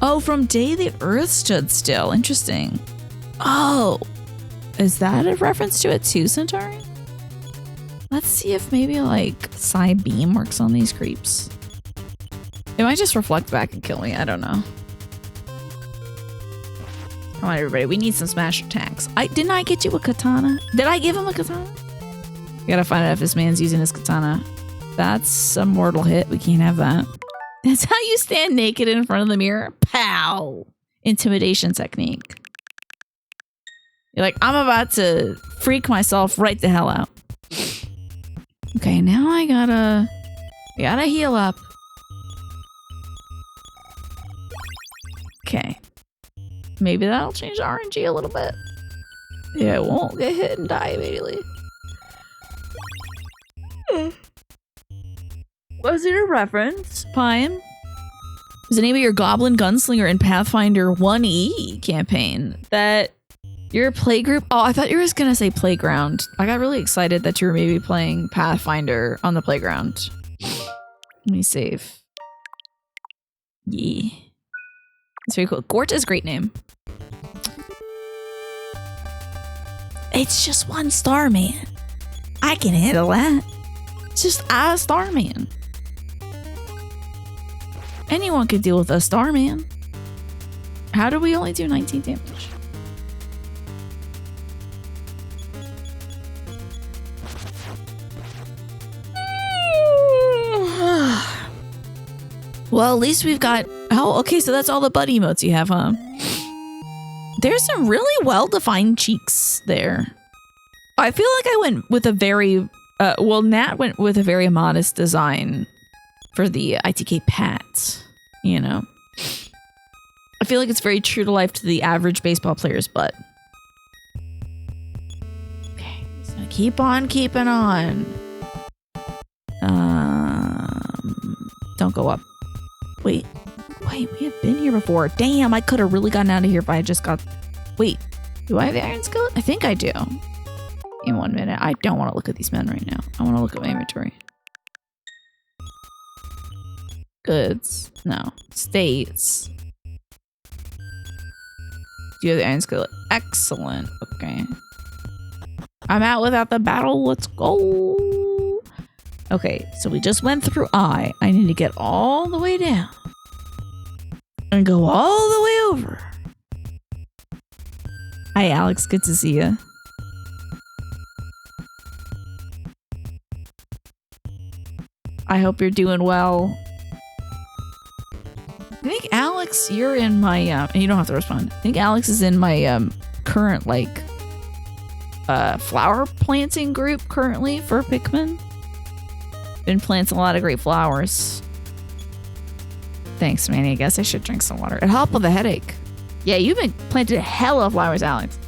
Oh, from Day the Earth Stood Still. Interesting. Oh, is that a reference to it too, Centauri? Let's see if maybe like Psy Beam works on these creeps. It might just reflect back and kill me. I don't know. Come on, everybody. We need some smash attacks. Didn't I get you a katana? Did I give him a katana? We gotta find out if this man's using his katana. That's a mortal hit. We can't have that. That's how you stand naked in front of the mirror. Pow! Intimidation technique. You're like, I'm about to freak myself right the hell out. Okay, now I gotta heal up. Okay. Maybe that'll change the RNG a little bit. Yeah, it won't get hit and die immediately. Was it a reference, Pine? Is the name of your Goblin Gunslinger in Pathfinder 1E campaign? That your playgroup? Oh, I thought you were just gonna say playground. I got really excited that you were maybe playing Pathfinder on the playground. Let me save. Yeah. It's very cool. Gort is a great name. It's just one Starman. I can handle that. It's just a Starman. Anyone could deal with a Starman. How do we only do 19 damage? Well, at least we've got... Oh, okay, so that's all the butt emotes you have, huh? There's some really well-defined cheeks there. I feel like I went with a very... well, Nat went with a very modest design for the ITK Pat, you know? I feel like it's very true to life to the average baseball player's butt. Okay, just gonna keep on keeping on. Don't go up. Wait, we have been here before. Damn, I could have really gotten out of here if I had just got... Wait, do I have the iron skillet? I think I do. In 1 minute. I don't want to look at these men right now. I want to look at my inventory. Goods. No. States. Do you have the iron skillet? Excellent. Okay. I'm out without the battle. Let's go. Okay, so we just went through I. I need to get all the way down. And go all the way over. Hi, Alex. Good to see you. I hope you're doing well. I think Alex, you're in my you don't have to respond. I think Alex is in my current like flower planting group currently for Pikmin. Been planting a lot of great flowers. Thanks, Manny. I guess I should drink some water. It helped with a headache. Yeah, you've been planting a hell of flowers, Alex.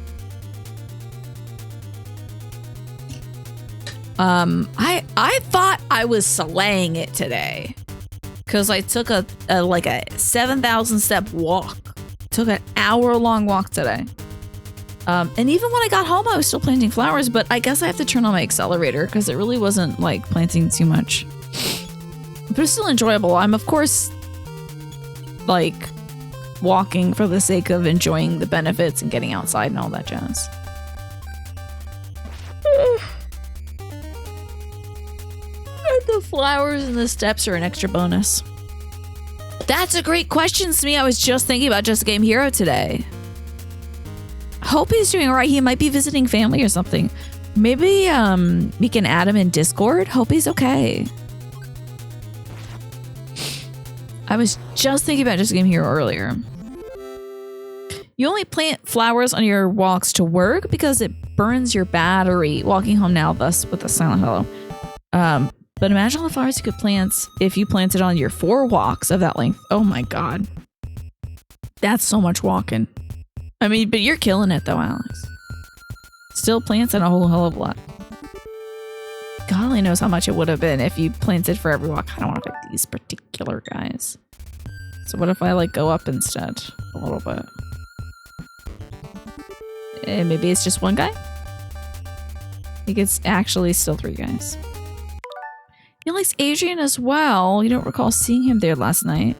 I thought I was slaying it today because I took a 7,000 step walk. Took an hour-long walk today. And even when I got home, I was still planting flowers, but I guess I have to turn on my accelerator because it really wasn't like planting too much. But it's still enjoyable. I'm, of course, like walking for the sake of enjoying the benefits and getting outside and all that jazz. The flowers and the steps are an extra bonus. That's a great question, Smee. I was just thinking about Just a Game Hero today. Hope he's doing all right. He might be visiting family or something. Maybe we can add him in Discord. Hope he's okay. I was just thinking about Just a Game Hero earlier. You only plant flowers on your walks to work because it burns your battery. Walking home now, thus with a silent hello. But imagine all the flowers you could plant if you planted on your 4 walks of that length. Oh my god. That's so much walking. I mean, but you're killing it though, Alex. Still plants and a whole hell of a lot. God only knows how much it would have been if you planted for every walk. I don't want to pick these particular guys. So what if I like go up instead a little bit? Maybe it's just one guy? I think it's actually still 3 guys. He likes Adrian as well. You don't recall seeing him there last night.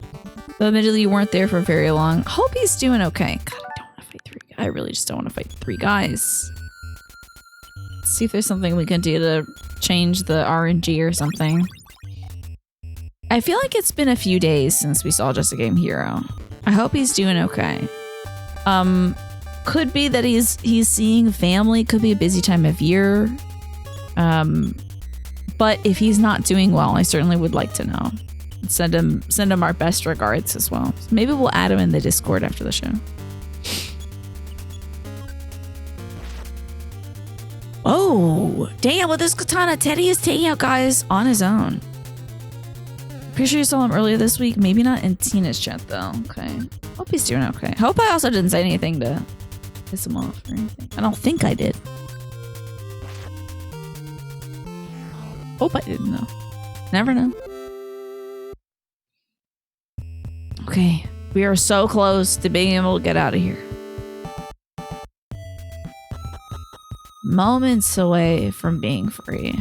Though admittedly you weren't there for very long. Hope he's doing okay. God, I don't want to fight 3 guys. I really just don't want to fight 3 guys. Let's see if there's something we can do to change the RNG or something. I feel like it's been a few days since we saw Just a Game Hero. I hope he's doing okay. Could be that he's seeing family. Could be a busy time of year. But if he's not doing well, I certainly would like to know. Send him our best regards as well. So maybe we'll add him in the Discord after the show. Oh, damn, with this katana, Teddy is taking out guys on his own. Pretty sure you saw him earlier this week. Maybe not in Tina's chat, though. Okay. Hope he's doing okay. Hope I also didn't say anything to piss him off or anything. I don't think I did. Hope I didn't know. Never know. Okay. We are so close to being able to get out of here. Moments away from being free.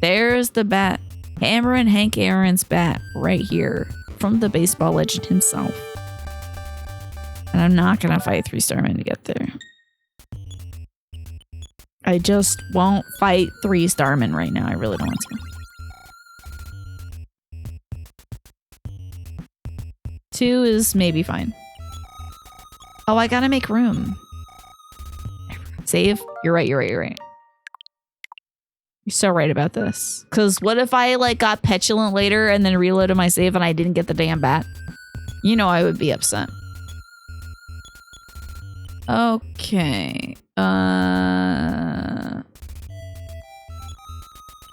There's the bat. Hammering Hank Aaron's bat right here from the baseball legend himself. And I'm not going to fight 3 Starmen to get there. I just won't fight 3 Starmen right now. I really don't want to. 2 is maybe fine. Oh, I gotta make room. Save? You're right. You're so right about this. Because what if I like got petulant later and then reloaded my save and I didn't get the damn bat? You know I would be upset. Okay.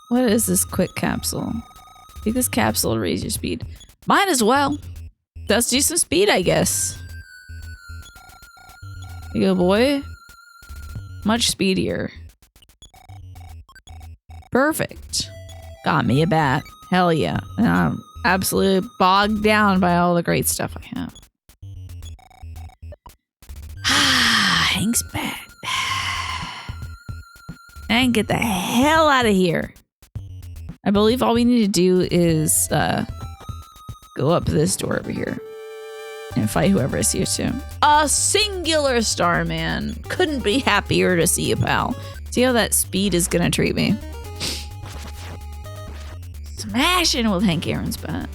What is this quick capsule? I think this capsule will raise your speed. Might as well. Let's do some speed, I guess. Here you go, boy. Much speedier. Perfect. Got me a bat. Hell yeah. And I'm absolutely bogged down by all the great stuff I have. Hank's back. And get the hell out of here. I believe all we need to do is go up this door over here and fight whoever is here too. A singular Starman. Couldn't be happier to see you, pal. See how that speed is gonna treat me. Smashing with Hank Aaron's bat.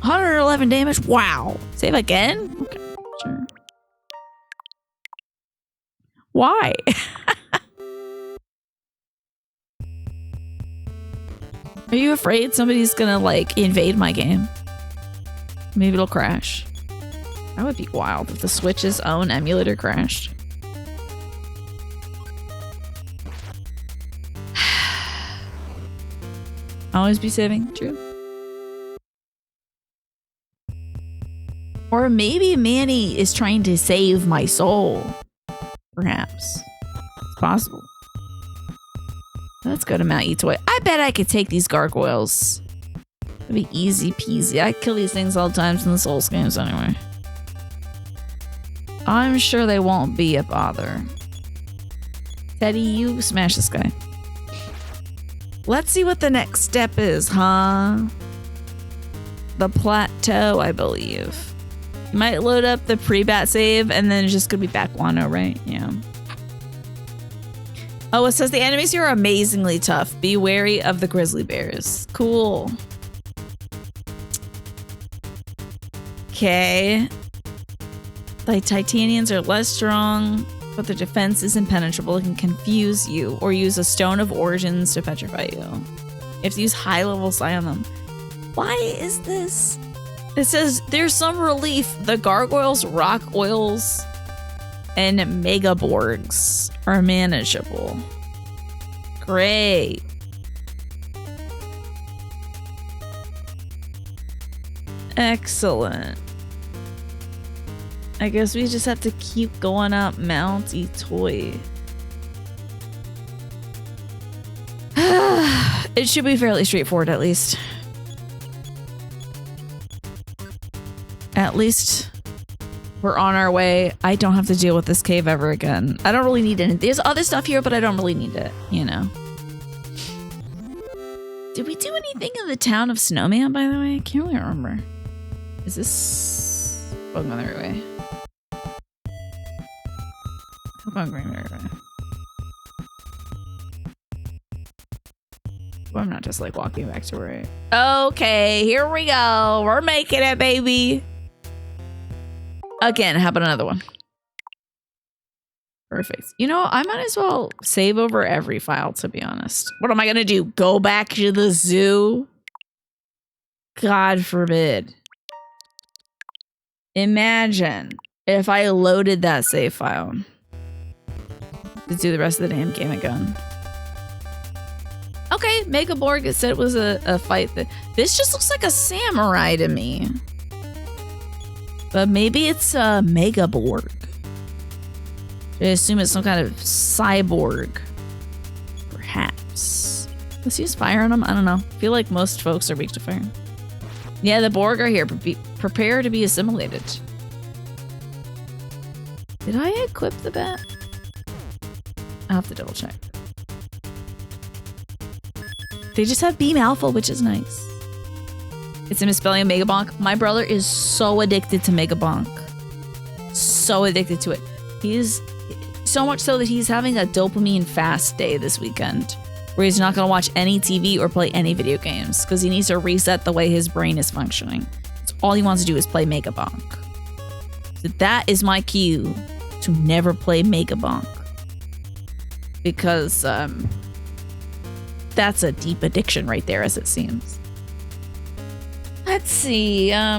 111 damage. Wow. Save again? Okay, sure. Why? Are you afraid somebody's gonna like invade my game? Maybe it'll crash. That would be wild if the Switch's own emulator crashed. Always be saving, true. Or maybe Manny is trying to save my soul. Perhaps. It's possible. Let's go to Mt Itoi. I bet I could take these gargoyles. It'd be easy peasy. I kill these things all the time in the Souls games anyway. I'm sure they won't be a bother. Teddy, you smash this guy. Let's see what the next step is, huh? The plateau, I believe. You might load up the pre-bat save and then it's just gonna be back Wano, right? Yeah. Oh, it says the enemies here are amazingly tough. Be wary of the grizzly bears. Cool. Okay. The Titanians are less strong, but their defense is impenetrable. It can confuse you or use a stone of origins to petrify you. You have to use high level psi on them. Why is this? It says there's some relief. The gargoyles, rock oils, and megaborgs are manageable. Great. Excellent. I guess we just have to keep going up Mt Itoi. It should be fairly straightforward, at least. At least we're on our way. I don't have to deal with this cave ever again. I don't really need it. There's other stuff here, but I don't really need it, you know. Did we do anything in the town of Snowman, by the way? I can't really remember. Is this... Oh, I'm going the right way. I hope I'm going the right way. Well, I'm not just like walking back to where Okay, here we go. We're making it, baby. Again, how about another one? Perfect. You know, I might as well save over every file, to be honest. What am I going to do? Go back to the zoo? God forbid. Imagine if I loaded that save file. Let's do the rest of the damn game again. Okay, Megaborg, it said it was a fight. This just looks like a samurai to me. But maybe it's a Megaborg. I assume it's some kind of cyborg. Perhaps. Let's use fire on them. I don't know. I feel like most folks are weak to fire. Yeah, the Borg are here. Prepare to be assimilated. Did I equip the bat? I'll have to double check. They just have Beam Alpha, which is nice. It's a misspelling of Megabonk. My brother is so addicted to Megabonk. So addicted to it. He's so much so that he's having a dopamine fast day this weekend where he's not going to watch any TV or play any video games because he needs to reset the way his brain is functioning. So all he wants to do is play Megabonk. So that is my cue to never play Megabonk. Because that's a deep addiction right there, as it seems. Let's see. I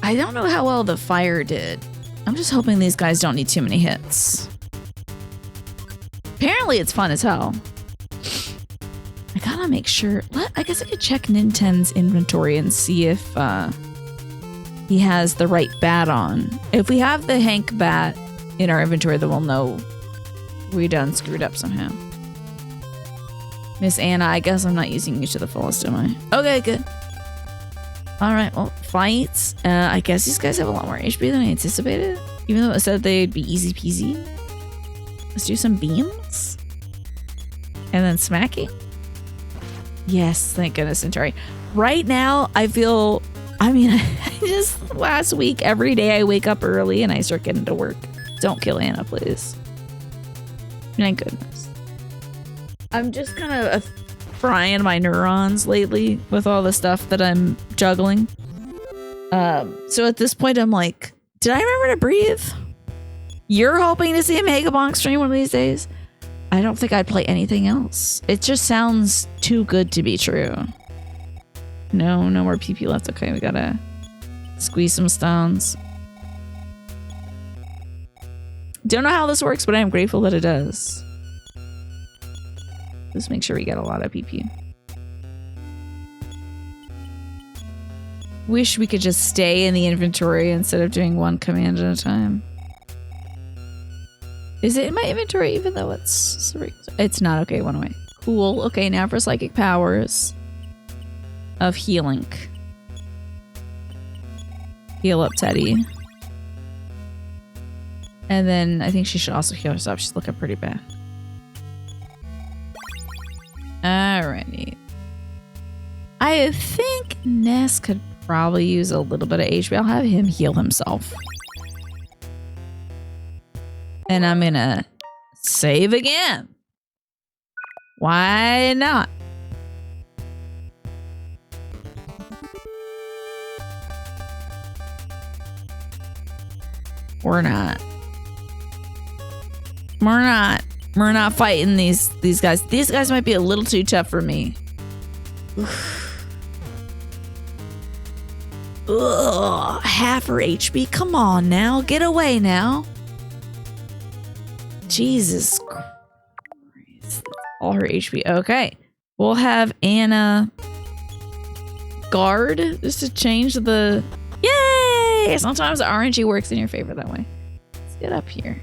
don't know how well the fire did. I'm just hoping these guys don't need too many hits. Apparently it's fun as hell. I gotta make sure. I guess I could check Ninten's inventory and see if he has the right bat on. If we have the Hank bat in our inventory, then we'll know we done screwed up somehow. Miss Anna, I guess I'm not using you to the fullest, am I? Okay, good. Alright, well, fights. I guess these guys have a lot more HP than I anticipated. Even though it said they'd be easy peasy. Let's do some beams. And then smacking. Yes, thank goodness, Centauri. Right now, I feel... I mean, just last week, every day I wake up early and I start getting to work. Don't kill Anna, please. Thank goodness. I'm just kind of frying my neurons lately with all the stuff that I'm juggling. So at this point, I'm like, did I remember to breathe? You're hoping to see a Megabonk stream one of these days? I don't think I'd play anything else. It just sounds too good to be true. No more PP left. Okay, we gotta squeeze some stones. Don't know how this works, but I am grateful that it does. Just make sure we get a lot of PP. Wish we could just stay in the inventory instead of doing one command at a time. Is it in my inventory even though it's not? Okay, one away. Cool. Okay, now for psychic powers of healing. Heal up Teddy. And then I think she should also heal herself. She's looking pretty bad. Alrighty. I think Ness could probably use a little bit of HP. I'll have him heal himself. And I'm gonna save again. Why not? We're not. We're not fighting these guys. These guys might be a little too tough for me. Ugh, half her HP. Come on now. Get away now. Jesus Christ. All her HP. Okay. We'll have Anna guard just to change the... Yay! Sometimes the RNG works in your favor that way. Let's get up here.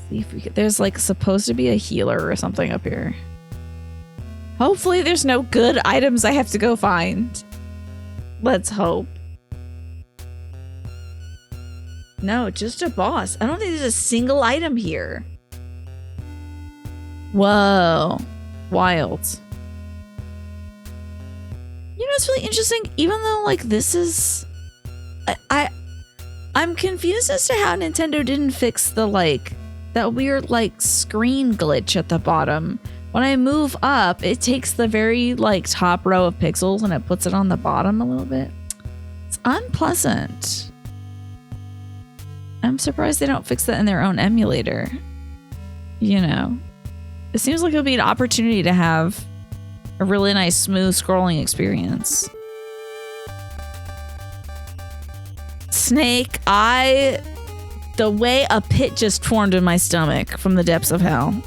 See if we could... There's like supposed to be a healer or something up here. Hopefully there's no good items I have to go find. Let's hope. No, just a boss. I don't think there's a single item here. Whoa. Wild. You know what's really interesting? Even though like this is... I'm confused as to how Nintendo didn't fix the like... that weird like screen glitch at the bottom. When I move up, it takes the very like top row of pixels and it puts it on the bottom a little bit. It's unpleasant. I'm surprised they don't fix that in their own emulator. You know, it seems like it would be an opportunity to have a really nice smooth scrolling experience. Snake, the way a pit just formed in my stomach from the depths of hell.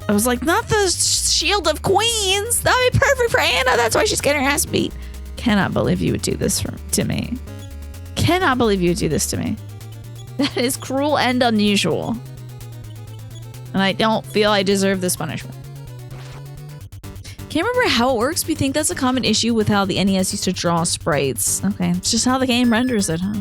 I was like, not the Shield of Queens. That'd be perfect for Anna. That's why she's getting her ass beat. Cannot believe you would do this to me. Cannot believe you would do this to me. That is cruel and unusual. And I don't feel I deserve this punishment. Can't remember how it works, but you think that's a common issue with how the NES used to draw sprites. Okay, it's just how the game renders it, huh?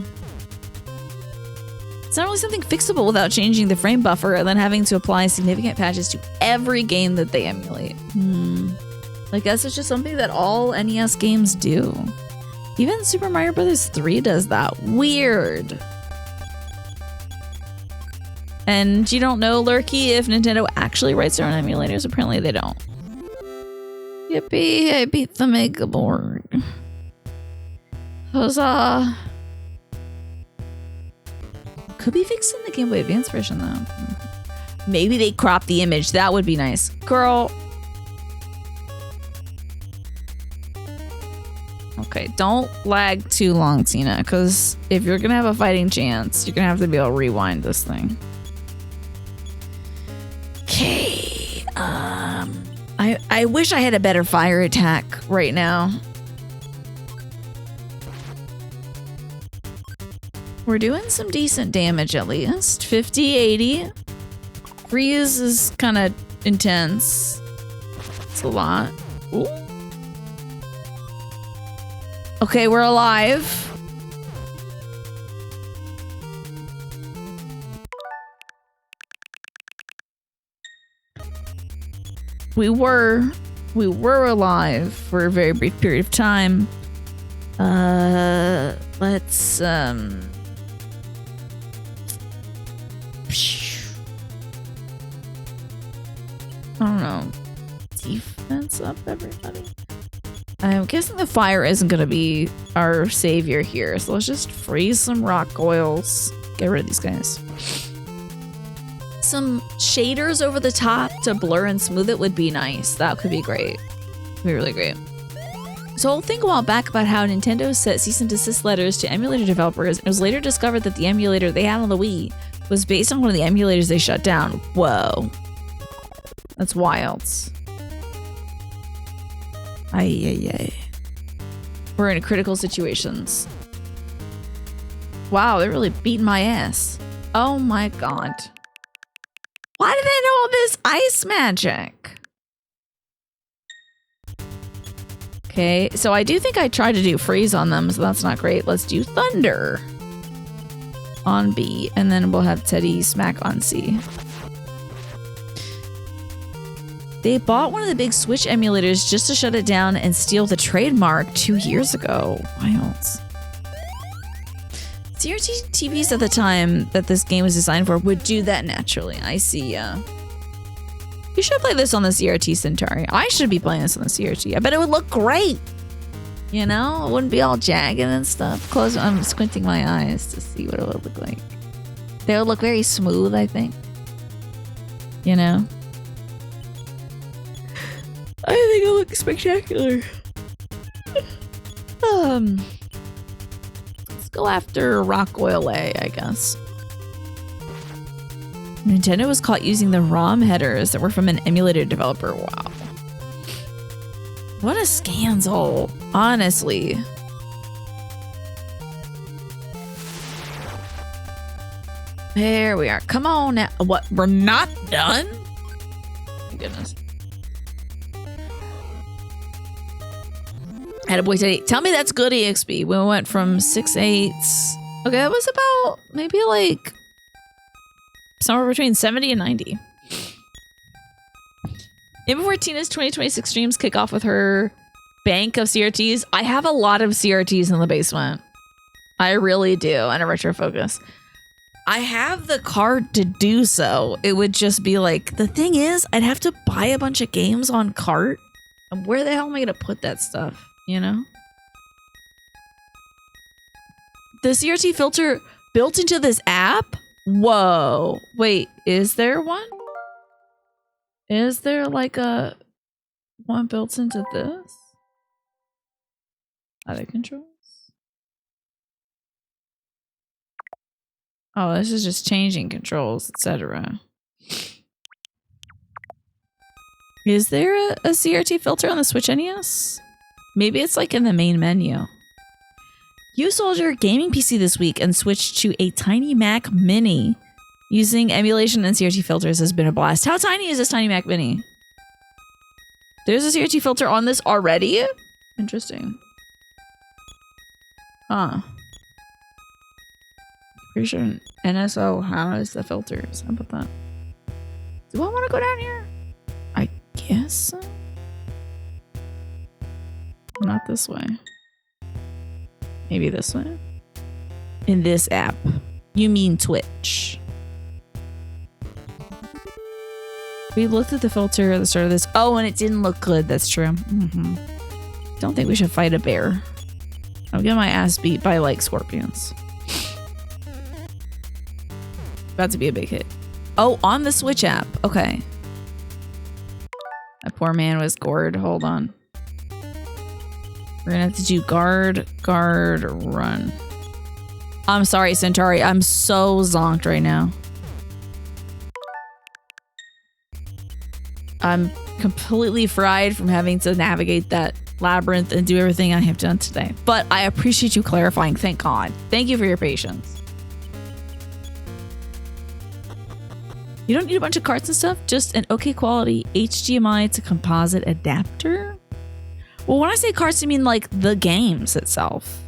It's not really something fixable without changing the frame buffer and then having to apply significant patches to every game that they emulate. I guess it's just something that all NES games do. Even Super Mario Bros. 3 does that. Weird. And you don't know, Lurky, if Nintendo actually writes their own emulators. Apparently they don't. Yippee, I beat the Mega Board. Huzzah. Could be fixed in the Game Boy Advance version, though. Maybe they crop the image. That would be nice. Girl. Okay, don't lag too long, Tina, because if you're going to have a fighting chance, you're going to have to be able to rewind this thing. Okay. I wish I had a better fire attack right now. We're doing some decent damage at least. 50, 80. Freeze is kind of intense. It's a lot. Ooh. Okay, we're alive. We were alive for a very brief period of time. Let's I don't know. Defense up, everybody. I'm guessing the fire isn't going to be our savior here, so let's just freeze some rock coils. get rid of these guys. Some shaders over the top to blur and smooth it would be nice. That could be great. Would be really great. So I'll think a while back about how Nintendo sent cease and desist letters to emulator developers, and it was later discovered that the emulator they had on the Wii was based on one of the emulators they shut down. Whoa. That's wild. Ay. We're in critical situations. Wow, they're really beating my ass. Oh my god. Why do they know all this ice magic? Okay, so I do think I tried to do freeze on them, so that's not great. Let's do thunder on B, and then we'll have Teddy smack on C. They bought one of the big Switch emulators just to shut it down and steal the trademark 2 years ago. Wild. CRT TVs at the time that this game was designed for would do that naturally. I see, yeah. You should play this on the CRT Centauri. I should be playing this on the CRT. I bet it would look great. You know? It wouldn't be all jagged and stuff. I'm squinting my eyes to see what it would look like. They would look very smooth, I think. You know? I think it looks spectacular. Let's go after Rock Oil A, I guess. Nintendo was caught using the ROM headers that were from an emulator developer. Wow. What a scandal, honestly. There we are. Come on now. What? We're not done? My goodness. Attaboy Teddy. Tell me that's good EXP. We went from 6.8. Okay, that was about maybe like somewhere between 70 and 90. Even before Tina's 2026 streams kick off with her bank of CRTs, I have a lot of CRTs in the basement. I really do, and a retro focus. I have the card to do so. It would just be like, the thing is, I'd have to buy a bunch of games on cart. And where the hell am I going to put that stuff? You know? The CRT filter built into this app? Whoa. Wait, is there one? Is there like a one built into this? Other controls? Oh, this is just changing controls, etc. Is there a CRT filter on the Switch NES? Maybe it's like in the main menu. You sold your gaming PC this week and switched to a Tiny Mac Mini. Using emulation and CRT filters has been a blast. How tiny is this Tiny Mac Mini? There's a CRT filter on this already? Interesting. Huh. Pretty sure NSO has the filters. How about that? Do I want to go down here? I guess so. Not this way. Maybe this way. In this app. You mean Twitch. We looked at the filter at the start of this. Oh, and it didn't look good. That's true. Don't think we should fight a bear. I'm getting my ass beat by like scorpions. About to be a big hit. Oh, on the Switch app. Okay. That poor man was gored. Hold on. We're gonna have to do guard, run. I'm sorry, Centauri. I'm so zonked right now. I'm completely fried from having to navigate that labyrinth and do everything I have done today. But I appreciate you clarifying. Thank God. Thank you for your patience. You don't need a bunch of carts and stuff, just an okay quality HDMI to composite adapter. Well, when I say carts, I mean like the games itself.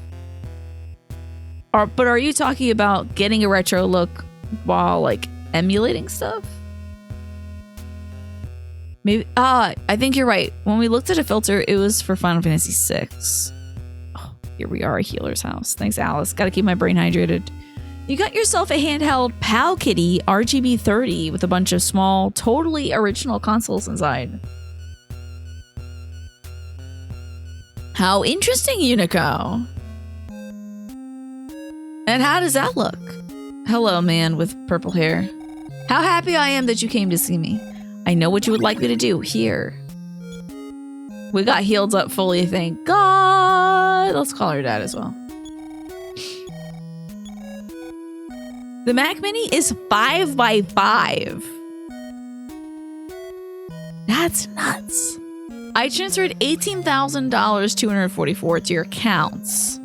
But are you talking about getting a retro look while like emulating stuff? Maybe. I think you're right. When we looked at a filter, it was for Final Fantasy VI. Oh, here we are, a healer's house. Thanks, Alice. Gotta keep my brain hydrated. You got yourself a handheld Pal Kitty RGB 30 with a bunch of small, totally original consoles inside. How interesting, Unico. And how does that look? Hello, man with purple hair. How happy I am that you came to see me. I know what you would like me to do. Here. We got healed up fully, thank God. Let's call her dad as well. The Mac Mini is 5x5. That's nuts. I transferred $18,244 to your accounts.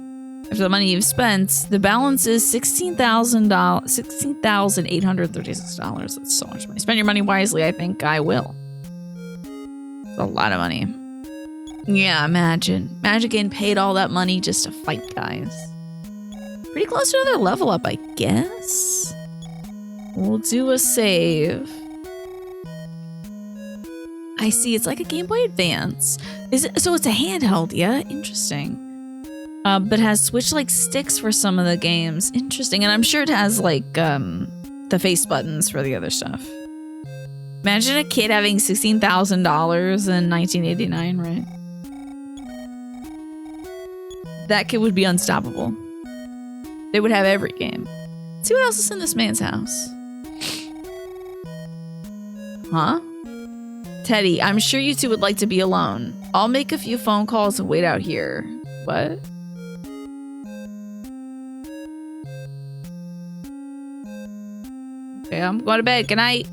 After the money you've spent, the balance is $16,836. That's so much money. Spend your money wisely. I think I will. It's a lot of money. Yeah, imagine. Imagine getting paid all that money just to fight guys. Pretty close to another level up, I guess. We'll do a save. I see, it's like a Game Boy Advance. So it's a handheld, yeah? Interesting. But has Switch-like sticks for some of the games. Interesting, and I'm sure it has like the face buttons for the other stuff. Imagine a kid having $16,000 in 1989, right? That kid would be unstoppable. They would have every game. Let's see what else is in this man's house. Huh? Teddy, I'm sure you two would like to be alone. I'll make a few phone calls and wait out here. What? Okay, I'm going to bed. Good night.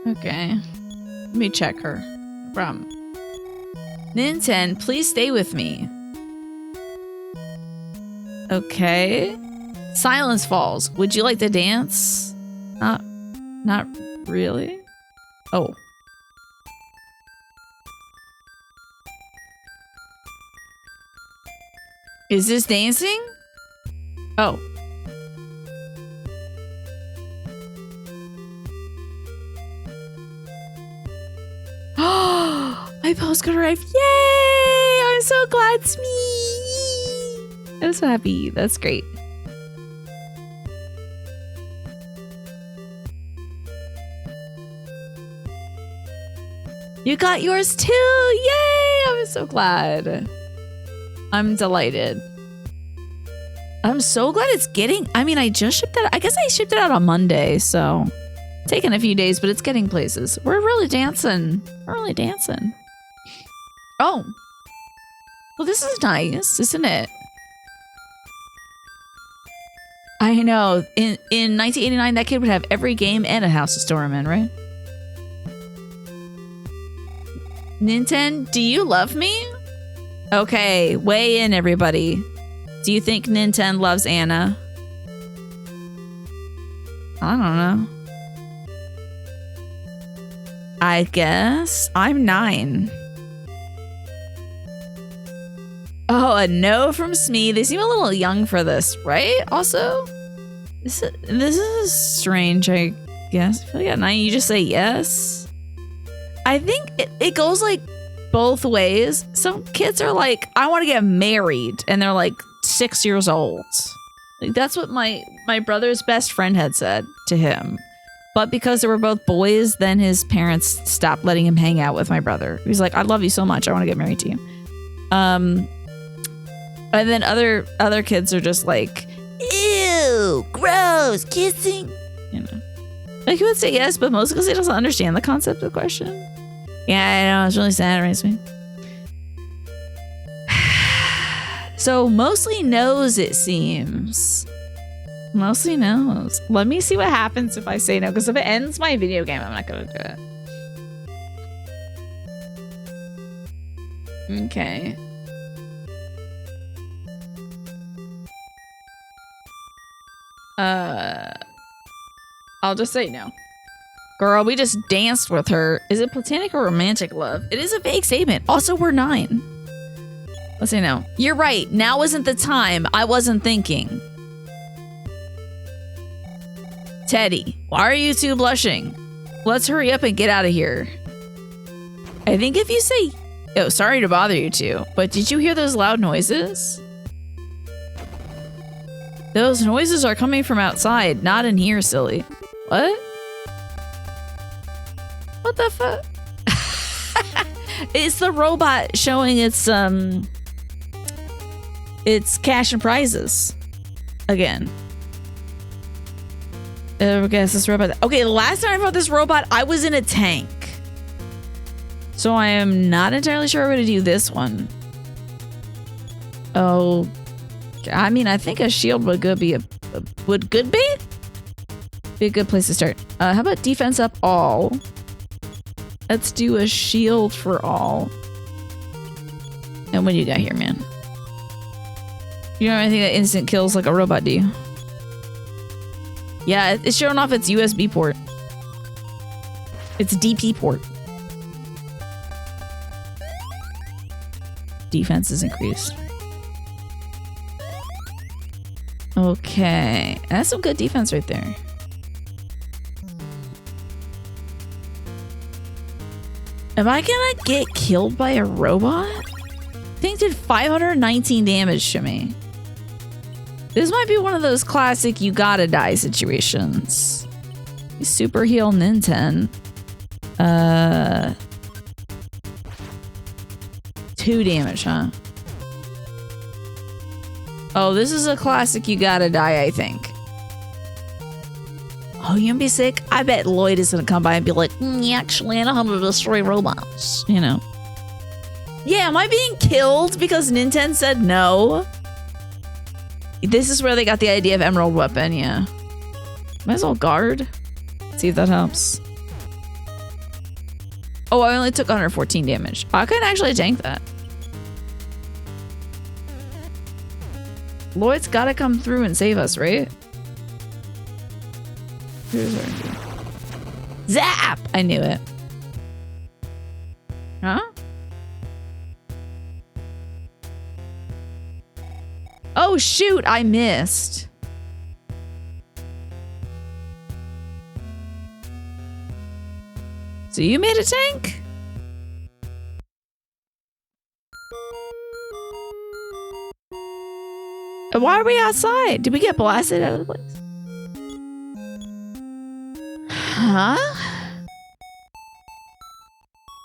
Okay. Let me check her. No problem. Ninten, please stay with me. Okay. Silence falls. Would you like to dance? Not really. Oh. Is this dancing? Oh. My postcard arrived. Yay! I'm so glad it's me. I'm so happy. That's great. You got yours too! Yay! I'm so glad. I'm delighted. I'm so glad it's getting... I mean, I just shipped it... I guess I shipped it out on Monday, so... Taking a few days, but it's getting places. We're really dancing. We're really dancing. Oh. Well, this is nice, isn't it? I know. In 1989, that kid would have every game and a house to store him in, right? Ninten, do you love me? Okay, weigh in, everybody. Do you think Ninten loves Anna? I don't know. I guess I'm 9. Oh, a no from Smee. They seem a little young for this, right? Also, this is strange, I guess. I feel like at 9, you just say yes. I think it goes like both ways. Some kids are like, I want to get married, and they're like 6 years old. Like that's what my brother's best friend had said to him. But because they were both boys, then his parents stopped letting him hang out with my brother. He's like, I love you so much. I want to get married to you. And then other kids are just like, ew, gross, kissing. You know, like he would say yes, but mostly because he doesn't understand the concept of the question. Yeah, I know. It's really sad. It makes me. So mostly no's, it seems. Mostly no's. Let me see what happens if I say no, because if it ends my video game, I'm not going to do it. Okay. I'll just say no. Girl, we just danced with her. Is it platonic or romantic love? It is a vague statement. Also, we're 9. Let's say no. You're right. Now isn't the time. I wasn't thinking. Teddy, why are you two blushing? Let's hurry up and get out of here. I think if you say, oh, sorry to bother you two, but did you hear those loud noises? Those noises are coming from outside, not in here, silly. What? What the fuck? It's the robot showing its It's cash and prizes. Again. I guess this robot. Okay, the last time I fought this robot, I was in a tank. So I am not entirely sure how to do this one. Oh, I mean, I think a shield would be would good be a good place to start. How about defense up all? Let's do a shield for all. And what do you got here, man? You don't have anything that instant kills like a robot, do you? Yeah, it's showing off its USB port. Its DP port. Defense is increased. Okay, that's some good defense right there. Am I gonna get killed by a robot? Thing did 519 damage to me. This might be one of those classic you gotta die situations. Super heal Ninten. 2 damage, huh? Oh, this is a classic you gotta die, I think. Oh, you gonna be sick? I bet Lloyd is gonna come by and be like, actually, I know how to destroy robots. You know. Yeah, am I being killed because Ninten said no? This is where they got the idea of Emerald Weapon, yeah. Might as well guard. See if that helps. Oh, I only took 114 damage. I can actually tank that. Lloyd's gotta come through and save us, right? Here's our zap! I knew it. Huh? Oh shoot, I missed. So you made a tank? Why are we outside? Did we get blasted out of the place? Huh?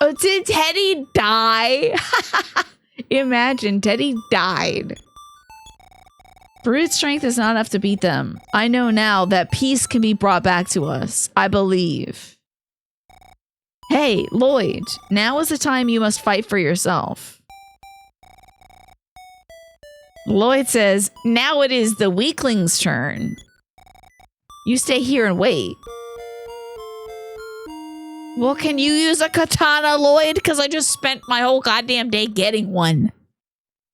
Oh, did Teddy die? Imagine, Teddy died. Brute strength is not enough to beat them. I know now that peace can be brought back to us. I believe. Hey, Lloyd, now is the time you must fight for yourself. Lloyd says, now it is the weakling's turn. You stay here and wait. Well, can you use a katana, Lloyd? Because I just spent my whole goddamn day getting one.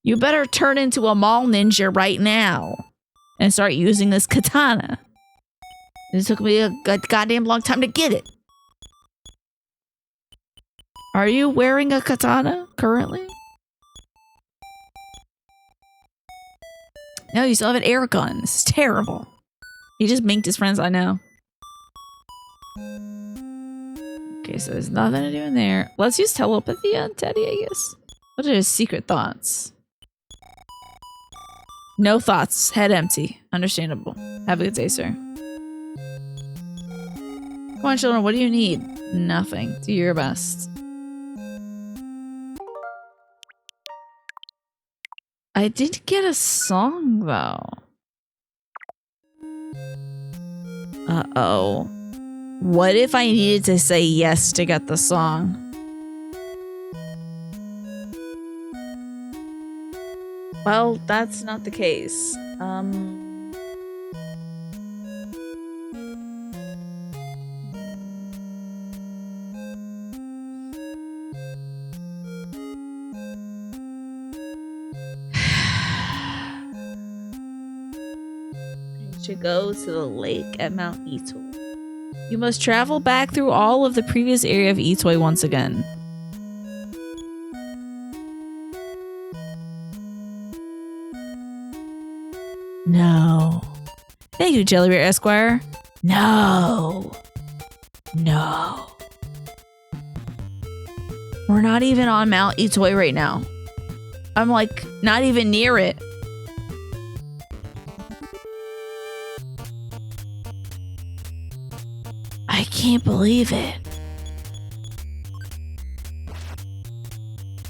You better turn into a mall ninja right now and start using this katana. It took me a goddamn long time to get it. Are you wearing a katana currently? No, you still have an air gun. This is terrible. He just minked his friends, I know. Okay, so there's nothing to do in there. Let's use telepathy on Teddy, I guess. What are his secret thoughts? No thoughts. Head empty. Understandable. Have a good day, sir. Come on, children. What do you need? Nothing. Do your best. I did get a song, though. Uh-oh. What if I needed to say yes to get the song? Well, that's not the case. To go to the lake at Mt Itoi. You must travel back through all of the previous area of Itoi once again. No. Thank you, Jellybear Esquire. No. No. We're not even on Mt Itoi right now. I'm like, not even near it. I can't believe it.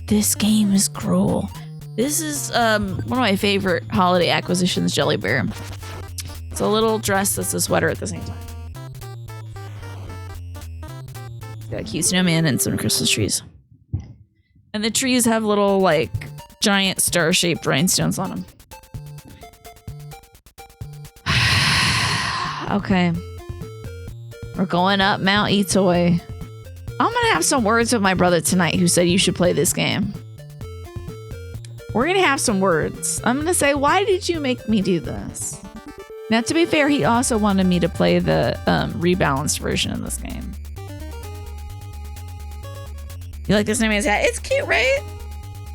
This game is cruel. This is one of my favorite holiday acquisitions, Jelly Bear. It's a little dress that's a sweater at the same time. It's got a cute snowman and some Christmas trees. And the trees have little, like, giant star-shaped rhinestones on them. Okay. We're going up Mt Itoi. I'm gonna have some words with my brother tonight who said you should play this game. We're gonna have some words. I'm gonna say, why did you make me do this? Now, to be fair, he also wanted me to play the rebalanced version of this game. You like this Snowman's hat? It's cute, right?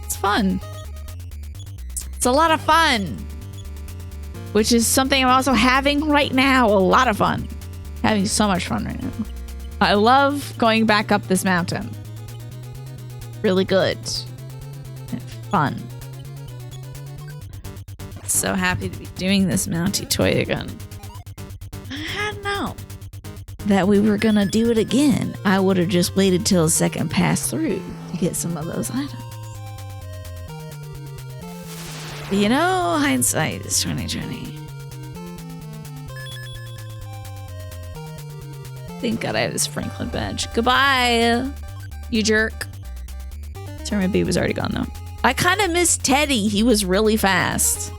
It's fun. It's a lot of fun. Which is something I'm also having right now. A lot of fun. Having so much fun right now. I love going back up this mountain. Really good. And fun. So happy to be doing this Mt Itoi again. I had known that we were gonna do it again. I would have just waited till the second pass through to get some of those items. But you know, hindsight is 2020. Thank God I have this Franklin badge. Goodbye, you jerk. Sorry, my baby was already gone though. I kind of miss Teddy. He was really fast.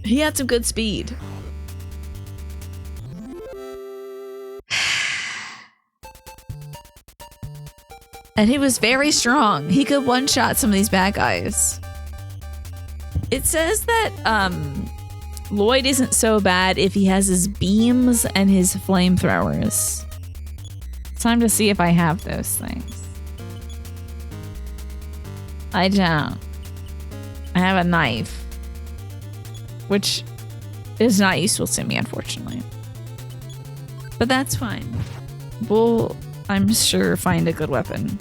He had some good speed. And he was very strong. He could one-shot some of these bad guys. It says that Lloyd isn't so bad if he has his beams and his flamethrowers. It's time to see if I have those things. I don't. I have a knife, which is not useful to me, unfortunately. But that's fine. We'll, I'm sure, find a good weapon.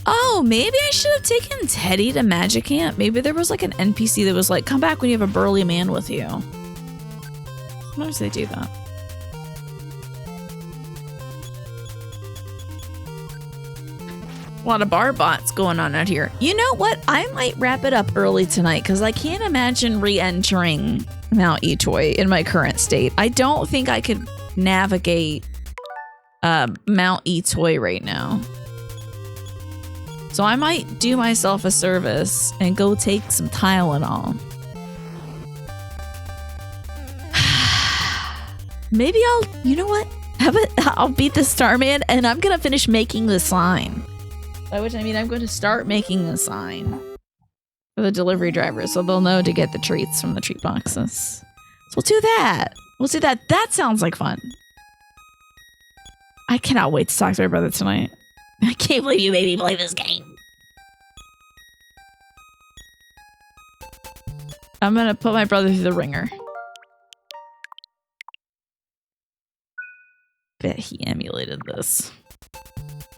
Oh, maybe I should have taken Teddy to Magic Camp. Maybe there was like an NPC that was like, come back when you have a burly man with you. Sometimes they do that. A lot of bar bots going on out here. You know what? I might wrap it up early tonight because I can't imagine re-entering Mt Itoi in my current state. I don't think I could navigate Mt Itoi right now. So I might do myself a service and go take some Tylenol. Maybe I'll, you know what? I'll beat the Starman and I'm going to finish making the sign. By which I mean I'm going to start making the sign for the delivery drivers so they'll know to get the treats from the treat boxes. So we'll do that. We'll do that. That sounds like fun. I cannot wait to talk to my brother tonight. I can't believe you made me play this game. I'm gonna put my brother through the ringer. Bet he emulated this.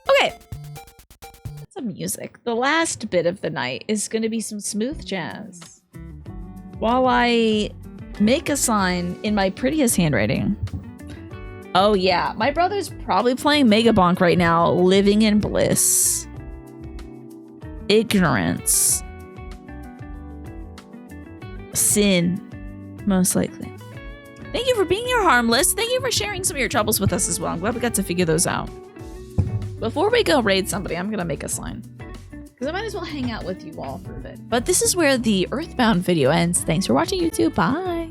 Okay. Some music. The last bit of the night is gonna be some smooth jazz. While I make a sign in my prettiest handwriting. Oh yeah, my brother's probably playing Mega Bonk right now, living in bliss. Ignorance. Sin, most likely. Thank you for being here, Harmless. Thank you for sharing some of your troubles with us as well. I'm glad we got to figure those out. Before we go raid somebody, I'm gonna make a sign. Because I might as well hang out with you all for a bit. But this is where the Earthbound video ends. Thanks for watching, YouTube. Bye.